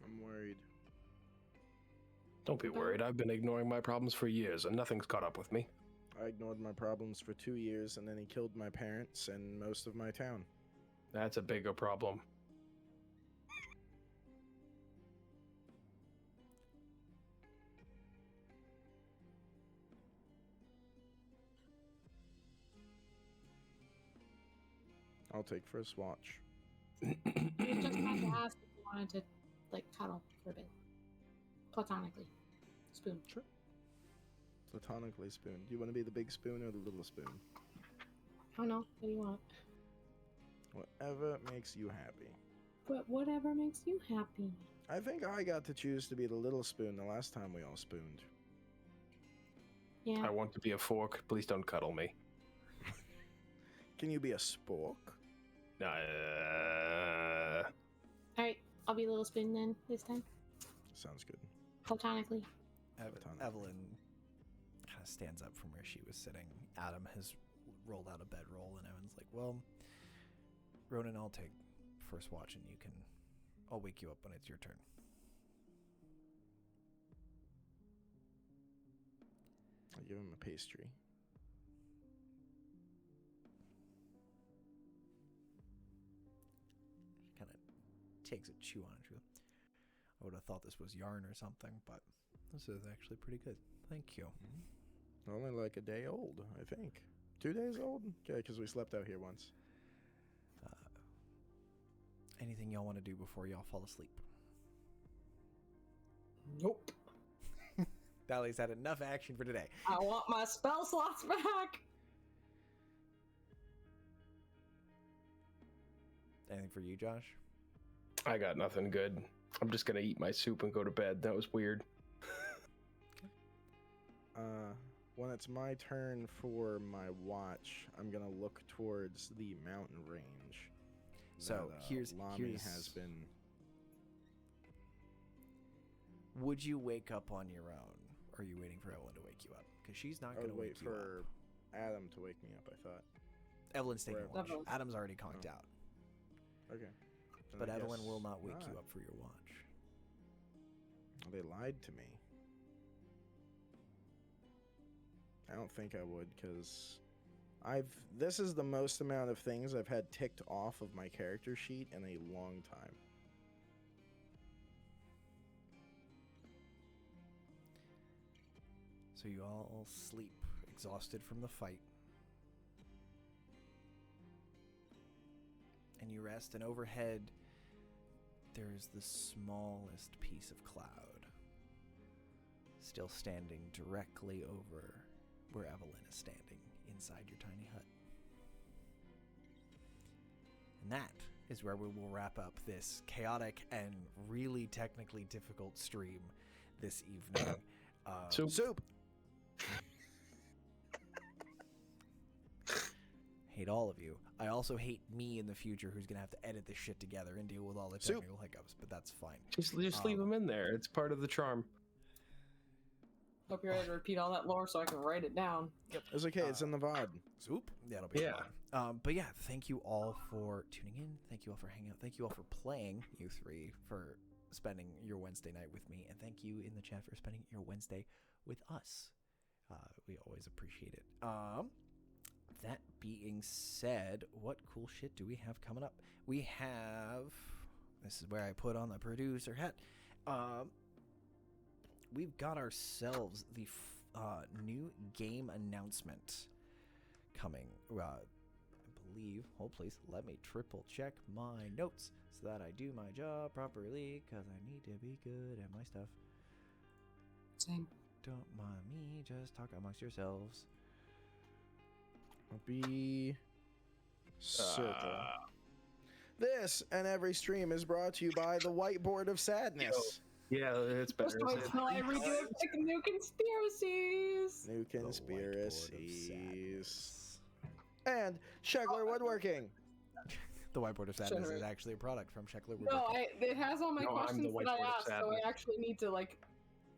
I'm worried. Don't be worried. I've been ignoring my problems for years, and nothing's caught up with me. I ignored my problems for 2 years, and then he killed my parents and most of my town. That's a bigger problem. I'll take first watch. You just had to ask if you wanted to, like, cuddle for a bit. Platonically. Spoon. Sure. Platonically spoon. Do you want to be the big spoon or the little spoon? I don't know. What do you want? Whatever makes you happy. But whatever makes you happy. I think I got to choose to be the little spoon the last time we all spooned. Yeah. I want to be a fork. Please don't cuddle me. Can you be a spork? Alright, I'll be little spoon then, this time. Sounds good. Platonically. Evelyn kind of stands up from where she was sitting. Adam has rolled out a bedroll, and Evan's like, well, Ronan, I'll take first watch, and I'll wake you up when it's your turn. I'll give him a pastry. She kind of takes a chew on it. She goes, I would have thought this was yarn or something, but this is actually pretty good. Thank you. Only like a day old, I think. 2 days old? Okay, because we slept out here once. Anything y'all want to do before y'all fall asleep? Nope. Dolly's had enough action for today. I want my spell slots back. Anything for you, Josh? I got nothing good. I'm just gonna eat my soup and go to bed. That was weird. When it's my turn for my watch, I'm gonna look towards the mountain range. So here's has been. Would you wake up on your own, or are you waiting for Evelyn to wake you up? Because she's not I going to would wake wait you up. for Adam to wake me up, I thought. Evelyn's taking Wherever. watch. Adam's already conked out, Okay. Then but I Evelyn guess will not wake you not. up for your watch. They lied to me. I don't think I would, because this is the most amount of things I've had ticked off of my character sheet in a long time. So you all sleep, exhausted from the fight. And you rest, and overhead, there's the smallest piece of cloud. still standing directly over where Evelyn is standing inside your tiny hut. And that is where we will wrap up this chaotic and really technically difficult stream this evening. Soup. Hate all of you. I also hate me in the future, who's gonna have to edit this shit together and deal with all the technical hiccups, but that's fine. Just leave them in there. It's part of the charm. Hope you're ready to repeat all that lore so I can write it down. Yep. It's okay. It's in the VOD. Swoop. That'll be fun. But yeah, thank you all for tuning in. Thank you all for hanging out. Thank you all for playing, you three, for spending your Wednesday night with me. And thank you in the chat for spending your Wednesday with us. We always appreciate it. That being said, what cool shit do we have coming up? We have... This is where I put on the producer hat. We've got ourselves the new game announcement coming. I believe. Hold, please. Let me triple check my notes so that I do my job properly, because I need to be good at my stuff. Same. Don't mind me. Just talk amongst yourselves. Be circle. This and every stream is brought to you by the Whiteboard of Sadness. Yeah, it's better. Just wait till I redo it with new conspiracies. New conspiracies. And Shegler Woodworking. The Whiteboard of Sadness is actually a product from Shegler Woodworking. No, it has all my questions that I asked, so I actually need to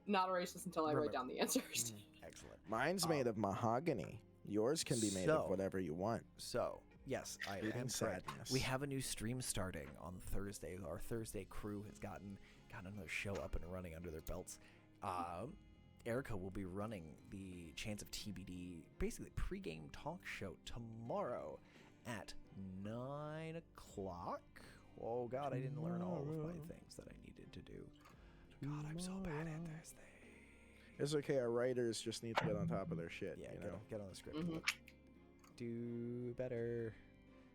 not erase this until I write down the answers. Excellent. Mine's made of mahogany. Yours can be made of whatever you want. So, yes, I am correct. We have a new stream starting on Thursday. Our Thursday crew has gotten another show up and running under their belts. Erica will be running the Chance of TBD, basically pregame talk show tomorrow at 9 o'clock. Oh, God, I didn't learn all of my things that I needed to do. God, I'm so bad at this thing. It's okay, our writers just need to get on top of their shit. Yeah, you know? get on the script. Do better.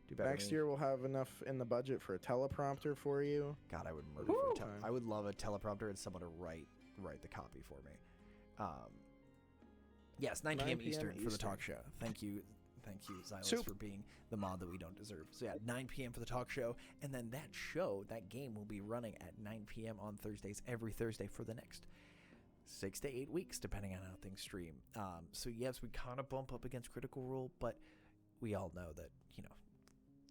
Do better. Next year we'll have enough in the budget for a teleprompter for you. God, I would murder for I would love a teleprompter and someone to write the copy for me. Yes, 9 p.m. Eastern for the talk show. Thank you, Xylus, for being the mod that we don't deserve. So yeah, 9 p.m. for the talk show, and then that game will be running at 9 p.m. on Thursdays, every Thursday for the next 6 to 8 weeks, depending on how things stream. So yes, we kind of bump up against Critical Role, but we all know that,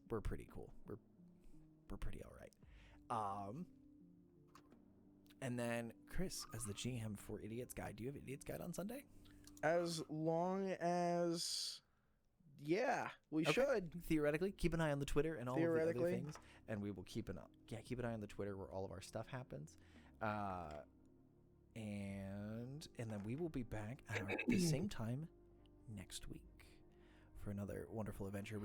we're pretty cool. We're pretty all right. And then Chris, as the GM for Idiot's Guide, do you have Idiot's Guide on Sunday? As long as, we should. Theoretically, keep an eye on the Twitter and all of the other things, and we will keep an eye on the Twitter where all of our stuff happens. And then we will be back at the same time next week for another wonderful adventure.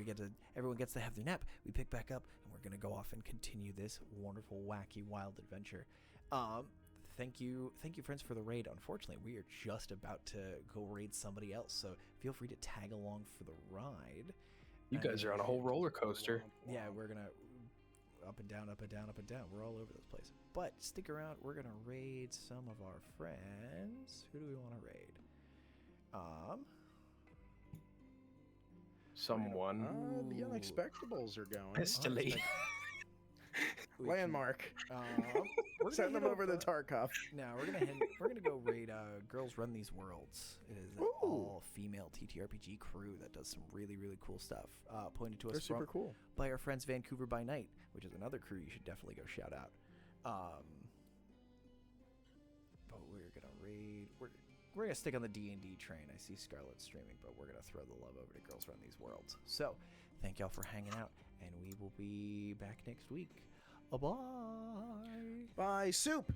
Everyone gets to have their nap. We pick back up, and we're gonna go off and continue this wonderful, wacky, wild adventure. Thank you, friends, for the raid. Unfortunately, we are just about to go raid somebody else, so feel free to tag along for the ride. You guys are on a whole roller coaster. Yeah, we're gonna up and down, up and down, up and down. We're all over this place. But stick around. We're gonna raid some of our friends. Who do we want to raid? Someone. The Unexpectables are going. Pistily. Landmark. Send them over to Tarkov. Now we're gonna go raid Girls Run These Worlds. It is an all-female TTRPG crew that does some really, really cool stuff. Pointed to us super cool by our friends Vancouver by Night, which is another crew you should definitely go shout out. But we're gonna raid. We're gonna stick on the D&D train. I see Scarlet streaming, but we're gonna throw the love over to Girls Run These Worlds. So, thank y'all for hanging out, and we will be back next week. Bye. Bye. Soup.